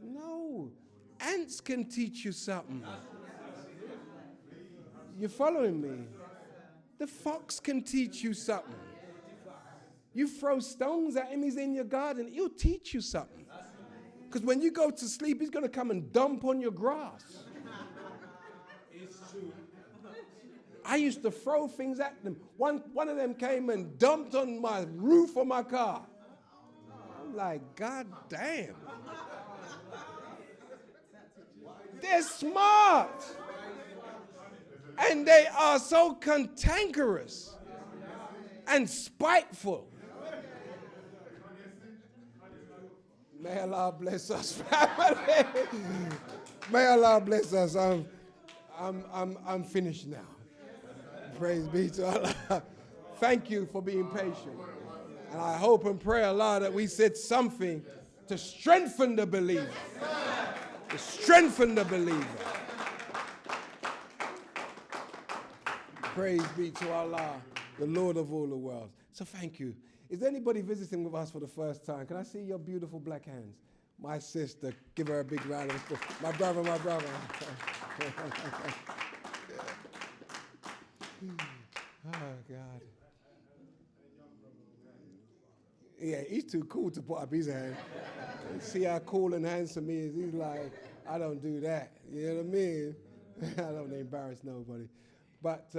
No. Ants can teach you something. You following me? The fox can teach you something. You throw stones at him, he's in your garden, he'll teach you something. Because when you go to sleep, he's going to come and dump on your grass. It's true. I used to throw things at them. One of them came and dumped on my roof of my car. I'm like, God damn. They're smart. And they are so cantankerous and spiteful. May Allah bless us, family. May Allah bless us. I'm finished now. Praise be to Allah. Thank you for being patient. And I hope and pray, Allah, that we said something to strengthen the believer. To strengthen the believer. Praise be to Allah, the Lord of all the world. So thank you. Is there anybody visiting with us for the first time? Can I see your beautiful black hands? My sister, give her a big round of applause. My brother. Oh, God. Yeah, he's too cool to put up his hand. See how cool and handsome he is. He's like, I don't do that. You know what I mean? I don't embarrass nobody. But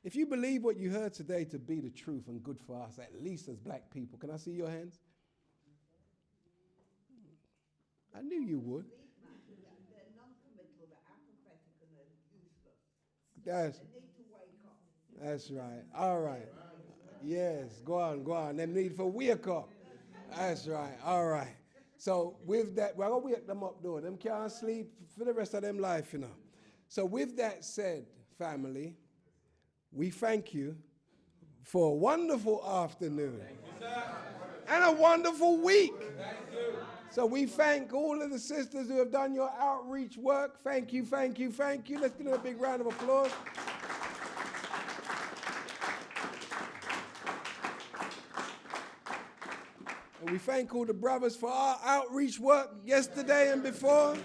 if you believe what you heard today to be the truth and good for us, at least as black people, can I see your hands? I knew you would. They're non-committal, they're apathetic, and they're useless. They need to wake up. That's right. All right. Yes, go on. Them need for wake up. That's right. All right. So with that, we're going to wake them up, though. Them can't sleep for the rest of them life, you know. So with that said, family, we thank you for a wonderful afternoon and a wonderful week. So we thank all of the sisters who have done your outreach work. Thank you. Let's give them a big round of applause. And we thank all the brothers for our outreach work yesterday and before.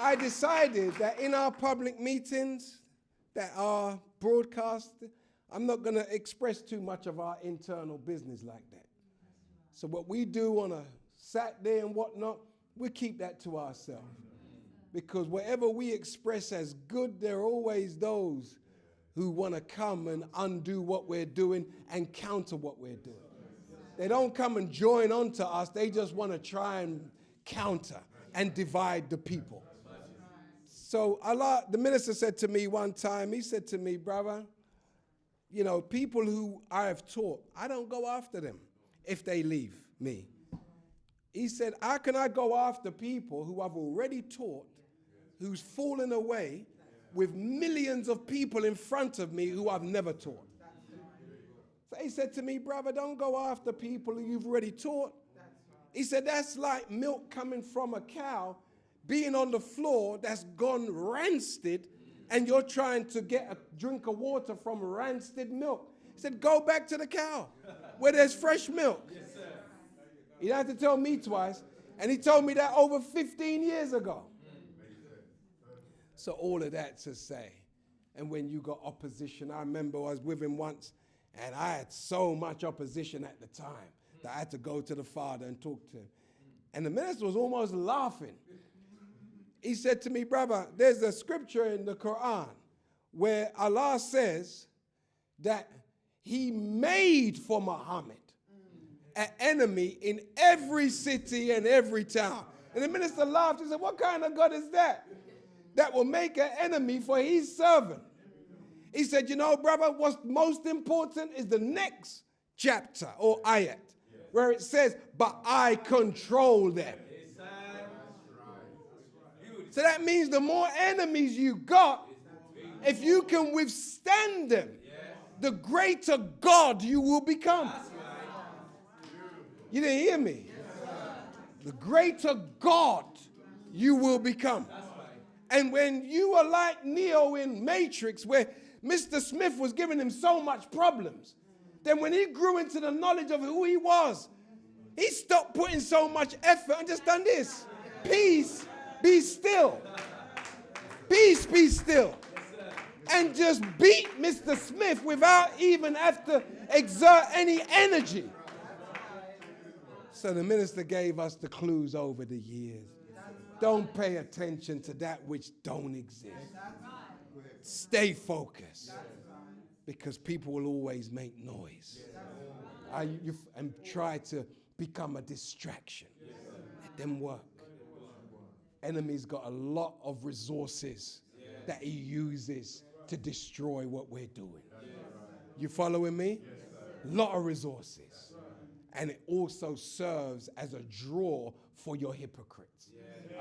I decided that in our public meetings that are broadcast, I'm not going to express too much of our internal business like that. So what we do on a Saturday and whatnot, we keep that to ourselves. Because whatever we express as good, there are always those who want to come and undo what we're doing and counter what we're doing. They don't come and join on to us. They just want to try and counter and divide the people. So the minister said to me one time, he said to me, brother, you know, people who I have taught, I don't go after them if they leave me. He said, how can I go after people who I've already taught, who's fallen away with millions of people in front of me who I've never taught? So he said to me, brother, don't go after people who you've already taught. He said, that's like milk coming from a cow being on the floor that's gone rancid, and you're trying to get a drink of water from rancid milk. He said, go back to the cow where there's fresh milk. Yes, sir. He didn't have to tell me twice. And he told me that over 15 years ago. So all of that to say, and when you got opposition, I remember I was with him once, and I had so much opposition at the time that I had to go to the Father and talk to him. And the minister was almost laughing. He said to me, brother, there's a scripture in the Quran where Allah says that he made for Muhammad an enemy in every city and every town. And the minister laughed. He said, what kind of God is that will make an enemy for his servant? He said, you know, brother, what's most important is the next chapter or ayat where it says, but I control them. So that means the more enemies you got, if you can withstand them, the greater God you will become. You didn't hear me? The greater God you will become. And when you are like Neo in Matrix, where Mr. Smith was giving him so much problems, then when he grew into the knowledge of who he was, he stopped putting so much effort and just done this. Peace, be still. Peace, be still. And just beat Mr. Smith without even have to exert any energy. So the minister gave us the clues over the years. Don't pay attention to that which don't exist. Stay focused. Because people will always make noise. And try to become a distraction. Let them work. Enemy's got a lot of resources that he uses to destroy what we're doing. You following me? A lot of resources. And it also serves as a draw for your hypocrites.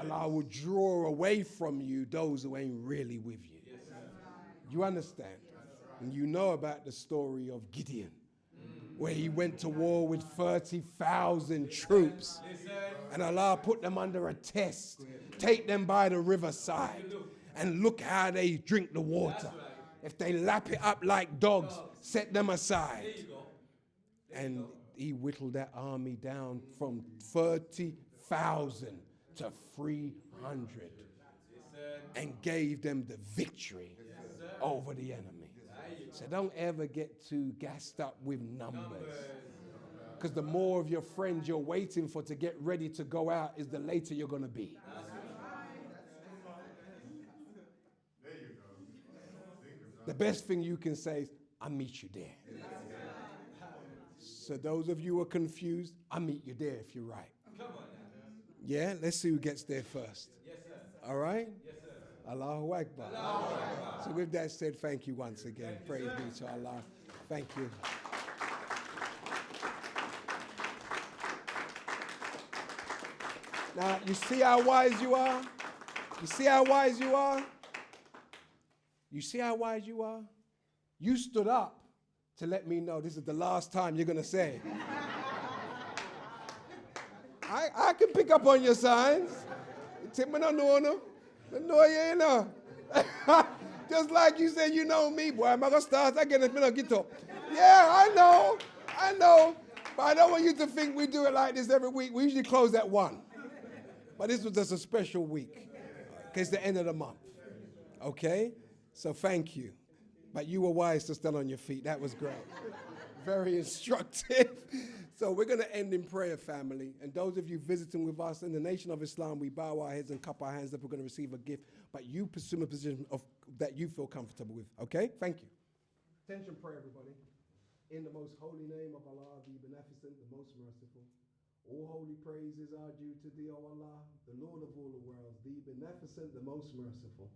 Allah will draw away from you those who ain't really with you. You understand? And you know about the story of Gideon, where he went to war with 30,000 troops. And Allah put them under a test. Take them by the riverside and look how they drink the water. If they lap it up like dogs, set them aside. And he whittled that army down from 30,000 to 300 and gave them the victory over the enemy. So don't ever get too gassed up with numbers. Because the more of your friends you're waiting for to get ready to go out is the later you're going to be. The best thing you can say is, I'll meet you there. So those of you who are confused, I'll meet you there if you're right. Yeah, let's see who gets there first. All right? Allahu Akbar. So with that said, thank you once again. Praise be to Allah. Thank you. Now, you see how wise you are? You see how wise you are? You see how wise you are? You stood up to let me know this is the last time you're going to say it. I can pick up on your signs. Just like you said, you know me, boy. I'm going to start again. Yeah, I know. But I don't want you to think we do it like this every week. We usually close at 1. But this was just a special week. It's the end of the month. Okay? So thank you. But you were wise to stand on your feet. That was great. Very instructive. So we're going to end in prayer, family. And those of you visiting with us in the Nation of Islam, we bow our heads and cup our hands that we're going to receive a gift. But you pursue a position that you feel comfortable with. Okay? Thank you. Attention prayer, everybody. In the most holy name of Allah, the beneficent, the most merciful. All holy praises are due to thee, O Allah, the Lord of all the worlds, the beneficent, the most merciful,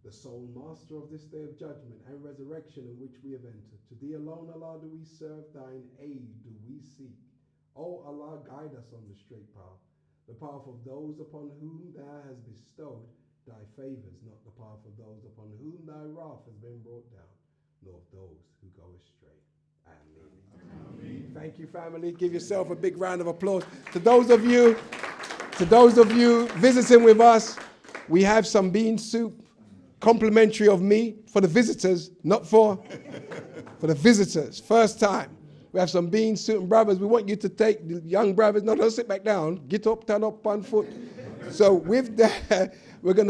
the sole master of this day of judgment and resurrection in which we have entered. To thee alone, Allah, do we serve, thine aid do we seek. O Allah, guide us on the straight path, the path of those upon whom thou hast bestowed thy favors, not the path of those upon whom thy wrath has been brought down, nor of those who go astray. Amen. Thank you, family. Give yourself a big round of applause. To those of you visiting with us, we have some bean soup, complimentary of me for the visitors, not for the visitors. First time. We have some bean soup, and brothers, we want you to take the young brothers. No, don't sit back down. Get up, turn up, 1 foot. So with that, we're going to